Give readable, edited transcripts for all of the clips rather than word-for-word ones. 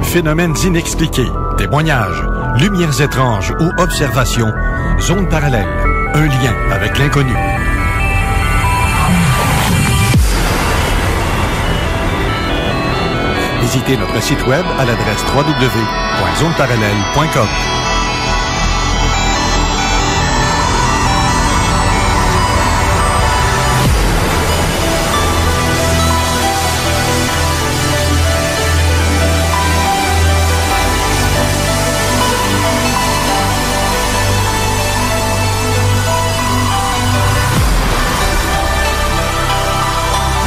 Phénomènes inexpliqués, témoignages, lumières étranges ou observations, zone parallèle, un lien avec l'inconnu. Visitez notre site web à l'adresse www.zoneparallèle.com.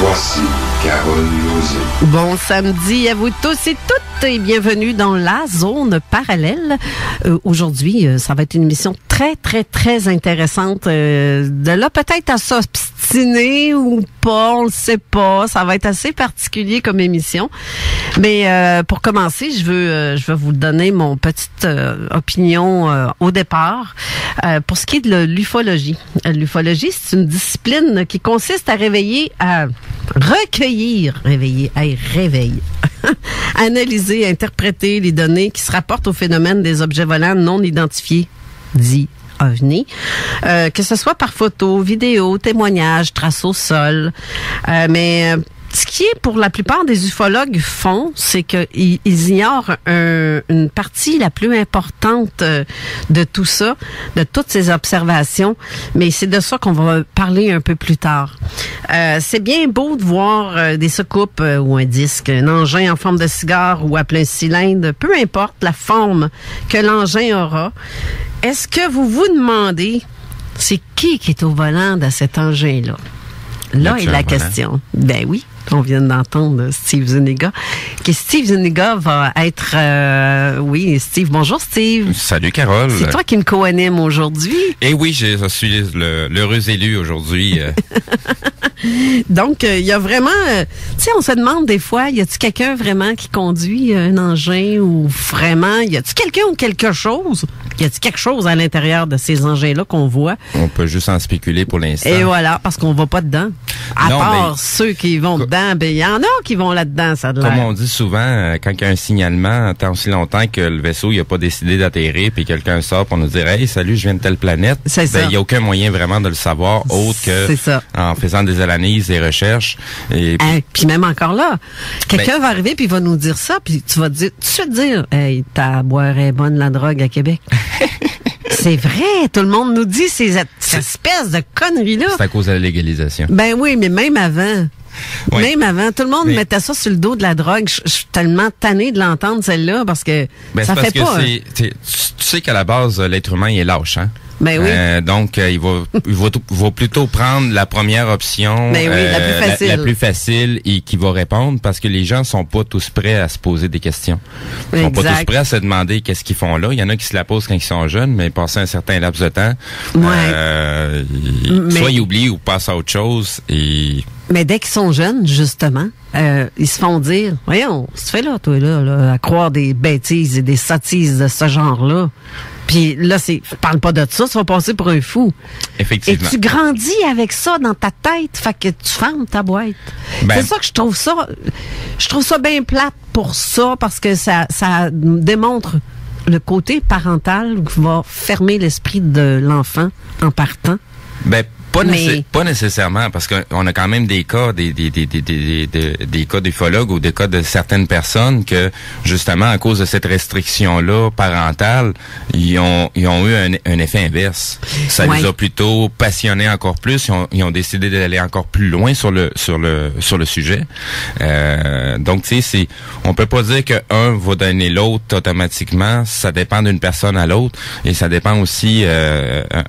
Voici Carole Lauzé. Bon samedi à vous tous et toutes et bienvenue dans la zone parallèle. Aujourd'hui, ça va être une émission très, très, très intéressante. De là, peut-être à s'obstiner ou pas, on le sait pas. Ça va être assez particulier comme émission. Mais pour commencer, je veux vous donner mon petite opinion au départ. Pour ce qui est de l'ufologie. L'ufologie, c'est une discipline qui consiste à réveiller, analyser, interpréter les données qui se rapportent au phénomène des objets volants non identifiés, dits OVNI, que ce soit par photo, vidéo, témoignage, traces au sol. Mais ce qui est pour la plupart des ufologues font, c'est qu'ils ignorent une partie la plus importante de tout ça, de toutes ces observations, mais c'est de ça qu'on va parler un peu plus tard. C'est bien beau de voir des soucoupes ou un disque, un engin en forme de cigare ou à plein cylindre, peu importe la forme que l'engin aura. Est-ce que vous vous demandez, c'est qui est au volant de cet engin-là? Là est la question. Ben oui. On vient d'entendre Steve Zuniga. Que Steve Zuniga va être... oui, Steve. Bonjour, Steve. Salut, Carole. C'est toi qui me co-anime aujourd'hui. Eh oui, je suis l'heureux élu aujourd'hui. Donc, il y a vraiment... tu sais, on se demande des fois, y a-t-il quelqu'un vraiment qui conduit un engin ou vraiment... Y a-t-il quelqu'un ou quelque chose? Y a-t-il quelque chose à l'intérieur de ces engins-là qu'on voit? On peut juste en spéculer pour l'instant. Et voilà, parce qu'on va pas dedans. À part ceux qui vont dedans, ben il y en a qui vont là-dedans, ça a de l'air. Comme on dit souvent, quand il y a un signalement, tant aussi longtemps que le vaisseau il a pas décidé d'atterrir, puis quelqu'un sort pour nous dire « Hey, salut, je viens de telle planète », il n'y a aucun moyen vraiment de le savoir, autre que en faisant des analyses, des recherches. Et puis même encore là, quelqu'un va arriver puis il va nous dire ça, puis tu vas tout de suite dire « Hey, ta boire est bonne la drogue à Québec ». C'est vrai, tout le monde nous dit ces espèces de conneries-là. C'est à cause de la légalisation. Ben oui, mais même avant. Oui. Même avant, tout le monde mettait ça sur le dos de la drogue. Je suis tellement tannée de l'entendre, celle-là, parce que ça fait pas... Tu sais qu'à la base, l'être humain, il est lâche, hein? Ben oui. Donc, il va plutôt prendre la première option, ben oui, la plus facile et qui va répondre parce que les gens sont pas tous prêts à se poser des questions. Ils sont pas tous prêts à se demander qu'est-ce qu'ils font là. Il y en a qui se la posent quand ils sont jeunes, mais passé un certain laps de temps, soit ils oublient ou passent à autre chose. Mais dès qu'ils sont jeunes, justement, ils se font dire, voyons, ce que tu fais là, toi, là, à croire des bêtises et des sottises de ce genre-là. Puis là, parle pas de ça, tu vas passer pour un fou. Effectivement. Et tu grandis avec ça dans ta tête, fait que tu fermes ta boîte. C'est ça que je trouve ça bien plate pour ça, parce que ça démontre le côté parental qui va fermer l'esprit de l'enfant en partant. Ben, pas nécessairement, parce qu'on a quand même des cas, des cas d'ufologues ou des cas de certaines personnes que, justement, à cause de cette restriction-là parentale, ils ont eu un effet inverse. Ça les a plutôt passionnés encore plus. Ils ont décidé d'aller encore plus loin sur le sujet. Donc, tu sais, on peut pas dire que un va donner l'autre automatiquement. Ça dépend d'une personne à l'autre, et ça dépend aussi,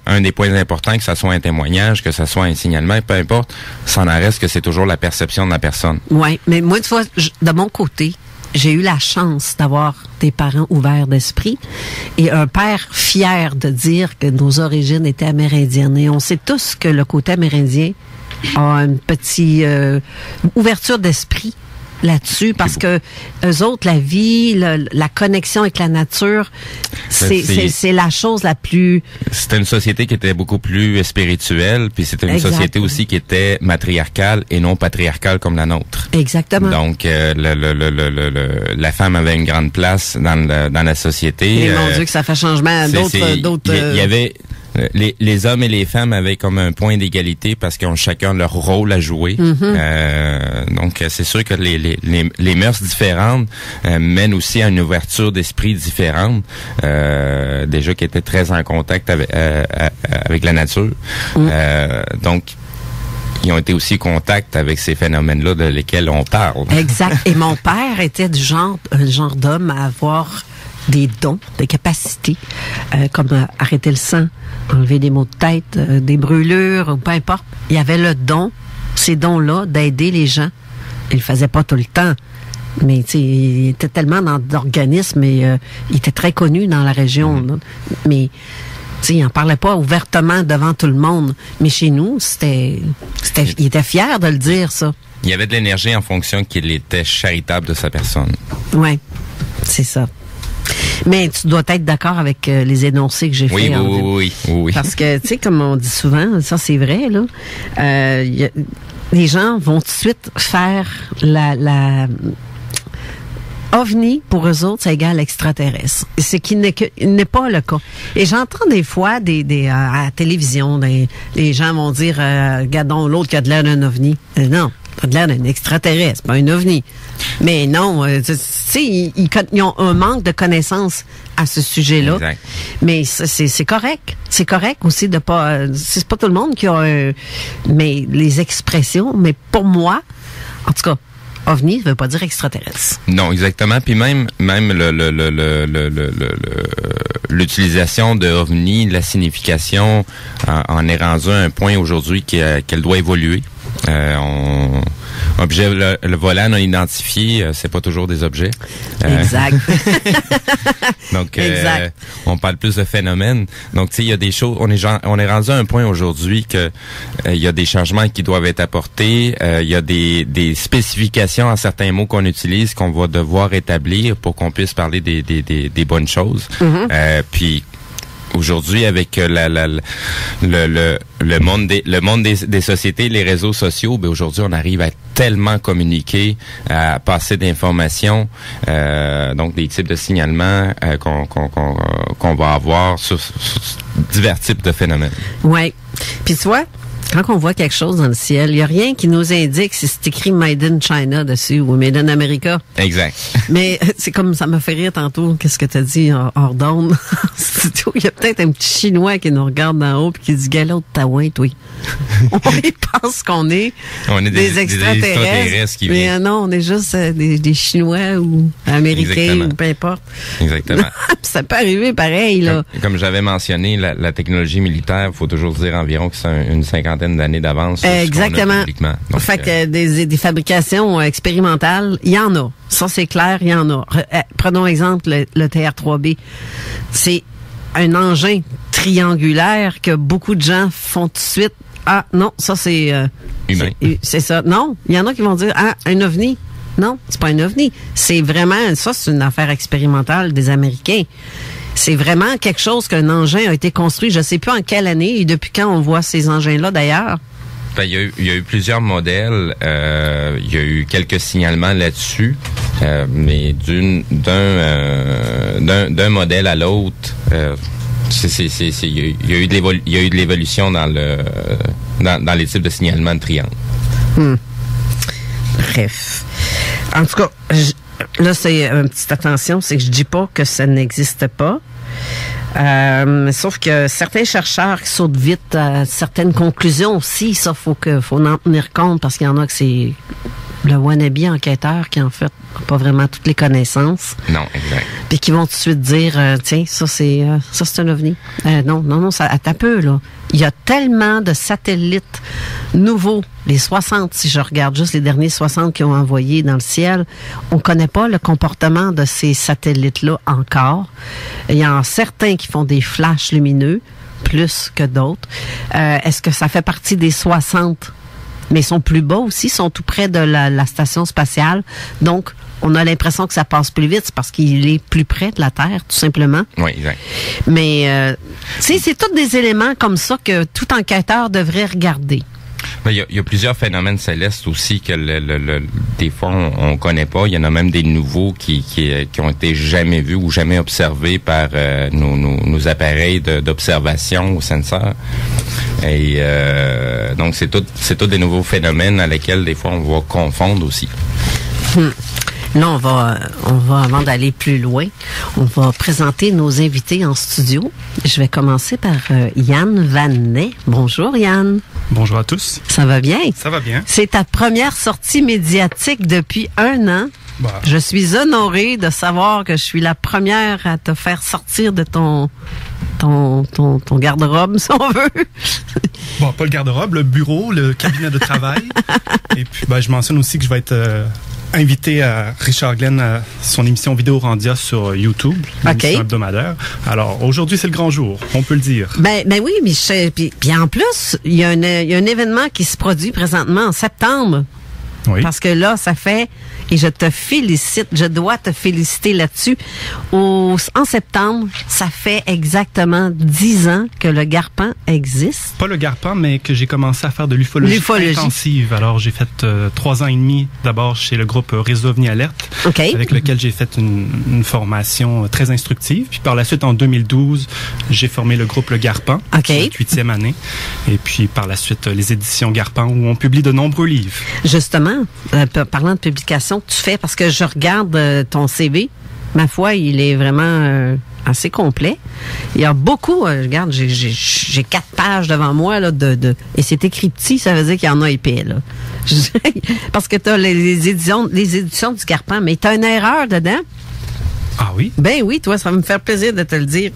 un des points importants, que ça soit un témoignage, que ce soit un signalement, peu importe, ça en reste que c'est toujours la perception de la personne. Oui, mais moi, tu vois, de mon côté, j'ai eu la chance d'avoir des parents ouverts d'esprit et un père fier de dire que nos origines étaient amérindiennes. Et on sait tous que le côté amérindien a une petite ouverture d'esprit là-dessus parce que eux autres, la vie, la connexion avec la nature, c'est la chose la plus... C'était une société qui était beaucoup plus spirituelle, puis c'était une société aussi qui était matriarcale et non patriarcale comme la nôtre. Exactement. Donc, la femme avait une grande place dans la société. Et mon Dieu, que ça fait changement à d'autres... Il y avait... Les hommes et les femmes avaient comme un point d'égalité parce qu'ils ont chacun leur rôle à jouer. Donc, c'est sûr que les mœurs différentes mènent aussi à une ouverture d'esprit différente, déjà qui était très en contact avec la nature. Donc, ils ont été aussi en contact avec ces phénomènes-là de lesquels on parle. Exact. Et mon père était un genre d'homme à avoir des dons, des capacités, comme arrêter le sang, enlever des maux de tête, des brûlures, ou peu importe. Il avait le don, ces dons-là, d'aider les gens. Il le faisait pas tout le temps. Mais tu sais, il était tellement dans l'organisme et il était très connu dans la région. Là. Mais tu sais, il en parlait pas ouvertement devant tout le monde. Mais chez nous, il était fier de le dire, ça. Il y avait de l'énergie en fonction qu'il était charitable de sa personne. Ouais, c'est ça. Mais tu dois être d'accord avec les énoncés que j'ai faits. Oui. Parce que, tu sais, comme on dit souvent, ça c'est vrai, là, les gens vont tout de suite faire la OVNI, pour eux autres, ça égale extraterrestre. C'est qui n'est pas le cas. Et j'entends des fois à la télévision, les gens vont dire, regardons l'autre qui a de l'air d'un OVNI. Non. Ça a de l'air d'un extraterrestre, pas un OVNI. Mais non, tu sais, ils ont un manque de connaissances à ce sujet-là. Exact. Mais c'est correct. C'est correct aussi de pas... c'est pas tout le monde qui a mais les expressions, mais pour moi, en tout cas, OVNI ne veut pas dire extraterrestre. Non, exactement. Puis même l'utilisation de OVNI, la signification en est rendue à un point aujourd'hui qu'elle doit évoluer. Objet le volant non identifié, c'est pas toujours des objets. Exact. Donc, on parle plus de phénomènes. Donc, tu sais, il y a des choses. On est rendu à un point aujourd'hui que il y a des changements qui doivent être apportés. Il y a des spécifications à certains mots qu'on utilise qu'on va devoir établir pour qu'on puisse parler des bonnes choses. Puis aujourd'hui, avec le monde des sociétés, les réseaux sociaux, ben aujourd'hui, on arrive à tellement communiquer, à passer d'informations, donc des types de signalements qu'on va avoir sur divers types de phénomènes. Ouais. Puis tu vois, quand on voit quelque chose dans le ciel, il n'y a rien qui nous indique si c'est écrit Made in China dessus ou Made in America. Exact. Mais c'est comme ça m'a fait rire tantôt, qu'est-ce que tu as dit hors d'onde. Il y a peut-être un petit Chinois qui nous regarde d'en haut et qui dit « Galop de Taouin, toi. » On pense qu'on est, des extraterrestres. Qui mais non, on est juste des Chinois ou Américains ou peu importe. Exactement. Ça peut arriver pareil, là. Comme j'avais mentionné, la technologie militaire, il faut toujours dire environ que c'est une cinquantaine d'années d'avance. Exactement. Donc, fait que des fabrications expérimentales, il y en a. Ça, c'est clair, il y en a. Prenons exemple le TR-3B. C'est un engin triangulaire que beaucoup de gens font tout de suite. Ah, non, ça, c'est... humain. C'est ça. Non, il y en a qui vont dire, ah, un OVNI. Non, c'est pas un OVNI. C'est vraiment... Ça, c'est une affaire expérimentale des Américains. C'est vraiment quelque chose qu'un engin a été construit, je ne sais plus en quelle année et depuis quand on voit ces engins-là d'ailleurs. Ben, il y a eu plusieurs modèles. Il y a eu quelques signalements là-dessus, mais d'un modèle à l'autre, il y a eu de l'évolution dans les types de signalements de triangle. Bref. En tout cas, là, c'est une petite attention, c'est que je dis pas que ça n'existe pas. Sauf que certains chercheurs qui sautent vite à certaines conclusions aussi, ça faut en tenir compte parce qu'il y en a que c'est le wannabe enquêteur qui en fait pas vraiment toutes les connaissances. Non, exact. Puis qui vont tout de suite dire tiens, ça c'est un OVNI. Non, ça attends un peu là. Il y a tellement de satellites nouveaux, les 60, si je regarde juste les derniers 60 qui ont envoyé dans le ciel, on connaît pas le comportement de ces satellites-là encore. Il y en a certains qui font des flashs lumineux, plus que d'autres. Est-ce que ça fait partie des 60 Mais ils sont plus bas aussi, ils sont tout près de la station spatiale. Donc, on a l'impression que ça passe plus vite, c'est parce qu'il est plus près de la Terre, tout simplement. Oui, exact. Mais, tu sais, c'est tous des éléments comme ça que tout enquêteur devrait regarder. Il y a plusieurs phénomènes célestes aussi que des fois on connaît pas. Il y en a même des nouveaux qui ont été jamais vus ou jamais observés par nos appareils d'observation ou senseurs. Et donc c'est tout des nouveaux phénomènes à lesquels des fois on va confondre aussi. Là, on va, avant d'aller plus loin, on va présenter nos invités en studio. Je vais commencer par Yann Vanet. Bonjour, Yann. Bonjour à tous. Ça va bien? Ça va bien. C'est ta première sortie médiatique depuis 1 an. Bah. Je suis honorée de savoir que je suis la première à te faire sortir de ton garde-robe, si on veut. Bon, pas le garde-robe, le bureau, le cabinet de travail. Et puis, je mentionne aussi que je vais être invité à Richard Glenn à son émission Vidéo Randia sur YouTube, émission hebdomadaire. Alors, aujourd'hui, c'est le grand jour, on peut le dire. Ben oui, Michel. Puis en plus, il y a un événement qui se produit présentement en septembre. Oui. Parce que là, ça fait, et je te félicite, je dois te féliciter là-dessus, en septembre, ça fait exactement 10 ans que le Garpan existe. Pas le Garpan, mais que j'ai commencé à faire de l'ufologie intensive. Alors, j'ai fait 3 ans et demi d'abord chez le groupe Réseau OVNI Alerte, avec lequel j'ai fait une formation très instructive. Puis par la suite, en 2012, j'ai formé le groupe Le Garpan, notre 8e année. Et puis par la suite, les éditions Garpan, où on publie de nombreux livres. Justement, parlant de publication que tu fais, parce que je regarde ton CV, ma foi, il est vraiment assez complet. Il y a beaucoup, regarde, j'ai 4 pages devant moi, là, et c'est écrit petit, ça veut dire qu'il y en a épais, là. Parce que tu as les éditions du Garpan, mais tu as une erreur dedans. Ah oui? Ben oui, toi, ça va me faire plaisir de te le dire.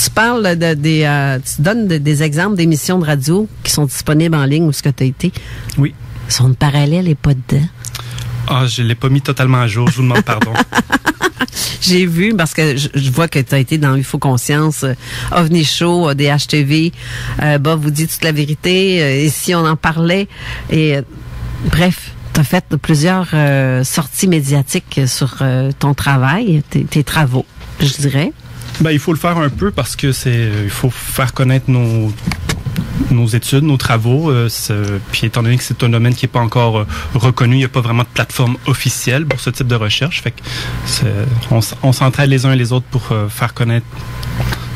Tu parles tu donnes des exemples d'émissions de radio qui sont disponibles en ligne où ce que tu as été. Oui. Son parallèle n'est pas dedans. Ah, je l'ai pas mis totalement à jour, je vous demande pardon. J'ai vu, parce que je vois que tu as été dans UFO Conscience, OVNI Show, DHTV, Bob vous dit toute la vérité, et si on en parlait, et bref, tu as fait plusieurs sorties médiatiques sur ton travail, tes travaux, je dirais. Ben, il faut le faire un peu parce que il faut faire connaître nos études, nos travaux. Puis étant donné que c'est un domaine qui n'est pas encore reconnu, il n'y a pas vraiment de plateforme officielle pour ce type de recherche. Fait que on s'entraide les uns et les autres pour faire connaître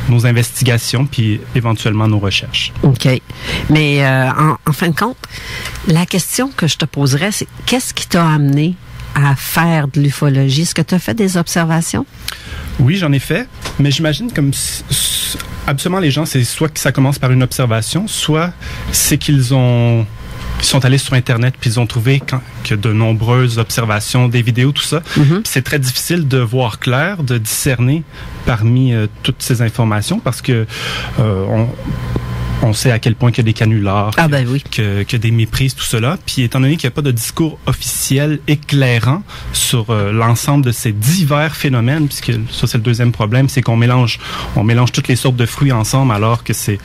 nos investigations puis éventuellement nos recherches. OK. Mais en fin de compte, la question que je te poserais, c'est qu'est-ce qui t'a amené à faire de l'ufologie? Est-ce que tu as fait des observations? Oui, j'en ai fait, mais j'imagine comme absolument les gens, c'est soit que ça commence par une observation, soit c'est qu'ils sont allés sur Internet puis ils ont trouvé que de nombreuses observations, des vidéos, tout ça. Mm-hmm. C'est très difficile de voir clair, de discerner parmi toutes ces informations parce que on sait à quel point qu'il y a des canulars, qu'il y a des méprises, tout cela. Puis étant donné qu'il n'y a pas de discours officiel éclairant sur l'ensemble de ces divers phénomènes, puisque ça c'est le deuxième problème, c'est qu'on mélange toutes les sortes de fruits ensemble alors que c'est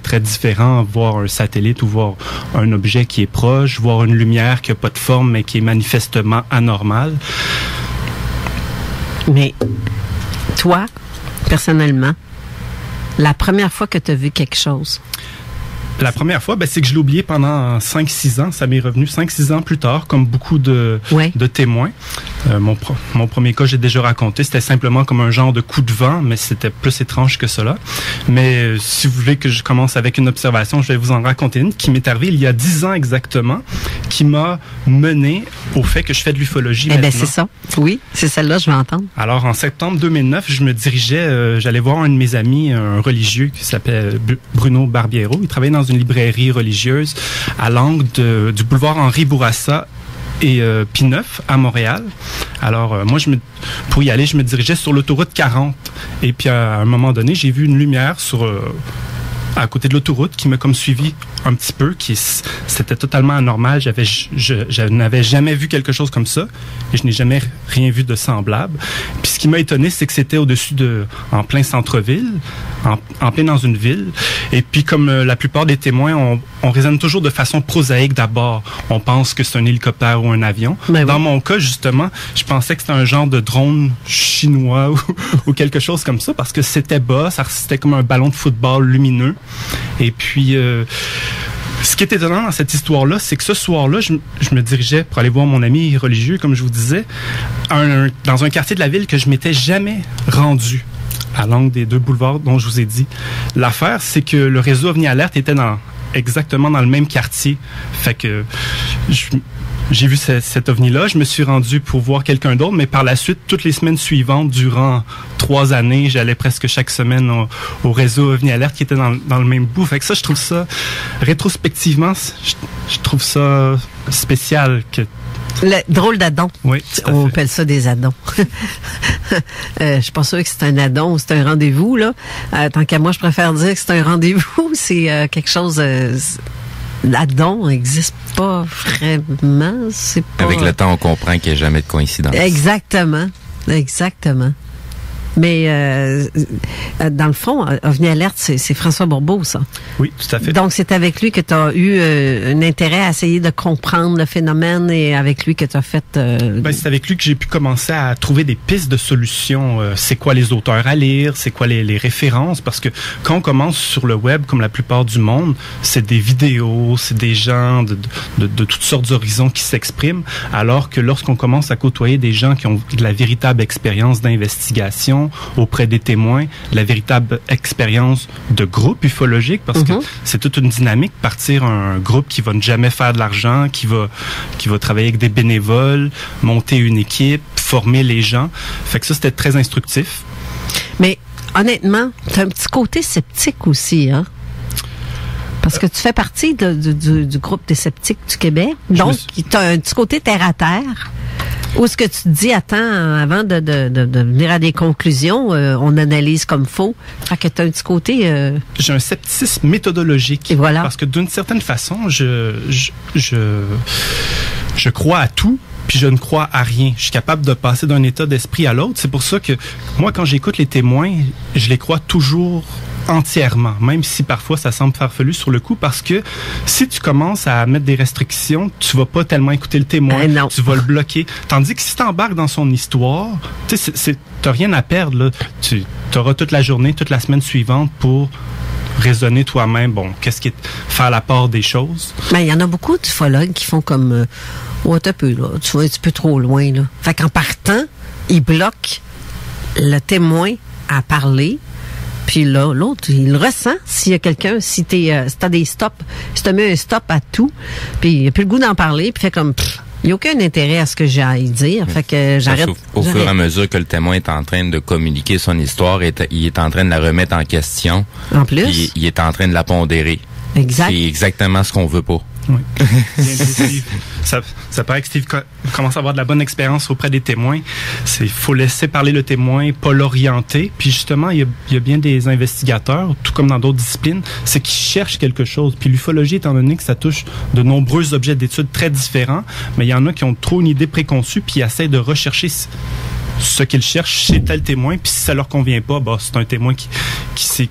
très différent, voir un satellite ou voir un objet qui est proche, voir une lumière qui n'a pas de forme mais qui est manifestement anormale. Mais toi, personnellement, la première fois que tu as vu quelque chose? La première fois, c'est que je l'ai oublié pendant 5-6 ans. Ça m'est revenu 5-6 ans plus tard, comme beaucoup de témoins. Mon premier cas, j'ai déjà raconté. C'était simplement comme un genre de coup de vent, mais c'était plus étrange que cela. Mais si vous voulez que je commence avec une observation, je vais vous en raconter une qui m'est arrivée il y a 10 ans exactement, qui m'a mené au fait que je fais de l'ufologie maintenant. C'est ça. Oui, c'est celle-là, je vais entendre. Alors, en septembre 2009, je me dirigeais, j'allais voir un de mes amis, un religieux qui s'appelle Bruno Barbiero. Il travaillait dans une librairie religieuse à l'angle du boulevard Henri Bourassa et P9 à Montréal. Alors, moi, pour y aller, je me dirigeais sur l'autoroute 40. Et puis, à un moment donné, j'ai vu une lumière à côté de l'autoroute qui m'a comme suivi un petit peu, c'était totalement anormal. Je n'avais jamais vu quelque chose comme ça et je n'ai jamais rien vu de semblable. Puis ce qui m'a étonné, c'est que c'était en plein centre-ville, en plein dans une ville. Et puis, comme la plupart des témoins, on raisonne toujours de façon prosaïque d'abord. On pense que c'est un hélicoptère ou un avion. Ben dans oui. mon cas, justement, je pensais que c'était un genre de drone chinois ou quelque chose comme ça, parce que c'était bas, c'était comme un ballon de football lumineux. Et puis... ce qui est étonnant dans cette histoire-là, c'est que ce soir-là, je me dirigeais pour aller voir mon ami religieux, comme je vous disais, dans un quartier de la ville que je m'étais jamais rendu, à l'angle des 2 boulevards dont je vous ai dit. L'affaire, c'est que le réseau OVNI Alert était exactement dans le même quartier. Fait que j'ai vu cet OVNI-là, je me suis rendu pour voir quelqu'un d'autre, mais par la suite, toutes les semaines suivantes, durant 3 années, j'allais presque chaque semaine au réseau OVNI Alert qui était dans le même bout. Fait que ça, je trouve ça, rétrospectivement, je trouve ça spécial que... Le drôle d'addon. Oui, on appelle ça des addons. Je suis pas sûre que c'est un addon ou c'est un rendez-vous, là. Tant qu'à moi, je préfère dire que c'est un rendez-vous. C'est quelque chose... L'addon n'existe pas vraiment. C'est pas... Avec le temps, on comprend qu'il n'y a jamais de coïncidence. Exactement. Mais dans le fond, OVNI Alert, c'est François Bourbeau, ça. Oui, tout à fait. Donc, c'est avec lui que tu as eu un intérêt à essayer de comprendre le phénomène et avec lui que tu as fait... c'est avec lui que j'ai pu commencer à trouver des pistes de solutions. C'est quoi les auteurs à lire? C'est quoi les références? Parce que quand on commence sur le web, comme la plupart du monde, c'est des vidéos, c'est des gens de toutes sortes d'horizons qui s'expriment, alors que lorsqu'on commence à côtoyer des gens qui ont de la véritable expérience d'investigation auprès des témoins, la véritable expérience de groupe ufologique, parce que c'est toute une dynamique, partir un groupe qui va ne jamais faire de l'argent, qui va travailler avec des bénévoles, monter une équipe, former les gens. Fait que ça, c'était très instructif. Mais honnêtement, tu as un petit côté sceptique aussi, hein? Parce que tu fais partie du groupe des sceptiques du Québec. Donc, tu as un petit côté terre-à-terre. Ou est-ce que tu te dis, attends, avant de venir à des conclusions, on analyse comme faux. Fait que tu as un petit côté... J'ai un scepticisme méthodologique. Et voilà. Parce que d'une certaine façon, je crois à tout, puis je ne crois à rien. Je suis capable de passer d'un état d'esprit à l'autre. C'est pour ça que moi, quand j'écoute les témoins, je les crois toujours entièrement, même si parfois ça semble farfelu sur le coup, parce que si tu commences à mettre des restrictions, tu vas pas tellement écouter le témoin, tu vas le bloquer. Tandis que si tu embarques dans son histoire, tu sais, t'as rien à perdre, là. Tu auras toute la journée, toute la semaine suivante pour raisonner toi-même, qu'est-ce qui est faire la part des choses. Ben, il y en a beaucoup d'ufologues qui font comme t'as peu, là, tu vas un petit peu trop loin, là. Fait qu'en partant, ils bloquent le témoin à parler. Puis là, l'autre, il le ressent. S'il y a quelqu'un, si t'as des stops, si t'as mis un stop à tout, puis il n'a plus le goût d'en parler, puis fait comme, il n'y a aucun intérêt à ce que j'ai à y dire. Fait que j'arrête. Au fur et à mesure que le témoin est en train de communiquer son histoire, il est en train de la remettre en question. En plus. Il est en train de la pondérer. Exact. C'est exactement ce qu'on veut pas. Oui. Ça paraît que Steve commence à avoir de la bonne expérience auprès des témoins. Il faut laisser parler le témoin, pas l'orienter. Puis justement, il y a bien des investigateurs, tout comme dans d'autres disciplines, c'est qu'ils cherchent quelque chose. Puis l'ufologie, étant donné que ça touche de nombreux objets d'études très différents, mais il y en a qui ont trop une idée préconçue, puis ils essaient de rechercher ce qu'ils cherchent chez tel témoin, puis si ça leur convient pas, c'est un témoin qui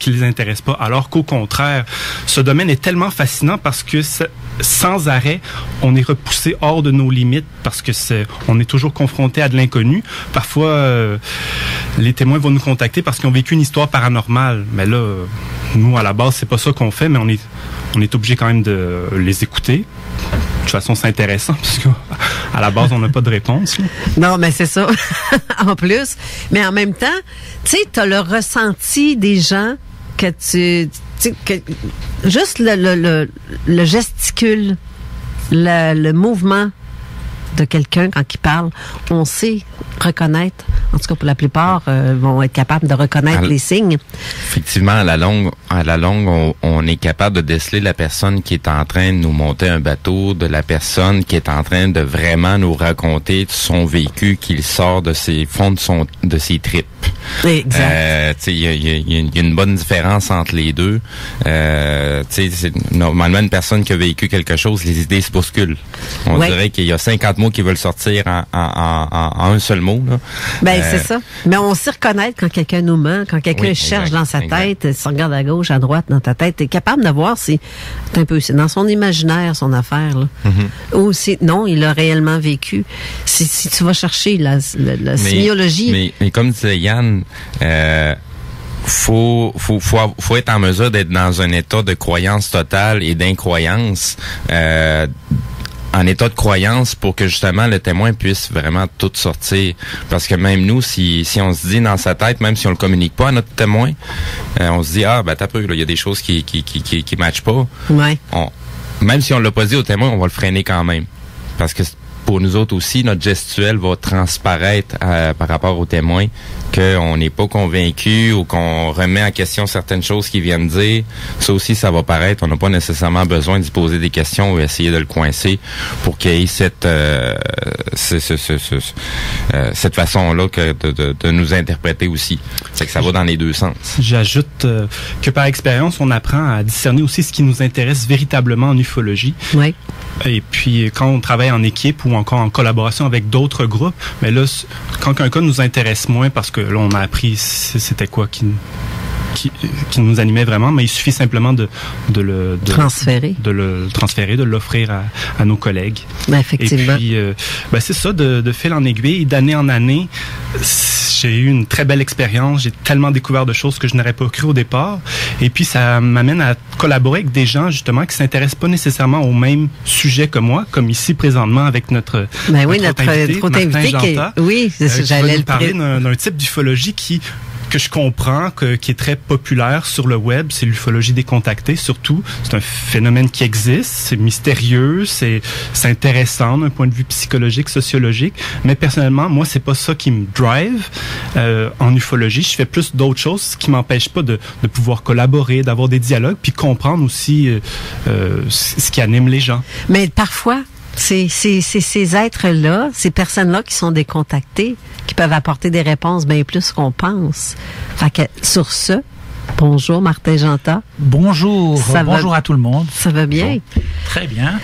les intéresse pas. Alors qu'au contraire, ce domaine est tellement fascinant parce que sans arrêt, on est repoussé hors de nos limites parce que on est toujours confronté à de l'inconnu. Parfois, les témoins vont nous contacter parce qu'ils ont vécu une histoire paranormale. Mais là, nous, à la base, c'est pas ça qu'on fait, mais on est obligé quand même de les écouter. De toute façon, c'est intéressant parce qu'à la base, on n'a pas de réponse. Là. Non, mais c'est ça. En plus. Mais en même temps, tu sais, t'as le ressenti des gens que juste le gesticule, le mouvement de quelqu'un quand il parle, on sait reconnaître. En tout cas, pour la plupart, vont être capables de reconnaître les signes. Effectivement, à la longue, on est capable de déceler la personne qui est en train de nous monter un bateau, de la personne qui est en train de vraiment nous raconter son vécu, qu'il sort de ses fonds de ses tripes. Exact. Il y a une bonne différence entre les deux. Normalement, une personne qui a vécu quelque chose, les idées se bousculent. On dirait qu'il y a 50 mots qui veulent sortir en un seul mot. Là. c'est ça. Mais on sait reconnaître quand quelqu'un nous ment, quand quelqu'un cherche dans sa tête, se regarde à gauche, à droite, dans ta tête, t'es capable de voir c'est dans son imaginaire, son affaire, là. Ou non, il a réellement vécu. Si tu vas chercher la sémiologie. Mais comme disait Yann, faut être en mesure d'être dans un état de croyance totale et d'incroyance, en état de croyance pour que justement le témoin puisse vraiment tout sortir. Parce que même nous, si on se dit dans sa tête, même si on le communique pas à notre témoin, on se dit t'as peu, il y a des choses qui matchent pas. Ouais. Même si on l'a pas dit au témoin, on va le freiner quand même. Parce que pour nous autres aussi, notre gestuelle va transparaître par rapport aux témoins qu'on n'est pas convaincu ou qu'on remet en question certaines choses qu'ils viennent dire. Ça aussi, ça va paraître. On n'a pas nécessairement besoin d'y poser des questions ou essayer de le coincer pour qu'il y ait cette façon-là de nous interpréter aussi. C'est que ça va dans les deux sens. J'ajoute que par expérience, on apprend à discerner aussi ce qui nous intéresse véritablement en ufologie. Oui. Et puis, quand on travaille en équipe ou encore en collaboration avec d'autres groupes, mais là, quand un cas nous intéresse moins, parce que là, on a appris c'était quoi qui nous animait vraiment, mais il suffit simplement de le transférer, de l'offrir à nos collègues. Ben, effectivement. Et puis, c'est ça, de fil en aiguille, d'année en année, j'ai eu une très belle expérience. J'ai tellement découvert de choses que je n'aurais pas cru au départ. Et puis, ça m'amène à collaborer avec des gens, justement, qui s'intéressent pas nécessairement au même sujet que moi, comme ici, présentement, avec notre autre invité, Martin Janta. Oui, c'est ça, j'allais le parler d'un type d'ufologie que je comprends, qui est très populaire sur le web, c'est l'ufologie décontactée, surtout. C'est un phénomène qui existe, c'est mystérieux, c'est intéressant d'un point de vue psychologique, sociologique, mais personnellement, moi, c'est pas ça qui me drive en ufologie. Je fais plus d'autres choses, ce qui m'empêche pas de pouvoir collaborer, d'avoir des dialogues, puis comprendre aussi ce qui anime les gens. Mais parfois, c'est ces êtres-là, ces personnes-là qui sont décontactées, qui peuvent apporter des réponses bien plus qu'on pense. Fait que, sur ce, bonjour Martin Janta. Bonjour, bonjour à tout le monde. Ça va bien? Bon, très bien.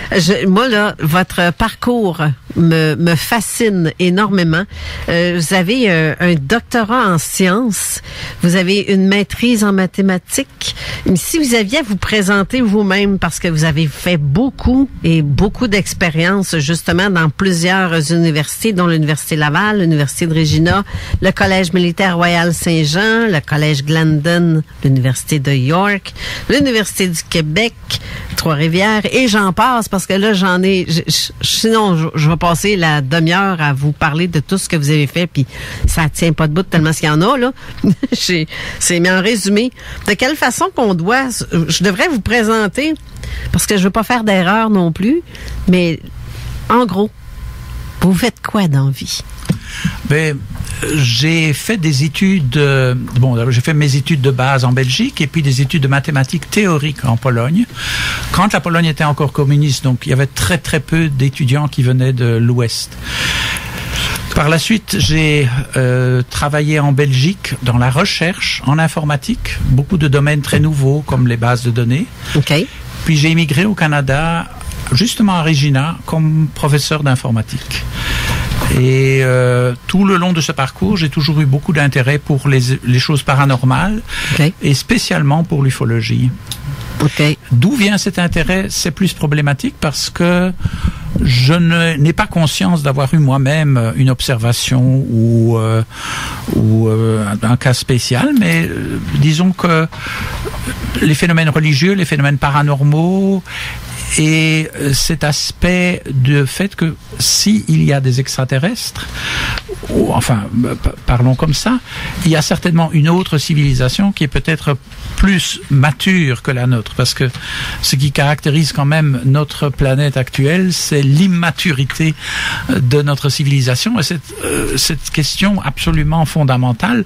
Moi, là, votre parcours me fascine énormément. Vous avez un doctorat en sciences, vous avez une maîtrise en mathématiques. Si vous aviez à vous présenter vous-même, parce que vous avez fait beaucoup d'expériences justement dans plusieurs universités, dont l'Université Laval, l'Université de Regina, le Collège militaire Royal Saint-Jean, le Collège Glendon, l'Université de York, l'Université du Québec, Trois-Rivières, et j'en passe parce que là, j'en ai... Sinon, je vais passer la demi-heure à vous parler de tout ce que vous avez fait, puis ça tient pas debout tellement qu'il y en a, là. Mais en résumé, de quelle façon je devrais vous présenter, parce que je veux pas faire d'erreur non plus, mais en gros, vous faites quoi dans la vie? Ben, j'ai fait des études, j'ai fait mes études de base en Belgique et puis des études de mathématiques théoriques en Pologne. Quand la Pologne était encore communiste, donc il y avait très très peu d'étudiants qui venaient de l'Ouest. Par la suite, j'ai travaillé en Belgique dans la recherche en informatique, beaucoup de domaines très nouveaux comme les bases de données. Okay. Puis j'ai immigré au Canada, justement à Regina, comme professeur d'informatique. Et tout le long de ce parcours, j'ai toujours eu beaucoup d'intérêt pour les choses paranormales, okay, et spécialement pour l'ufologie. Okay. D'où vient cet intérêt? C'est plus problématique parce que je n'ai pas conscience d'avoir eu moi-même une observation ou un cas spécial, mais disons que les phénomènes religieux, les phénomènes paranormaux et cet aspect de fait que s'il y a des extraterrestres, ou enfin, parlons comme ça, il y a certainement une autre civilisation qui est peut-être plus mature que la nôtre, parce que ce qui caractérise quand même notre planète actuelle, c'est l'immaturité de notre civilisation, et cette question absolument fondamentale,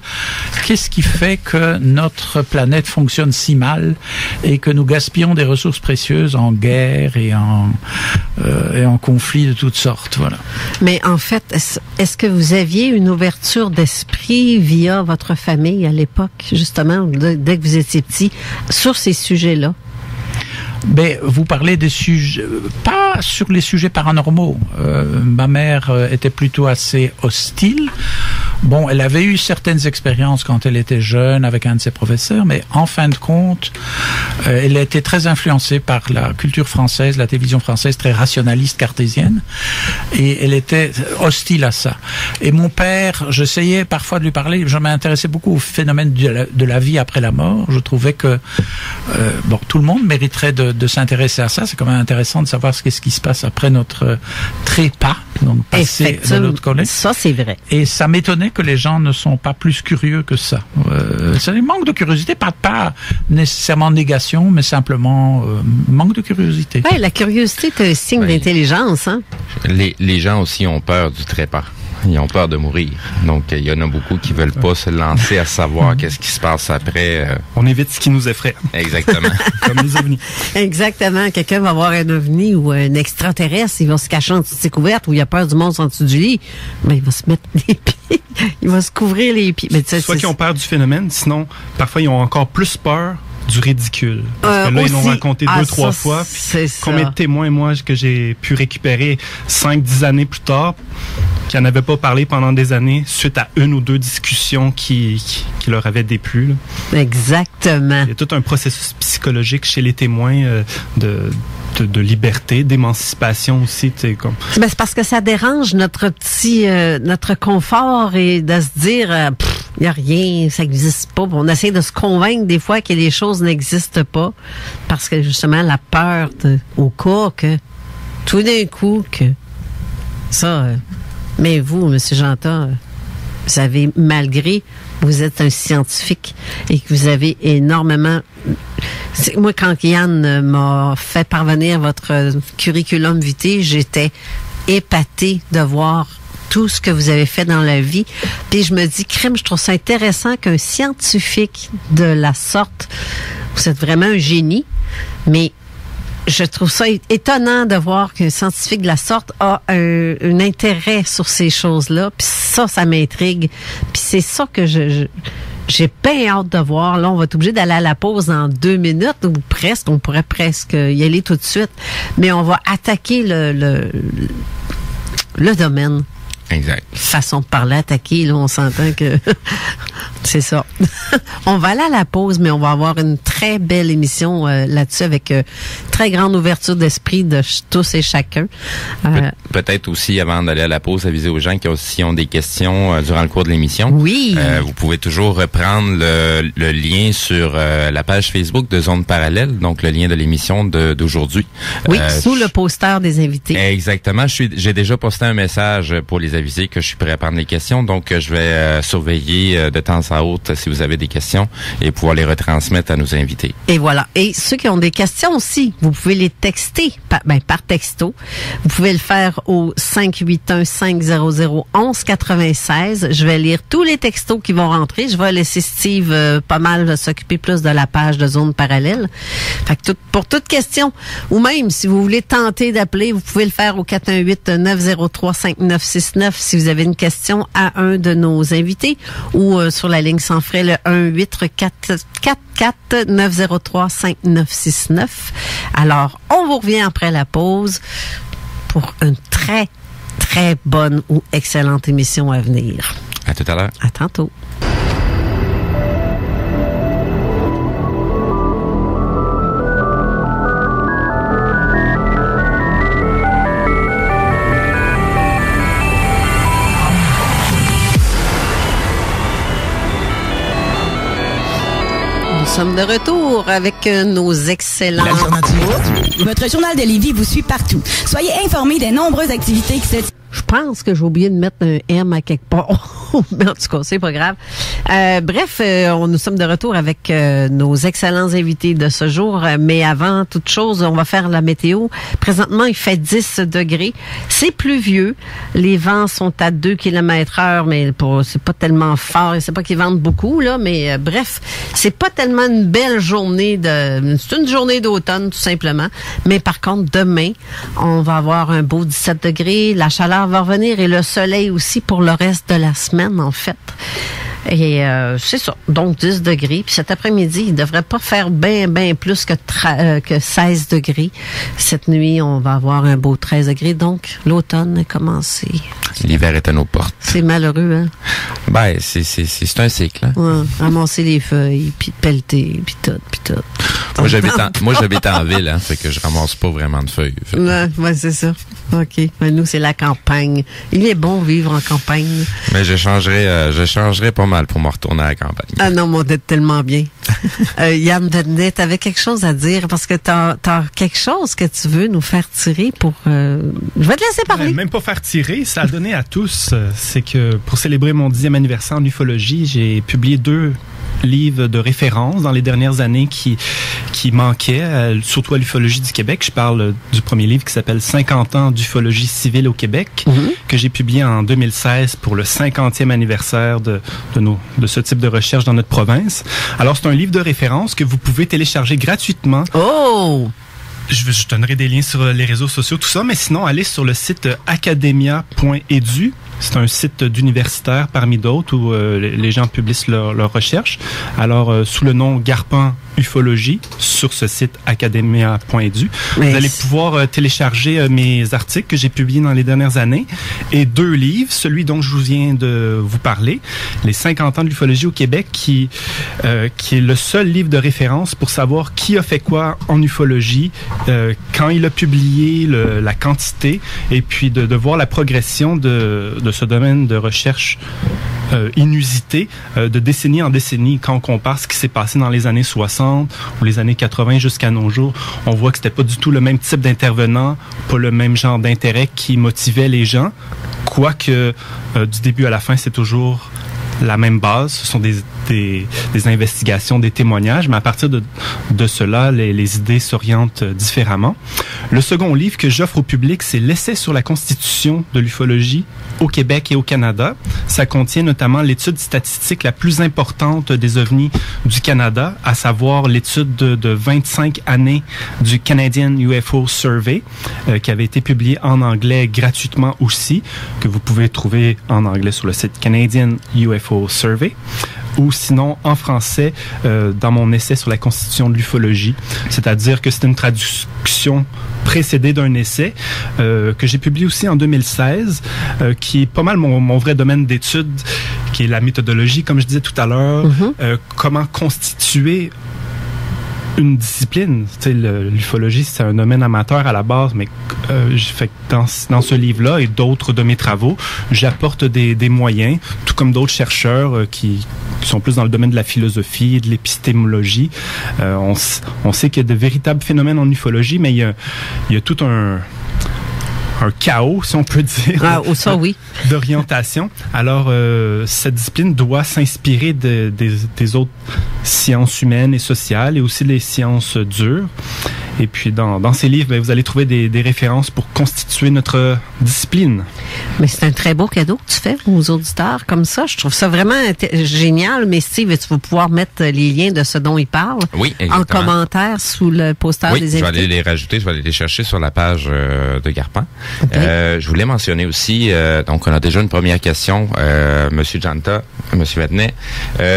qu'est-ce qui fait que notre planète fonctionne si mal et que nous gaspillons des ressources précieuses en guerre et en conflits de toutes sortes, voilà. Mais en fait, est-ce que vous aviez une ouverture d'esprit via votre famille à l'époque, justement, dès que vous étiez petit, sur ces sujets-là? Ben, vous parlez des sujets, pas sur les sujets paranormaux. Ma mère était plutôt assez hostile. Bon, elle avait eu certaines expériences quand elle était jeune avec un de ses professeurs, mais en fin de compte, elle a été très influencée par la culture française, la télévision française très rationaliste, cartésienne, et elle était hostile à ça. Et mon père, j'essayais parfois de lui parler, je m'intéressais beaucoup au phénomène de la vie après la mort. Je trouvais que bon, tout le monde mériterait de s'intéresser à ça. C'est quand même intéressant de savoir qu'est-ce qui se passe après notre trépas, donc passer de l'autre côté. Ça, c'est vrai. Et ça m'étonnait que les gens ne sont pas plus curieux que ça. C'est un manque de curiosité, pas nécessairement négation, mais simplement manque de curiosité. Oui, la curiosité est un signe d'intelligence. Hein? Les gens aussi ont peur du trépas. Ils ont peur de mourir. Donc, il y en a beaucoup qui veulent pas se lancer à savoir qu'est-ce qui se passe après. On évite ce qui nous effraie. Exactement. Comme les ovnis. Exactement. Quelqu'un va voir un ovni ou un extraterrestre, il va se cacher en dessous de ses couvertes ou il a peur du monstre en dessous du lit. Ben, il va se mettre les pieds. Il va se couvrir les pieds. Mais soit qu'ils ont peur du phénomène, sinon, parfois, ils ont encore plus peur du ridicule. Parce que là, ils l'ont raconté 2-3 fois. Puis combien de témoins, moi, que j'ai pu récupérer 5-10 années plus tard, qui n'en avaient pas parlé pendant des années, suite à une ou deux discussions qui leur avaient déplu. Là. Exactement. Il y a tout un processus psychologique chez les témoins de liberté, d'émancipation aussi. Ben, c'est parce que ça dérange notre confort et de se dire il n'y a rien, ça n'existe pas. On essaie de se convaincre des fois que les choses n'existent pas parce que justement la peur au cas que tout d'un coup que ça... mais vous, M. Genta, vous avez, malgré, vous êtes un scientifique et que vous avez énormément... Moi, quand Yann m'a fait parvenir votre curriculum vitae, j'étais épatée de voir tout ce que vous avez fait dans la vie. Puis je me dis, crime, je trouve ça intéressant qu'un scientifique de la sorte, vous êtes vraiment un génie, mais je trouve ça étonnant de voir qu'un scientifique de la sorte a un intérêt sur ces choses-là. Puis ça m'intrigue. Puis c'est ça que j'ai bien hâte de voir. Là, on va être obligé d'aller à la pause dans 2 minutes ou presque. On pourrait presque y aller tout de suite. Mais on va attaquer le domaine. Exact. Façon de parler, attaquer, là, on s'entend que c'est ça. On va aller à la pause, mais on va avoir une très belle émission là-dessus avec très grande ouverture d'esprit de tous et chacun. Peut-être aussi, avant d'aller à la pause, aviser aux gens qui aussi ont des questions durant le cours de l'émission. Oui. Vous pouvez toujours reprendre le lien sur la page Facebook de Zone Parallèle, donc le lien de l'émission d'aujourd'hui. Oui, sous le poster des invités. Exactement. J'ai déjà posté un message pour les aviser que je suis prêt à prendre les questions, donc je vais surveiller de temps à autre si vous avez des questions et pouvoir les retransmettre à nos invités. Et voilà. Et ceux qui ont des questions aussi, vous pouvez les texter par texto. Vous pouvez le faire au 581-500-1196. Je vais lire tous les textos qui vont rentrer. Je vais laisser Steve pas mal s'occuper plus de la page de Zone Parallèle. Fait que pour toute question, ou même si vous voulez tenter d'appeler, vous pouvez le faire au 418-903-5969 si vous avez une question à un de nos invités ou sur la ligne sans frais le 1-844-903-5969. Alors, on vous revient après la pause pour une très, très bonne ou excellente émission à venir. À tout à l'heure. À tantôt. Nous sommes de retour avec nos excellents... Votre journal de Lévis vous suit partout. Soyez informés des nombreuses activités qui se... Je pense que j'ai oublié de mettre un M à quelque part. Mais en tout cas, c'est pas grave. Bref, nous sommes de retour avec nos excellents invités de ce jour. Mais avant toute chose, on va faire la météo. Présentement, il fait 10 degrés. C'est pluvieux. Les vents sont à 2 km/h, mais c'est pas tellement fort. C'est pas qu'ils vendent beaucoup, là. Mais bref, c'est pas tellement une belle journée c'est une journée d'automne, tout simplement. Mais par contre, demain, on va avoir un beau 17 degrés. La chaleur va revenir et le soleil aussi pour le reste de la semaine, en fait. Et c'est ça. Donc, 10 degrés. Puis cet après-midi, il devrait pas faire bien plus que 16 degrés. Cette nuit, on va avoir un beau 13 degrés. Donc, l'automne a commencé. L'hiver est à nos portes. C'est malheureux, hein? Ben, c'est un cycle. Hein? Ouais, ramasser les feuilles, puis pelleter, puis tout. Moi, j'habite en ville, hein, fait que je ramasse pas vraiment de feuilles. Ouais, c'est ça. OK. Ben, nous, c'est la campagne. Il est bon vivre en campagne. Mais je changerais pas mal pour me retourner à la campagne. Ah non, mon Dieu, tellement bien. Yann Denet, t'avais quelque chose à dire parce que t'as quelque chose que tu veux nous faire tirer pour... Je vais te laisser parler. Même pas faire tirer, ça a donné à tous. C'est que pour célébrer mon 10e anniversaire en ufologie, j'ai publié 2 livres de référence dans les dernières années qui manquaient, surtout à l'ufologie du Québec. Je parle du premier livre qui s'appelle 50 ans d'ufologie civile au Québec, que j'ai publié en 2016 pour le 50e anniversaire de ce type de recherche dans notre province. Alors, c'est un livre de référence que vous pouvez télécharger gratuitement. Oh! Je donnerai des liens sur les réseaux sociaux, tout ça, mais sinon, allez sur le site academia.edu. C'est un site d'universitaire parmi d'autres où les gens publient leurs recherches. Alors, sous le nom Garpin Ufologie, sur ce site academia.edu, vous allez pouvoir télécharger mes articles que j'ai publiés dans les dernières années et 2 livres, celui dont je vous viens de vous parler, les 50 ans de l'ufologie au Québec, qui est le seul livre de référence pour savoir qui a fait quoi en ufologie, quand il a publié, la quantité, et puis de voir la progression de ce domaine de recherche inusité de décennie en décennie. Quand on compare ce qui s'est passé dans les années 60 ou les années 80 jusqu'à nos jours, on voit que c'était pas du tout le même type d'intervenant, pas le même genre d'intérêt qui motivait les gens, quoique du début à la fin, c'est toujours la même base. Ce sont des investigations, des témoignages, mais à partir de cela, les idées s'orientent différemment. Le second livre que j'offre au public, c'est l'essai sur la constitution de l'ufologie au Québec et au Canada. Ça contient notamment l'étude statistique la plus importante des ovnis du Canada, à savoir l'étude de 25 années du Canadian UFO Survey, qui avait été publiée en anglais gratuitement aussi, que vous pouvez trouver en anglais sur le site Canadian UFO Survey, ou sinon en français dans mon essai sur la constitution de l'ufologie, c'est-à-dire que c'est une traduction précédée d'un essai que j'ai publié aussi en 2016, qui est pas mal mon vrai domaine d'étude, qui est la méthodologie, comme je disais tout à l'heure, comment constituer une discipline. Tu sais, l'ufologie, c'est un domaine amateur à la base, mais fait dans ce livre-là et d'autres de mes travaux, j'apporte des moyens, tout comme d'autres chercheurs qui sont plus dans le domaine de la philosophie, de l'épistémologie. On sait qu'il y a de véritables phénomènes en ufologie, mais il y a tout un chaos, si on peut dire, ça, oui, d'orientation. Alors, cette discipline doit s'inspirer des autres sciences humaines et sociales et aussi les sciences dures. Et puis, dans ces livres, vous allez trouver des références pour constituer notre discipline. Mais c'est un très beau cadeau que tu fais aux auditeurs comme ça. Je trouve ça vraiment génial. Mais Steve, tu vas pouvoir mettre les liens de ce dont il parle en commentaire sous le poster des invités. Je vais aller les rajouter, je vais aller les chercher sur la page de Garpin. Okay. Je voulais mentionner aussi, donc on a déjà une première question, Monsieur Janta, Monsieur Vetnet.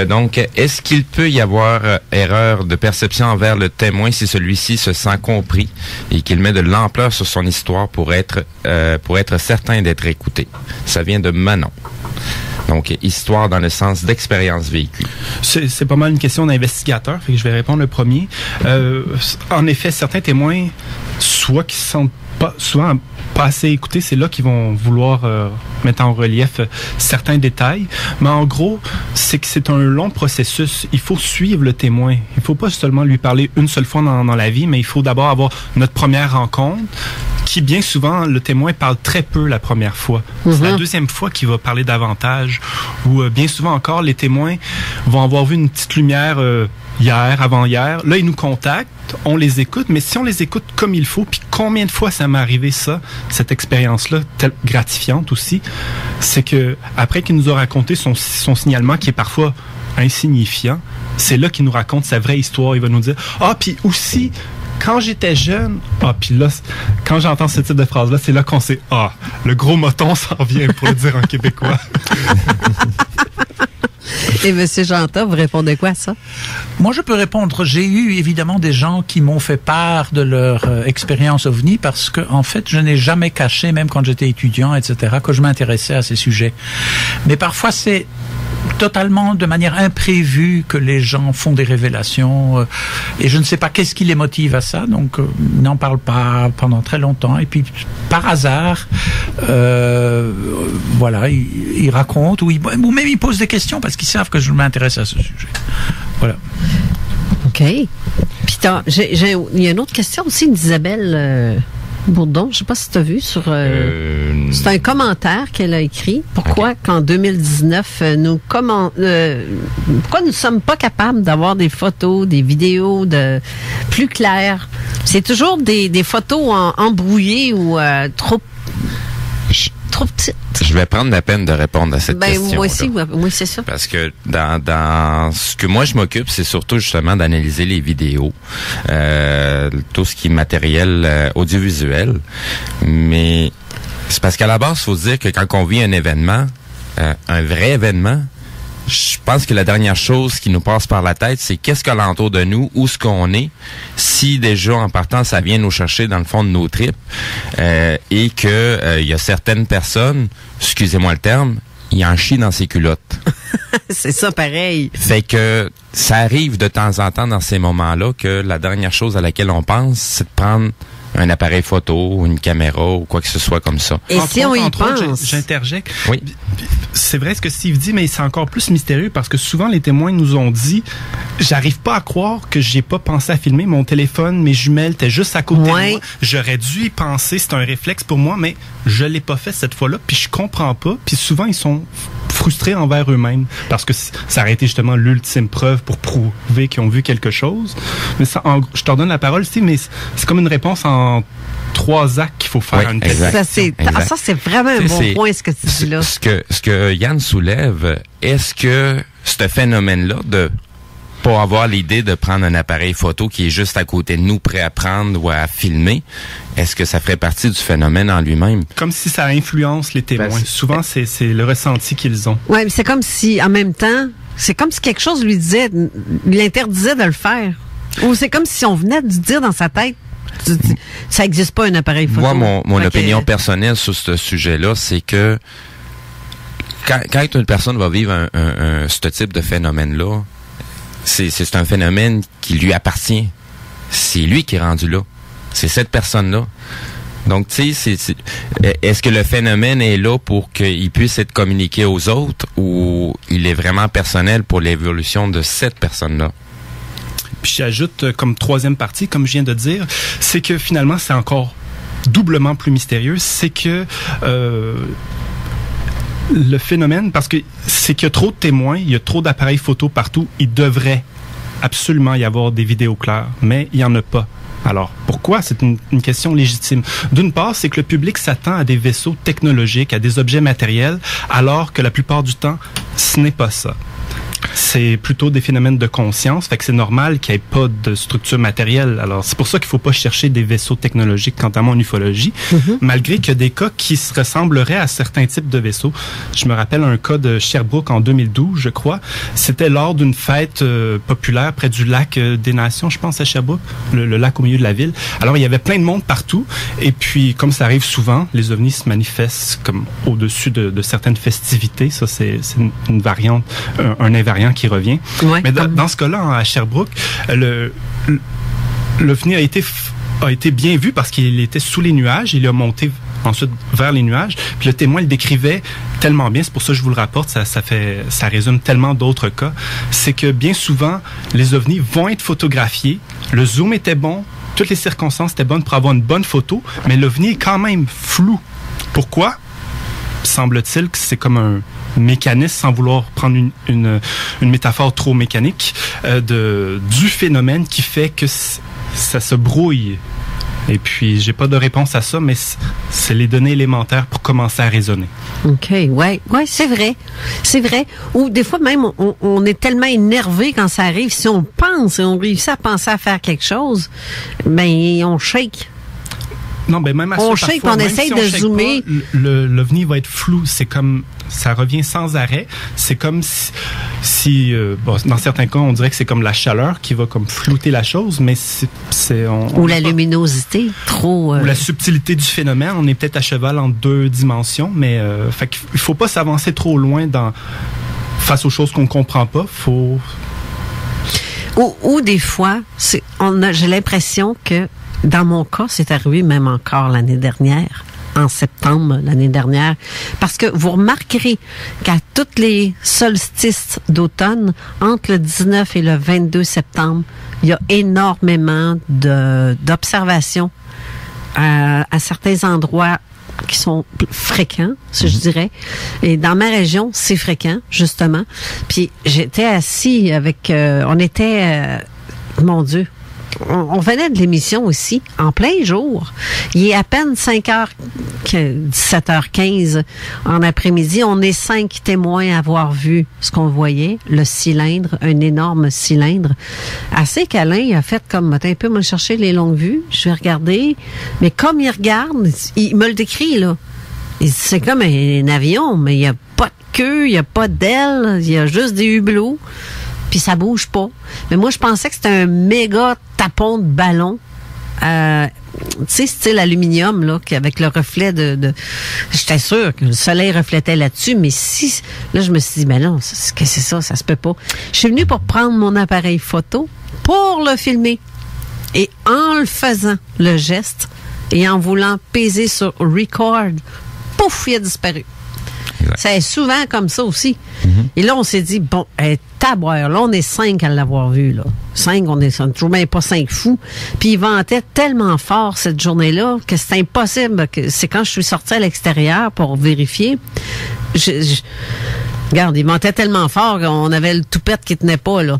Donc, est-ce qu'il peut y avoir erreur de perception envers le témoin si celui-ci se sent compris et qu'il met de l'ampleur sur son histoire pour être certain d'être écouté? Ça vient de Manon. Donc, histoire dans le sens d'expérience vécue. C'est pas mal une question d'investigateur, fait que je vais répondre le premier. En effet, certains témoins, soit qui se sentent souvent pas assez écoutés, c'est là qu'ils vont vouloir mettre en relief certains détails. Mais en gros, c'est que c'est un long processus. Il faut suivre le témoin. Il faut pas seulement lui parler une seule fois dans la vie, mais il faut d'abord avoir notre première rencontre, qui bien souvent, le témoin parle très peu la première fois. C'est la deuxième fois qu'il va parler davantage. Ou bien souvent encore, les témoins vont avoir vu une petite lumière hier, avant-hier. Là, ils nous contactent, on les écoute, mais si on les écoute comme il faut, puis combien de fois ça m'est arrivé ça, cette expérience-là, gratifiante aussi, c'est que après qu'il nous a raconté son signalement, qui est parfois insignifiant, c'est là qu'il nous raconte sa vraie histoire. Il va nous dire « Ah, puis aussi... » Quand j'étais jeune, puis là, quand j'entends ce type de phrase-là, c'est là qu'on sait, le gros moton s'en vient, pour le dire en québécois. Et M. Janta, vous répondez quoi à ça? Moi, je peux répondre. J'ai eu évidemment des gens qui m'ont fait part de leur expérience OVNI parce que, en fait, je n'ai jamais caché, même quand j'étais étudiant, etc., que je m'intéressais à ces sujets. Mais parfois, c'est totalement de manière imprévue que les gens font des révélations et je ne sais pas qu'est-ce qui les motive à ça, donc ils n'en parlent pas pendant très longtemps et puis par hasard voilà, ils racontent ou même ils posent des questions parce qu'ils savent que je m'intéresse à ce sujet. Voilà. OK. Puis il y a une autre question aussi d'Isabelle Bourdon, je sais pas si tu as vu sur c'est un commentaire qu'elle a écrit. Pourquoi qu'en 2019 pourquoi nous sommes pas capables d'avoir des photos, des vidéos plus claires? C'est toujours des photos embrouillées ou trop petites. Je vais prendre la peine de répondre à cette question. Moi aussi, oui, c'est ça. Parce que dans ce que moi je m'occupe, c'est surtout justement d'analyser les vidéos, tout ce qui est matériel audiovisuel. Mais c'est parce qu'à la base, il faut se dire que quand on vit un événement, un vrai événement, je pense que la dernière chose qui nous passe par la tête, c'est qu'est-ce qu'il y a alentour de nous, où est-ce qu'on est, si déjà en partant, ça vient nous chercher dans le fond de nos tripes, et que il y a certaines personnes, excusez-moi le terme, ils en chient dans ses culottes. C'est ça, pareil. Fait que ça arrive de temps en temps dans ces moments-là que la dernière chose à laquelle on pense, c'est de prendre un appareil photo, une caméra ou quoi que ce soit comme ça. Et si on y pense... J'interjecte. Oui. C'est vrai ce que Steve dit, mais c'est encore plus mystérieux parce que souvent les témoins nous ont dit « J'arrive pas à croire que j'ai pas pensé à filmer. Mon téléphone, mes jumelles étaient juste à côté de moi. J'aurais dû y penser, c'est un réflexe pour moi, mais je l'ai pas fait cette fois-là, puis je comprends pas. » Puis souvent, ils sont frustrés envers eux-mêmes parce que ça aurait été justement l'ultime preuve pour prouver qu'ils ont vu quelque chose. Mais ça, je te redonne la parole, Steve, mais c'est comme une réponse en 3 actes qu'il faut faire une telle ça, c'est vraiment un bon point, ce que tu dis là. Ce que Yann soulève, est-ce que ce phénomène-là de pas avoir l'idée de prendre un appareil photo qui est juste à côté de nous, prêt à prendre ou à filmer, est-ce que ça ferait partie du phénomène en lui-même? Comme si ça influence les témoins. Souvent, c'est le ressenti qu'ils ont. Oui, mais c'est comme si, en même temps, c'est comme si quelque chose lui interdisait de le faire. Ou c'est comme si on venait de dire dans sa tête, ça n'existe pas un appareil photo. Moi, mon opinion personnelle sur ce sujet-là, c'est que quand une personne va vivre ce type de phénomène-là, c'est un phénomène qui lui appartient. C'est lui qui est rendu là. C'est cette personne-là. Donc, tu sais, est-ce que le phénomène est là pour qu'il puisse être communiqué aux autres ou il est vraiment personnel pour l'évolution de cette personne-là? Puis j'ajoute comme 3e partie, comme je viens de dire, c'est que finalement, c'est encore doublement plus mystérieux. C'est que le phénomène, parce que c'est qu'il y a trop de témoins, il y a trop d'appareils photo partout, il devrait absolument y avoir des vidéos claires, mais il n'y en a pas. Alors, pourquoi? C'est une question légitime. D'une part, c'est que le public s'attend à des vaisseaux technologiques, à des objets matériels, alors que la plupart du temps, ce n'est pas ça. C'est plutôt des phénomènes de conscience, fait que c'est normal qu'il n'y ait pas de structure matérielle. Alors, c'est pour ça qu'il ne faut pas chercher des vaisseaux technologiques, quant à moi, en ufologie, malgré qu'il y a des cas qui se ressembleraient à certains types de vaisseaux. Je me rappelle un cas de Sherbrooke en 2012, je crois. C'était lors d'une fête populaire près du lac des Nations, je pense, à Sherbrooke, le lac au milieu de la ville. Alors, il y avait plein de monde partout, et puis, comme ça arrive souvent, les ovnis se manifestent comme au-dessus de certaines festivités. Ça, c'est une variante, un invariant qui revient. Ouais. Mais dans ce cas-là, à Sherbrooke, l'OVNI a été bien vu parce qu'il était sous les nuages. Il a monté ensuite vers les nuages. Puis le témoin le décrivait tellement bien. C'est pour ça que je vous le rapporte. Ça résume tellement d'autres cas. C'est que bien souvent, les ovnis vont être photographiés. Le zoom était bon. Toutes les circonstances étaient bonnes pour avoir une bonne photo. Mais l'OVNI est quand même flou. Pourquoi? Semble-t-il que c'est comme un mécanisme, sans vouloir prendre une métaphore trop mécanique, du phénomène qui fait que ça se brouille. Et puis, j'ai pas de réponse à ça, mais c'est les données élémentaires pour commencer à raisonner. OK, ouais, c'est vrai. C'est vrai. Ou des fois même, on est tellement énervé quand ça arrive. Si on pense et on réussit à penser à faire quelque chose, ben on shake. Non, ben même à on ça, shake, parfois, on essaye de zoomer. L'OVNI va être flou. C'est comme, ça revient sans arrêt. C'est comme si dans certains cas, on dirait que c'est comme la chaleur qui va comme flouter la chose, mais ou la luminosité, trop. Ou la subtilité du phénomène. On est peut-être à cheval en 2 dimensions, mais fait qu'il faut pas s'avancer trop loin dans. face aux choses qu'on ne comprend pas, faut... Ou des fois, j'ai l'impression que, dans mon cas, c'est arrivé même encore l'année dernière, en septembre l'année dernière, parce que vous remarquerez qu'à tous les solstices d'automne, entre le 19 et le 22 septembre, il y a énormément d'observations à certains endroits qui sont fréquents, si je dirais. Et dans ma région, c'est fréquent, justement. Puis j'étais assis avec... on était... mon Dieu, on venait de l'émission aussi, en plein jour. Il est à peine 17h15 en après-midi. On est 5 témoins à avoir vu ce qu'on voyait, le cylindre, un énorme cylindre. Assez câlin, il a fait comme, un peu, moi, chercher les longues vues. Je vais regarder. Mais comme il regarde, il me le décrit, là. C'est comme un avion, mais il n'y a pas de queue, il n'y a pas d'aile, il y a juste des hublots. Puis ça bouge pas. Mais moi, je pensais que c'était un méga tapon de ballon. Tu sais, style aluminium, là, avec le reflet de... J'étais sûre que le soleil reflétait là-dessus, mais si... Là, je me suis dit, ben non, qu'est-ce que c'est ça? Ça se peut pas. Je suis venue pour prendre mon appareil photo pour le filmer. Et en le faisant, le geste, et en voulant peser sur record, pouf, il a disparu. C'est souvent comme ça aussi. Et là, on s'est dit, bon, taboire, là, on est 5 à l'avoir vu, là. 5, on est toujours même pas 5 fous. Puis il ventait tellement fort cette journée-là que c'est impossible. C'est quand je suis sortie à l'extérieur pour vérifier. Regarde, il ventait tellement fort qu'on avait le toupette qui tenait pas, là.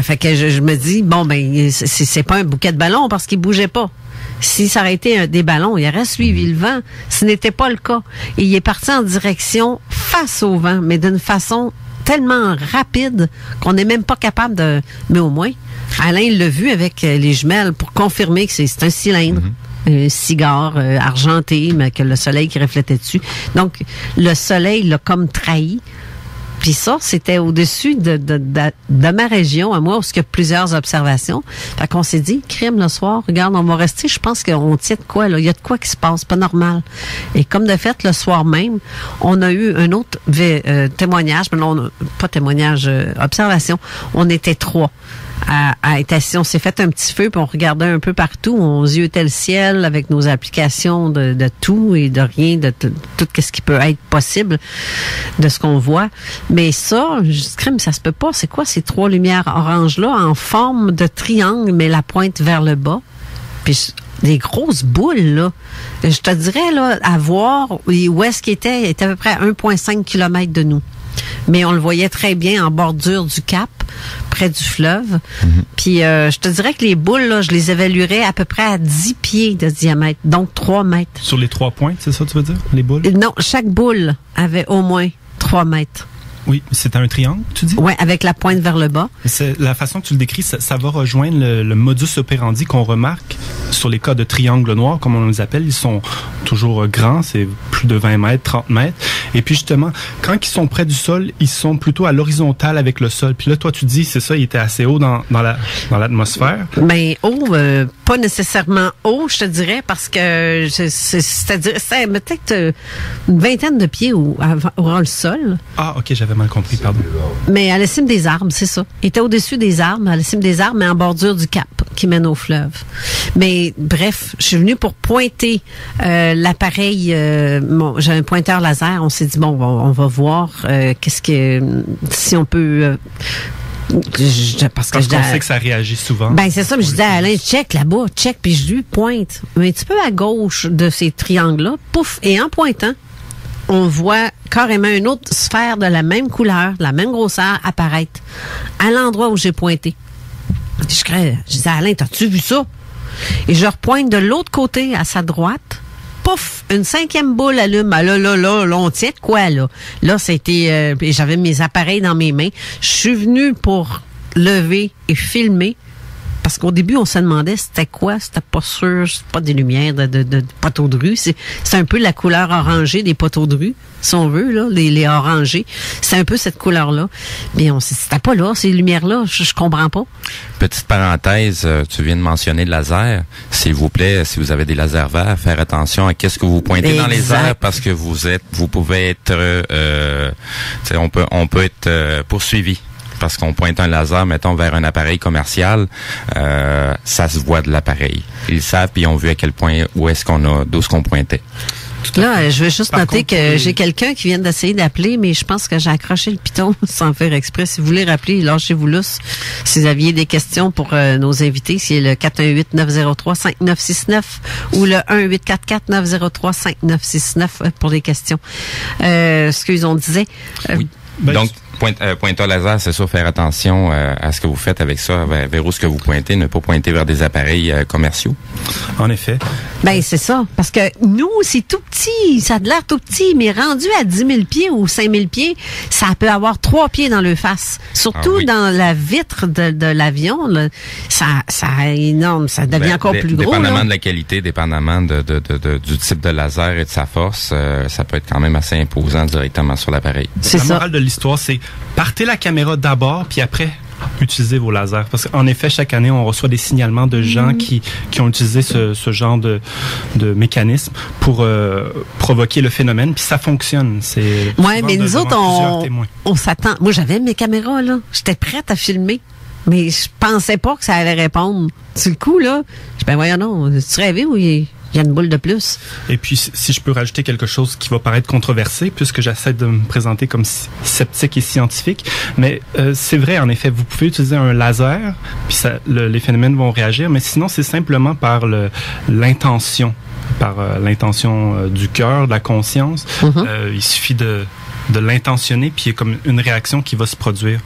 Fait que je me dis, bon, ben, c'est pas un bouquet de ballons parce qu'il bougeait pas. Si ça aurait été des ballons, il aurait suivi le vent. Ce n'était pas le cas. Et il est parti en direction face au vent, mais d'une façon tellement rapide qu'on n'est même pas capable de... Mais au moins, Alain il l'a vu avec les jumelles pour confirmer que c'est un cylindre. Un cigare argenté, mais que le soleil qui reflétait dessus. Donc, le soleil l'a comme trahi. Puis ça, c'était au-dessus de ma région, à moi, où il y a plusieurs observations. Fait qu'on s'est dit, crime le soir, regarde, on va rester, je pense qu'on tient de quoi, là. Il y a de quoi qui se passe, pas normal. Et comme de fait, le soir même, on a eu un autre témoignage, mais non, pas témoignage, observation. On était 3 à être assis. On s'est fait un petit feu, puis on regardait un peu partout. On ziotait le ciel avec nos applications de tout et de rien, de tout ce qui peut être possible de ce qu'on voit. Mais ça, je dis, crime, ça se peut pas. C'est quoi ces 3 lumières oranges-là en forme de triangle, mais la pointe vers le bas? Puis des grosses boules, là. Je te dirais, là, à voir où est-ce qu'il était, il était à peu près à 1,5 km de nous. Mais on le voyait très bien en bordure du cap, près du fleuve. Puis je te dirais que les boules, là, je les évaluerais à peu près à 10 pieds de diamètre, donc 3 mètres. Sur les 3 pointes, c'est ça tu veux dire, les boules? Non, chaque boule avait au moins 3 mètres. Oui, c'était un triangle, tu dis? Oui, avec la pointe vers le bas. C'est la façon que tu le décris, ça va rejoindre le modus operandi qu'on remarque sur les cas de triangles noirs, comme on les appelle. Ils sont toujours grands, c'est plus de 20 mètres, 30 mètres. Et puis justement, quand ils sont près du sol, ils sont plutôt à l'horizontale avec le sol. Puis là, toi, tu dis, c'est ça, il était assez haut dans l'atmosphère. Ben haut, pas nécessairement haut, je te dirais, parce que c'est-à-dire, c'est peut-être une vingtaine de pieds au le sol. Ah, ok, j'avais mal compris, pardon. Mais à la cime des arbres, c'est ça. Il était au-dessus des arbres, à la cime des arbres, mais en bordure du cap qui mène au fleuve. Mais bref, je suis venue pour pointer l'appareil. J'ai un pointeur laser. On s'est dit, bon, on va voir si on peut... parce qu'on sait que ça réagit souvent. Ben c'est ça, mais je disais à Alain, check là-bas, check, puis je lui pointe. Mais un petit peu à gauche de ces triangles-là, pouf, et en pointant, on voit carrément une autre sphère de la même couleur, de la même grosseur apparaître à l'endroit où j'ai pointé. Je disais à Alain, t'as-tu vu ça? Et je repointe de l'autre côté, à sa droite. Pouf! Une 5e boule allume. Ah là, on tient de quoi, là? Là, c'était... j'avais mes appareils dans mes mains. Je suis venue pour lever et filmer. parce qu'au début, on se demandait c'était quoi, c'était pas sûr, c'est pas des lumières de poteaux de rue, c'est un peu la couleur orangée des poteaux de rue, si on veut, là, les orangés. C'est un peu cette couleur-là. Mais c'était pas là, ces lumières-là, je comprends pas. Petite parenthèse, tu viens de mentionner le laser. S'il vous plaît, si vous avez des lasers verts, faire attention à qu'est-ce que vous pointez dans les airs, parce que vous pouvez être, on peut être poursuivi. Parce qu'on pointe un laser, mettons, vers un appareil commercial, ça se voit de l'appareil. Ils savent, puis ils ont vu à quel point, d'où est-ce qu'on pointait. Là, je vais juste noter que j'ai quelqu'un qui vient d'essayer d'appeler, mais je pense que j'ai accroché le piton sans faire exprès. Si vous voulez rappeler, lâchez-vous lousse. Si vous aviez des questions pour nos invités, c'est le 418-903-5969 ou le 1-844-903-5969 pour des questions. Ce qu'ils ont disait. Oui. Donc, pointeur laser, c'est sûr, faire attention à ce que vous faites avec ça, vers où ce que vous pointez, ne pas pointer vers des appareils commerciaux. En effet. Ben, c'est ça. Parce que nous, c'est tout petit. Ça a l'air tout petit, mais rendu à 10 000 pieds ou 5 000 pieds, ça peut avoir 3 pieds dans le face. Surtout dans la vitre de l'avion, là, ça est énorme. Ça devient encore plus gros. Dépendamment là. De la qualité, dépendamment du type de laser et de sa force, ça peut être quand même assez imposant directement sur l'appareil. La morale de l'histoire, c'est partez la caméra d'abord, puis après, utilisez vos lasers. Parce qu'en effet, chaque année, on reçoit des signalements de gens qui ont utilisé ce genre de mécanisme pour provoquer le phénomène, puis ça fonctionne. Oui, mais nous autres, on s'attend. Moi, j'avais mes caméras, là. J'étais prête à filmer. Mais je pensais pas que ça allait répondre. Sur le coup, là, voyons non, tu rêvais ou il y a une boule de plus? Et puis, si je peux rajouter quelque chose qui va paraître controversé, puisque j'essaie de me présenter comme sceptique et scientifique, mais c'est vrai, en effet, vous pouvez utiliser un laser, puis les phénomènes vont réagir, mais sinon, c'est simplement par l'intention, du cœur, de la conscience. Il suffit de l'intentionner, puis il y a comme une réaction qui va se produire.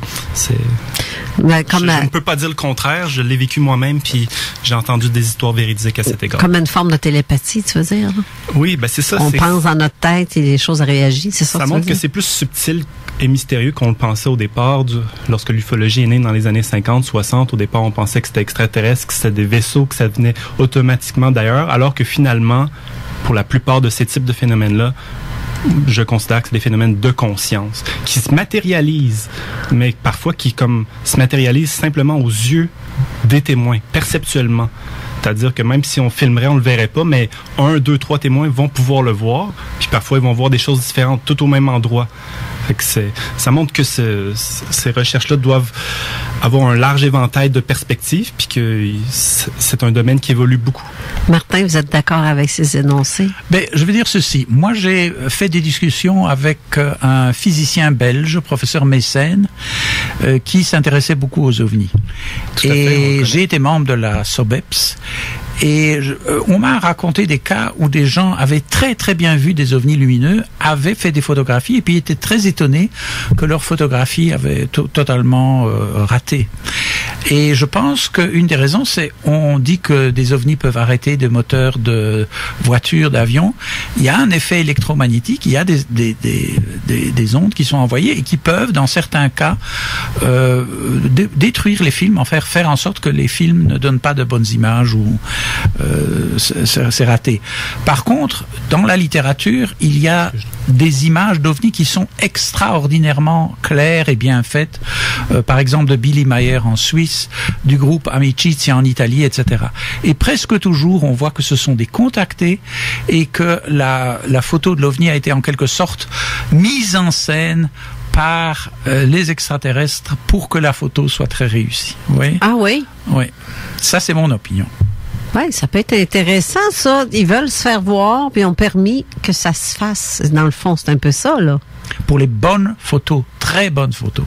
Je ne peux pas dire le contraire, je l'ai vécu moi-même, puis j'ai entendu des histoires véridiques à cet égard. Comme une forme de télépathie, tu veux dire? Là? Oui, c'est ça. On pense dans notre tête et les choses réagissent, c'est ça? Ça montre que c'est plus subtil et mystérieux qu'on le pensait au départ. Lorsque l'ufologie est née dans les années 50, 60, au départ, on pensait que c'était extraterrestre, que c'était des vaisseaux, que ça venait automatiquement d'ailleurs, alors que finalement, pour la plupart de ces types de phénomènes-là, je considère que c'est des phénomènes de conscience qui se matérialisent, mais parfois qui se matérialisent simplement aux yeux des témoins, perceptuellement. C'est-à-dire que même si on filmerait, on le verrait pas, mais 1, 2, 3 témoins vont pouvoir le voir, puis parfois ils vont voir des choses différentes, tout au même endroit. Fait que ça montre que ces recherches-là doivent avoir un large éventail de perspectives, puis que c'est un domaine qui évolue beaucoup. Martin, vous êtes d'accord avec ces énoncés? Je veux dire ceci. Moi, j'ai fait des discussions avec un physicien belge, professeur Messen, qui s'intéressait beaucoup aux ovnis. Et j'ai été membre de la SOBEPS. Et on m'a raconté des cas où des gens avaient très très bien vu des ovnis lumineux, avaient fait des photographies et puis étaient très étonnés que leurs photographies avaient totalement raté. Et je pense qu'une des raisons, c'est on dit que des ovnis peuvent arrêter des moteurs de voitures, d'avions. Il y a un effet électromagnétique, il y a des ondes qui sont envoyées et qui peuvent, dans certains cas, détruire les films, faire en sorte que les films ne donnent pas de bonnes images ou c'est raté. Par contre, dans la littérature, il y a des images d'ovnis qui sont extraordinairement claires et bien faites. Par exemple, de Billy Mayer en Suisse, du groupe Amicizia en Italie, etc. Et presque toujours, on voit que ce sont des contactés et que la photo de l'ovni a été en quelque sorte mise en scène par les extraterrestres pour que la photo soit très réussie. Oui. Ah oui? Oui. Ça, c'est mon opinion. Oui, ça peut être intéressant, ça. Ils veulent se faire voir, puis ont permis que ça se fasse. Dans le fond, c'est un peu ça, là. Pour les bonnes photos, très bonnes photos.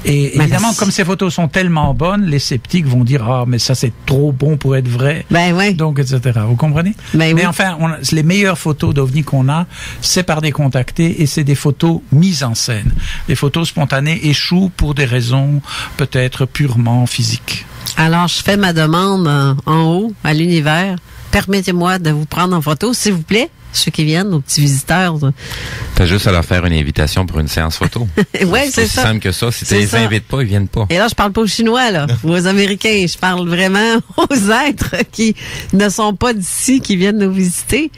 Et évidemment, comme ces photos sont tellement bonnes, les sceptiques vont dire « Ah, mais ça, c'est trop bon pour être vrai. » Oui. Donc, etc. Vous comprenez? Mais enfin, les meilleures photos d'OVNI qu'on a, c'est par des contactés et c'est des photos mises en scène. Les photos spontanées échouent pour des raisons peut-être purement physiques. Alors, je fais ma demande en haut, à l'univers. Permettez-moi de vous prendre en photo, s'il vous plaît. ceux qui viennent, nos petits visiteurs. T'as juste à leur faire une invitation pour une séance photo. Ouais, c'est ça. C'est simple que ça. Si tu les invites pas, ils viennent pas. Et là, je parle pas aux Chinois, là, ou aux Américains. Je parle vraiment aux êtres qui ne sont pas d'ici, qui viennent nous visiter.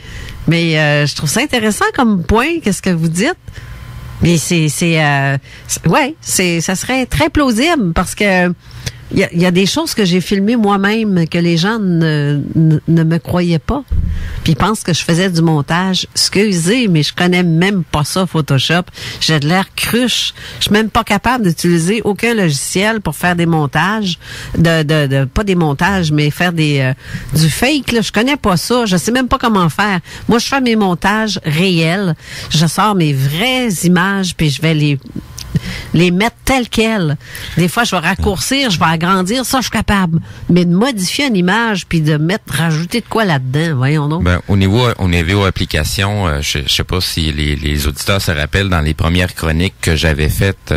Mais je trouve ça intéressant comme point. Qu'est-ce que vous dites? Mais ça serait très plausible parce que il y a des choses que j'ai filmées moi-même que les gens ne me croyaient pas. Puis ils pensent que je faisais du montage. Excusez, mais je connais même pas ça, Photoshop. J'ai de l'air cruche. Je suis même pas capable d'utiliser aucun logiciel pour faire des montages. Pas des montages, mais faire du fake, là. Je connais pas ça. Je sais même pas comment faire. Moi, je fais mes montages réels. Je sors mes vraies images, puis je vais les mettre telles quelles. Des fois, je vais raccourcir, je vais agrandir, ça, je suis capable. Mais de modifier une image puis de rajouter de quoi là-dedans, voyons donc. Ben, au niveau application, je sais pas si les auditeurs se rappellent dans les premières chroniques que j'avais faites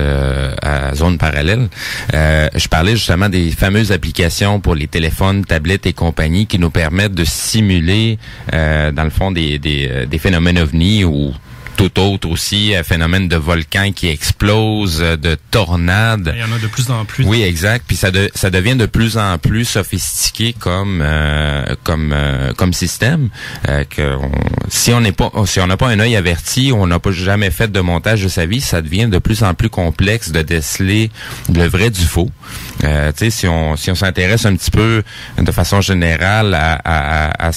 à Zone Parallèle, je parlais justement des fameuses applications pour les téléphones, tablettes et compagnie qui nous permettent de simuler, dans le fond, des phénomènes ovnis ou tout autre aussi, un phénomène de volcan qui explose, de tornades. Il y en a de plus en plus. Oui, exact. Puis ça devient de plus en plus sophistiqué comme système. Si on n'a pas un œil averti, on n'a pas jamais fait de montage de sa vie, ça devient de plus en plus complexe de déceler le vrai du faux. Si on s'intéresse un petit peu de façon générale à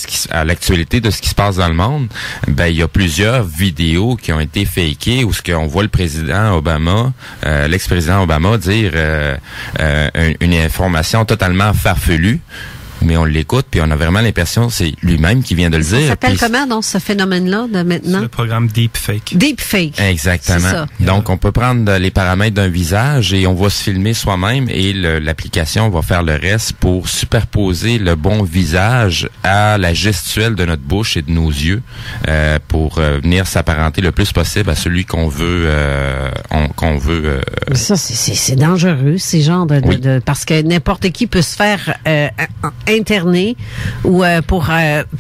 l'actualité de ce qui se passe dans le monde, ben il y a plusieurs vidéos qui ont été fakées où ce qu'on voit le président Obama, l'ex-président Obama dire une information totalement farfelue. Mais on l'écoute, puis on a vraiment l'impression que c'est lui-même qui vient de le dire. Ça s'appelle comment, donc, ce phénomène-là, de maintenant? C'est le programme Deepfake. Deepfake. Exactement. C'est ça. Donc, on peut prendre les paramètres d'un visage et on va se filmer soi-même et l'application va faire le reste pour superposer le bon visage à la gestuelle de notre bouche et de nos yeux pour venir s'apparenter le plus possible à celui qu'on veut Ça, c'est dangereux, ces genres parce que n'importe qui peut se faire interné ou pour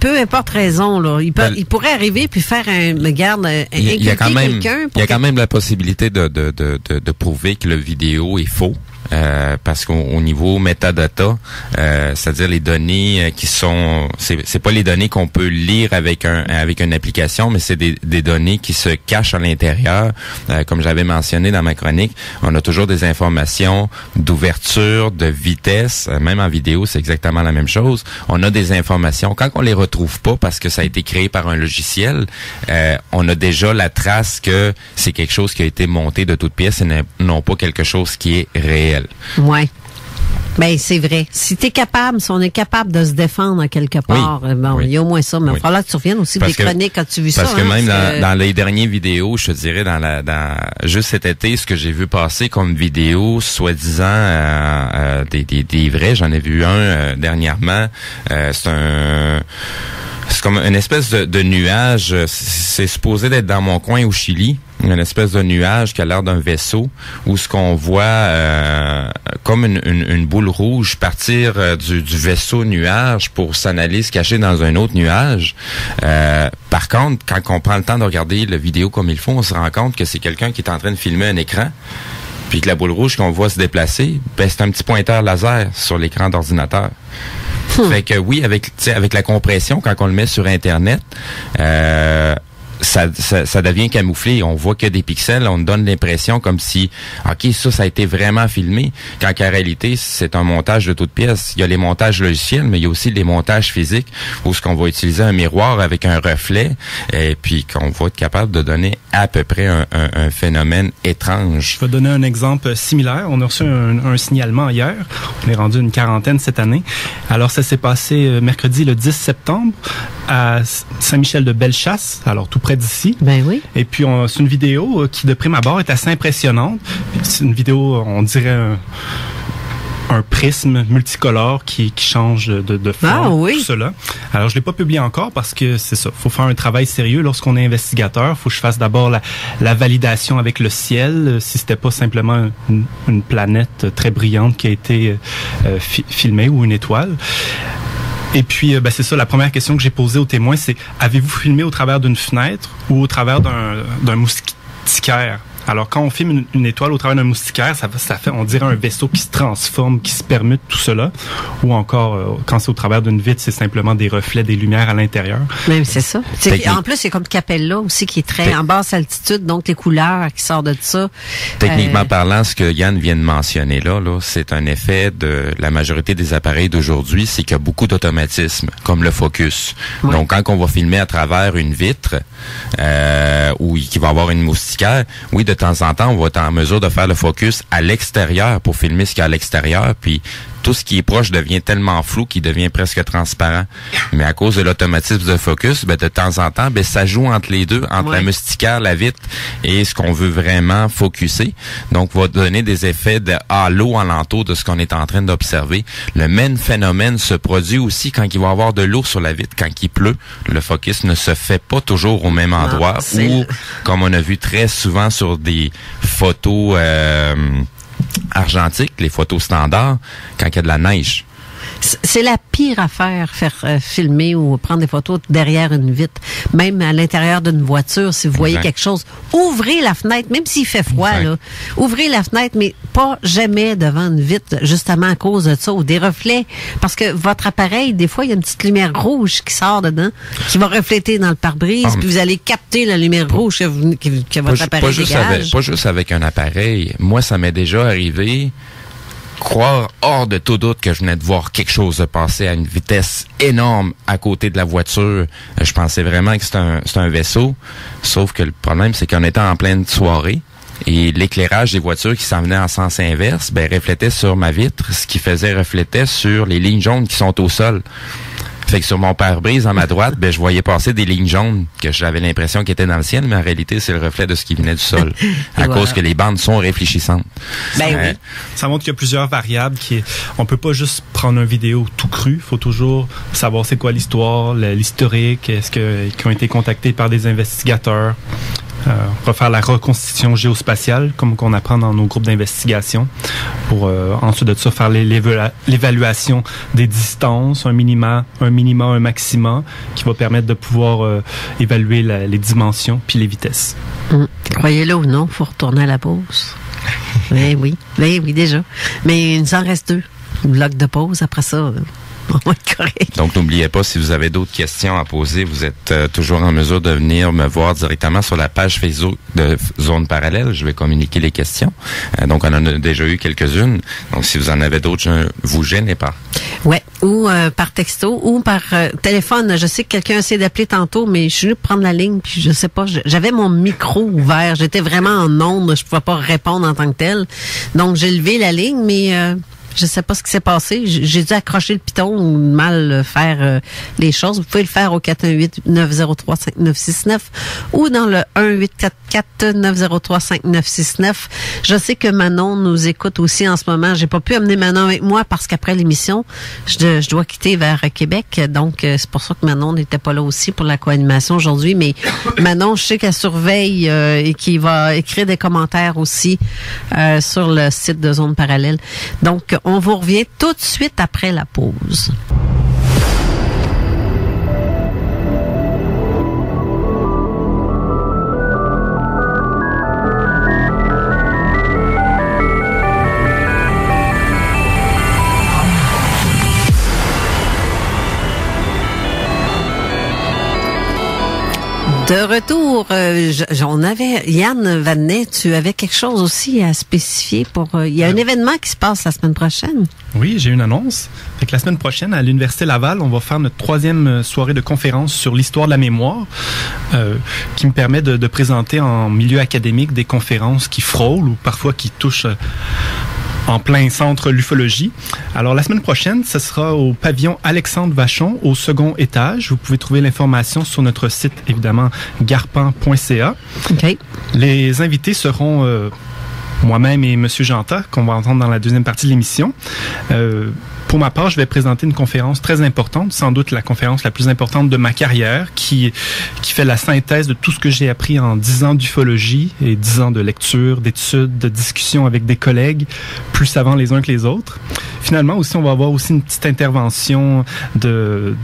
peu importe raison là, il pourrait arriver puis faire il y a quand même la possibilité de prouver que le vidéo est faux. Parce qu'au niveau metadata, c'est-à-dire les données qui sont, c'est pas les données qu'on peut lire avec une application, mais c'est des données qui se cachent à l'intérieur. Comme j'avais mentionné dans ma chronique, on a toujours des informations d'ouverture, de vitesse, même en vidéo, c'est exactement la même chose. On a des informations quand on les retrouve pas parce que ça a été créé par un logiciel, on a déjà la trace que c'est quelque chose qui a été monté de toutes pièces et non pas quelque chose qui est réel. Ouais. Ben c'est vrai. Si on est capable de se défendre à quelque part, il y a au moins ça. Mais il va falloir que tu reviennes aussi des chroniques quand tu vis ça. Parce que même dans les dernières vidéos, je te dirais juste cet été, ce que j'ai vu passer comme vidéo, soi-disant des vrais, j'en ai vu un dernièrement. C'est comme une espèce de nuage. C'est supposé d'être dans mon coin au Chili. Une espèce de nuage qui a l'air d'un vaisseau où ce qu'on voit comme une boule rouge partir du vaisseau nuage pour s'en aller se cacher dans un autre nuage. Par contre, quand on prend le temps de regarder la vidéo comme il faut, on se rend compte que c'est quelqu'un qui est en train de filmer un écran. Puis que la boule rouge qu'on voit se déplacer, ben c'est un petit pointeur laser sur l'écran d'ordinateur. Fait que oui, avec la compression, quand on le met sur Internet, ça devient camouflé. On voit que des pixels, on donne l'impression comme si, OK, ça a été vraiment filmé, quand en réalité, c'est un montage de toutes pièces. Il y a les montages logiciels, mais il y a aussi les montages physiques où ce qu'on va utiliser un miroir avec un reflet et puis qu'on va être capable de donner à peu près un phénomène étrange. Je vais donner un exemple similaire. On a reçu un signalement hier. On est rendu une quarantaine cette année. Alors, ça s'est passé mercredi le 10 septembre à Saint-Michel-de-Bellechasse, alors tout près d'ici. Ben oui. Et puis, c'est une vidéo qui, de prime abord, est assez impressionnante. C'est une vidéo, on dirait un prisme multicolore qui change de forme, tout cela. Alors, je l'ai pas publié encore parce que c'est ça. Faut faire un travail sérieux lorsqu'on est investigateur. Faut que je fasse d'abord la validation avec le ciel, si c'était pas simplement une planète très brillante qui a été filmée ou une étoile. Et puis, c'est ça, la première question que j'ai posée aux témoins, c'est avez-vous filmé au travers d'une fenêtre ou au travers d'un moustiquaire? Alors, quand on filme une étoile au travers d'un moustiquaire, ça fait, on dirait un vaisseau qui se transforme, qui se permute tout cela. Ou encore, quand c'est au travers d'une vitre, c'est simplement des reflets, des lumières à l'intérieur. Même c'est ça. En plus, c'est comme Capella aussi, qui est très en basse altitude, donc les couleurs qui sortent de ça. Techniquement parlant, ce que Yann vient de mentionner là, c'est un effet de la majorité des appareils d'aujourd'hui, c'est qu'il y a beaucoup d'automatisme, comme le focus. Ouais. Donc, quand on va filmer à travers une vitre, ou qu'il va y avoir une moustiquaire, oui, de temps en temps, on va être en mesure de faire le focus à l'extérieur pour filmer ce qu'il y a à l'extérieur, puis tout ce qui est proche devient tellement flou qu'il devient presque transparent. Mais à cause de l'automatisme de focus, de temps en temps, ça joue entre les deux, entre la moustiquaire, la vitre et ce qu'on veut vraiment focuser. Donc, va donner des effets de halo alentour de ce qu'on est en train d'observer. Le même phénomène se produit aussi quand il va y avoir de l'eau sur la vitre. Quand il pleut, le focus ne se fait pas toujours au même endroit ou, comme on a vu très souvent sur des photos argentiques, les photos standards, quand il y a de la neige. C'est la pire affaire, faire filmer ou prendre des photos derrière une vitre. Même à l'intérieur d'une voiture, si vous voyez quelque chose, ouvrez la fenêtre, même s'il fait froid, là. Ouvrez la fenêtre, mais pas jamais devant une vitre, justement à cause de ça, ou des reflets. Parce que votre appareil, des fois, il y a une petite lumière rouge qui sort dedans, qui va refléter dans le pare-brise, puis vous allez capter la lumière rouge que votre appareil dégage. Pas juste avec un appareil. Moi, ça m'est déjà arrivé croire hors de tout doute que je venais de voir quelque chose se passer à une vitesse énorme à côté de la voiture. Je pensais vraiment que c'était un vaisseau. Sauf que le problème, c'est qu'on était en pleine soirée et l'éclairage des voitures qui s'en venaient en sens inverse, reflétait sur ma vitre, ce qui reflétait sur les lignes jaunes qui sont au sol. Fait que sur mon pare-brise, à ma droite, je voyais passer des lignes jaunes que j'avais l'impression qu'elles étaient dans le ciel, mais en réalité, c'est le reflet de ce qui venait du sol. À cause que les bandes sont réfléchissantes. Oui. Ça montre qu'il y a plusieurs variables on peut pas juste prendre une vidéo tout cru. Il faut toujours savoir c'est quoi l'histoire, l'historique, qui ont été contactés par des investigateurs. Refaire la reconstitution géospatiale, comme qu'on apprend dans nos groupes d'investigation, pour ensuite de ça faire l'évaluation des distances, un minima, un maxima, qui va permettre de pouvoir évaluer les dimensions puis les vitesses. Croyez-le ou non, il faut retourner à la pause. Oui, déjà. Mais il nous en reste 2 blocs de pause après ça. On va être correct. Donc, n'oubliez pas, si vous avez d'autres questions à poser, vous êtes toujours en mesure de venir me voir directement sur la page Facebook de Zone Parallèle. Je vais communiquer les questions. Donc, on en a déjà eu quelques-unes. Donc, si vous en avez d'autres, vous gênez pas. Ouais, ou par texto, ou par téléphone. Je sais que quelqu'un a essayé d'appeler tantôt, mais je suis venue prendre la ligne, puis je sais pas, j'avais mon micro ouvert. J'étais vraiment en onde, je pouvais pas répondre en tant que tel. Donc, j'ai levé la ligne, mais... je sais pas ce qui s'est passé. J'ai dû accrocher le piton ou mal faire les choses. Vous pouvez le faire au 418-903-5969 ou dans le 1-844-903-5969. Je sais que Manon nous écoute aussi en ce moment. J'ai pas pu amener Manon avec moi parce qu'après l'émission, je dois quitter vers Québec. Donc, c'est pour ça que Manon n'était pas là aussi pour la co-animation aujourd'hui. Mais Manon, je sais qu'elle surveille et qu'il va écrire des commentaires aussi sur le site de Zone Parallèle. Donc, on vous revient tout de suite après la pause. De retour, Yann Vanet, tu avais quelque chose aussi à spécifier il y a un événement qui se passe la semaine prochaine. Oui, j'ai une annonce. Fait que la semaine prochaine, à l'Université Laval, on va faire notre 3e soirée de conférence sur l'histoire de la mémoire, qui me permet de présenter en milieu académique des conférences qui frôlent ou parfois qui touchent en plein centre l'ufologie. Alors, la semaine prochaine, ce sera au pavillon Alexandre Vachon, au 2e étage. Vous pouvez trouver l'information sur notre site, évidemment, garpan.ca. Okay. Les invités seront moi-même et M. Janta, qu'on va entendre dans la deuxième partie de l'émission. Pour ma part, je vais présenter une conférence très importante, sans doute la conférence la plus importante de ma carrière, qui fait la synthèse de tout ce que j'ai appris en 10 ans d'ufologie et 10 ans de lecture, d'études, de discussions avec des collègues plus savants les uns que les autres. Finalement, aussi, on va avoir aussi une petite intervention du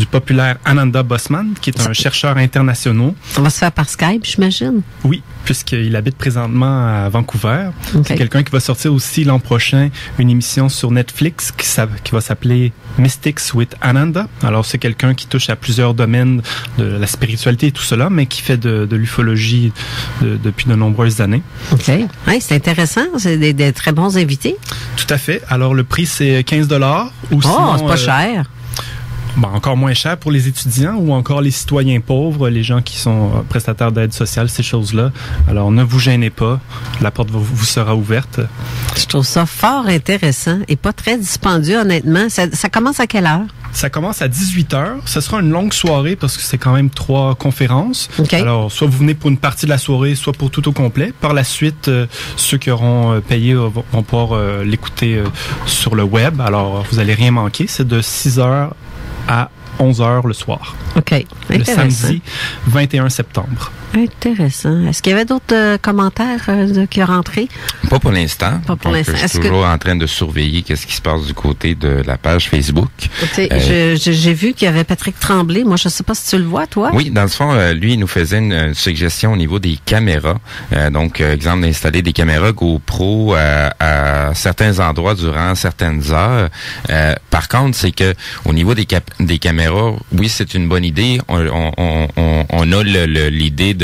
populaire Ananda Bosman, qui est un chercheur international. Ça va se faire par Skype, j'imagine? Oui, puisqu'il habite présentement à Vancouver. Okay. C'est quelqu'un qui va sortir aussi l'an prochain une émission sur Netflix qui va s'appeler Mystics with Ananda. Alors, c'est quelqu'un qui touche à plusieurs domaines de la spiritualité et tout cela, mais qui fait de l'ufologie depuis de nombreuses années. OK. Ouais, c'est intéressant. C'est des très bons invités. Tout à fait. Alors, le prix, c'est 15 $. Ou sinon, c'est pas cher. Bon, encore moins cher pour les étudiants ou encore les citoyens pauvres, les gens qui sont prestataires d'aide sociale, ces choses-là. Alors, ne vous gênez pas. La porte vous sera ouverte. Je trouve ça fort intéressant et pas très dispendieux, honnêtement. Ça commence à quelle heure? Ça commence à 18h. Ce sera une longue soirée parce que c'est quand même 3 conférences. Okay. Alors, soit vous venez pour une partie de la soirée, soit pour tout au complet. Par la suite, ceux qui auront payé vont pouvoir l'écouter sur le web. Alors, vous allez rien manquer. C'est de 6h à 11h le soir. OK. Le samedi 21 septembre. Intéressant. Est-ce qu'il y avait d'autres commentaires qui ont rentré? Pas pour l'instant. Pas pour l'instant. Je suis toujours en train de surveiller qu'est-ce qui se passe du côté de la page Facebook. J'ai vu qu'il y avait Patrick Tremblay. Moi, je sais pas si tu le vois, toi. Oui, dans le fond, lui, il nous faisait une suggestion au niveau des caméras. Donc, exemple, d'installer des caméras GoPro à certains endroits durant certaines heures. Par contre, c'est que au niveau des caméras, oui, c'est une bonne idée. On a l'idée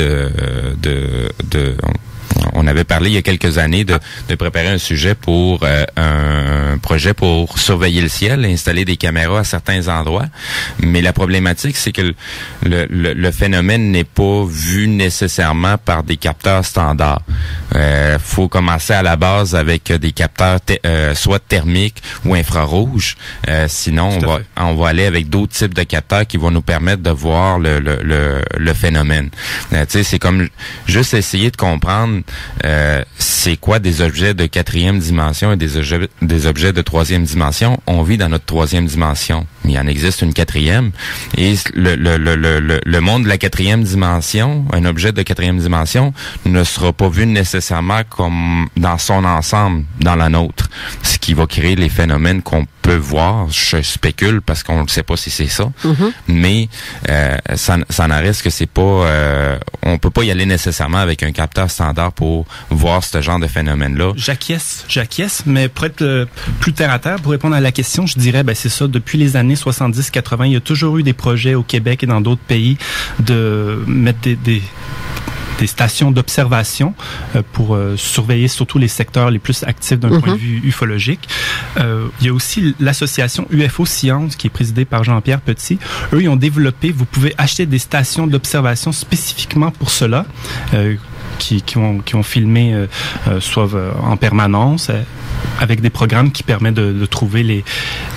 on avait parlé il y a quelques années de préparer un sujet pour un projet pour surveiller le ciel, installer des caméras à certains endroits. Mais la problématique, c'est que le phénomène n'est pas vu nécessairement par des capteurs standards. Faut commencer à la base avec des capteurs soit thermiques ou infrarouges. Sinon, on va aller avec d'autres types de capteurs qui vont nous permettre de voir le phénomène. Tu sais, c'est comme juste essayer de comprendre c'est quoi des objets de 4e dimension et des objets de 3e dimension. On vit dans notre 3e dimension. Il en existe une 4e. Et le monde de la 4e dimension, un objet de 4e dimension, ne sera pas vu nécessairement comme dans son ensemble, dans la nôtre. Ce qui va créer les phénomènes qu'on peut voir. Je spécule parce qu'on ne sait pas si c'est ça. Mm-hmm. Mais ça n'en reste que c'est pas... on peut pas y aller nécessairement avec un capteur standard pour voir ce genre de phénomène-là. J'acquiesce, mais pour être plus terre à terre, pour répondre à la question, je dirais, c'est ça, depuis les années 70-80, il y a toujours eu des projets au Québec et dans d'autres pays de mettre des stations d'observation pour surveiller surtout les secteurs les plus actifs d'un point de vue ufologique. Il y a aussi l'association UFO Science qui est présidée par Jean-Pierre Petit. Eux, ils ont développé, vous pouvez acheter des stations d'observation spécifiquement pour cela, qui ont filmé soit en permanence avec des programmes qui permettent de trouver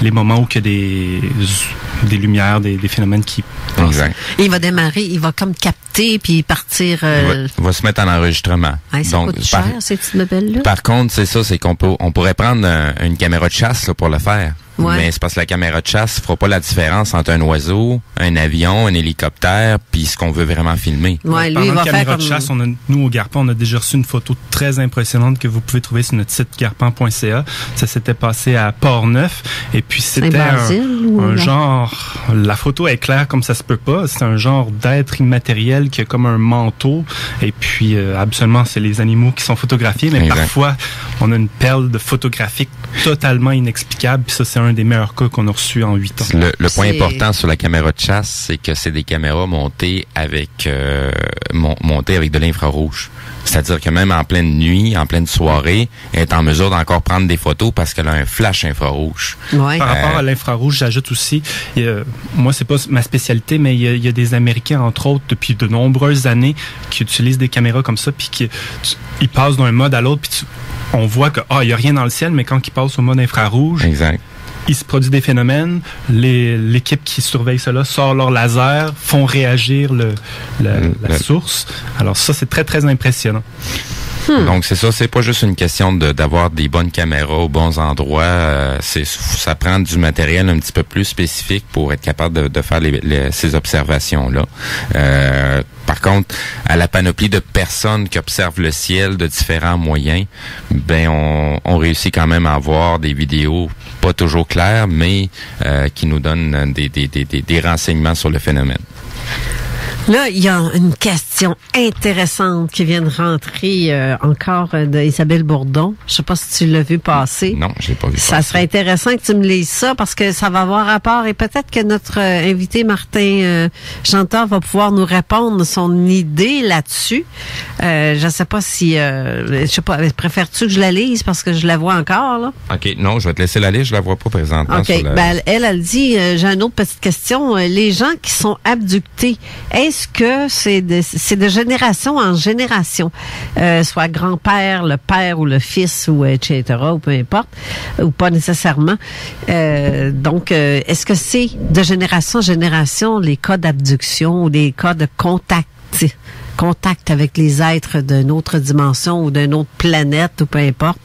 les moments où il y a des lumières, des phénomènes qui passent. Exact. Et il va démarrer, il va comme capter puis partir. Il va se mettre en enregistrement. Ah, ça coûte cher, ces petites bebelles-là. Par contre, c'est ça, c'est qu'on pourrait prendre une caméra de chasse là, pour le faire. Ouais. Mais c'est parce que la caméra de chasse fera pas la différence entre un oiseau, un avion, un hélicoptère, puis ce qu'on veut vraiment filmer. Ouais, lui, Parlant il va de caméra faire de chasse, nous, au Garpan, on a déjà reçu une photo très impressionnante que vous pouvez trouver sur notre site garpan.ca. Ça s'était passé à Port-Neuf. Et puis, c'était un genre... La photo est claire comme ça se peut pas. C'est un genre d'être immatériel qui a comme un manteau. Et puis, absolument, c'est les animaux qui sont photographiés. Mais parfois, on a une perle de photographique totalement inexplicable. Puis ça, c'est un des meilleurs cas qu'on a reçus en 8 ans. Le point important sur la caméra de chasse, c'est que c'est des caméras montées avec de l'infrarouge. C'est-à-dire que même en pleine nuit, en pleine soirée, elle est en mesure d'encore prendre des photos parce qu'elle a un flash infrarouge. Ouais. Par rapport à l'infrarouge, j'ajoute aussi, moi c'est pas ma spécialité, mais il y a des Américains, entre autres, depuis de nombreuses années, qui utilisent des caméras comme ça, puis ils passent d'un mode à l'autre, puis on voit que il y a rien dans le ciel, mais quand ils passent au mode infrarouge, exact. Il se produit des phénomènes. L'équipe qui surveille cela sort leur laser, font réagir la source. Alors ça, c'est très, très impressionnant. Donc c'est ça, c'est pas juste une question d'avoir des bonnes caméras aux bons endroits. Ça prend du matériel un petit peu plus spécifique pour être capable de faire ces observations-là. Par contre, à la panoplie de personnes qui observent le ciel de différents moyens, ben on réussit quand même à avoir des vidéos pas toujours claires, mais qui nous donnent des renseignements sur le phénomène. Là, il y a une question intéressante qui vient de rentrer encore d'Isabelle Bourdon. Je sais pas si tu l'as vu passer. Non, j'ai pas vu passer. Ça serait intéressant que tu me lises ça parce que ça va avoir rapport et peut-être que notre invité Martin Jeantat va pouvoir nous répondre son idée là-dessus. Je sais pas si je sais pas, préfères-tu que je la lise parce que je la vois encore là? OK, non, je vais te laisser la lire, je la vois pas présentement. OK, elle dit j'ai une autre petite question, les gens qui sont abductés, est-ce que c'est de génération en génération, soit grand-père, le père ou le fils ou etc. ou peu importe, ou pas nécessairement. Donc, est-ce que c'est de génération en génération les cas d'abduction ou des cas de contact avec les êtres d'une autre dimension ou d'une autre planète ou peu importe?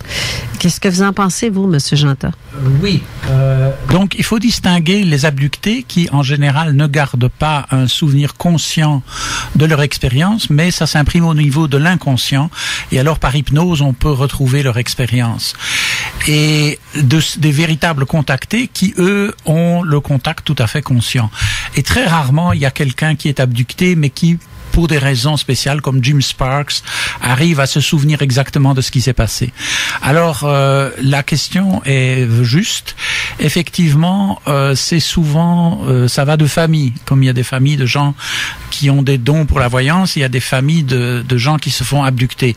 Qu'est-ce que vous en pensez, vous, M. Jeantat? Oui. Donc, il faut distinguer les abductés qui, en général, ne gardent pas un souvenir conscient de leur expérience, mais ça s'imprime au niveau de l'inconscient. Et alors, par hypnose, on peut retrouver leur expérience. Et des véritables contactés qui, eux, ont le contact tout à fait conscient. Et très rarement, il y a quelqu'un qui est abducté, mais qui, pour des raisons spéciales, comme Jim Sparks, arrive à se souvenir exactement de ce qui s'est passé. Alors, la question est juste. Effectivement, c'est souvent, ça va de famille. Comme il y a des familles de gens qui ont des dons pour la voyance, il y a des familles de gens qui se font abducter.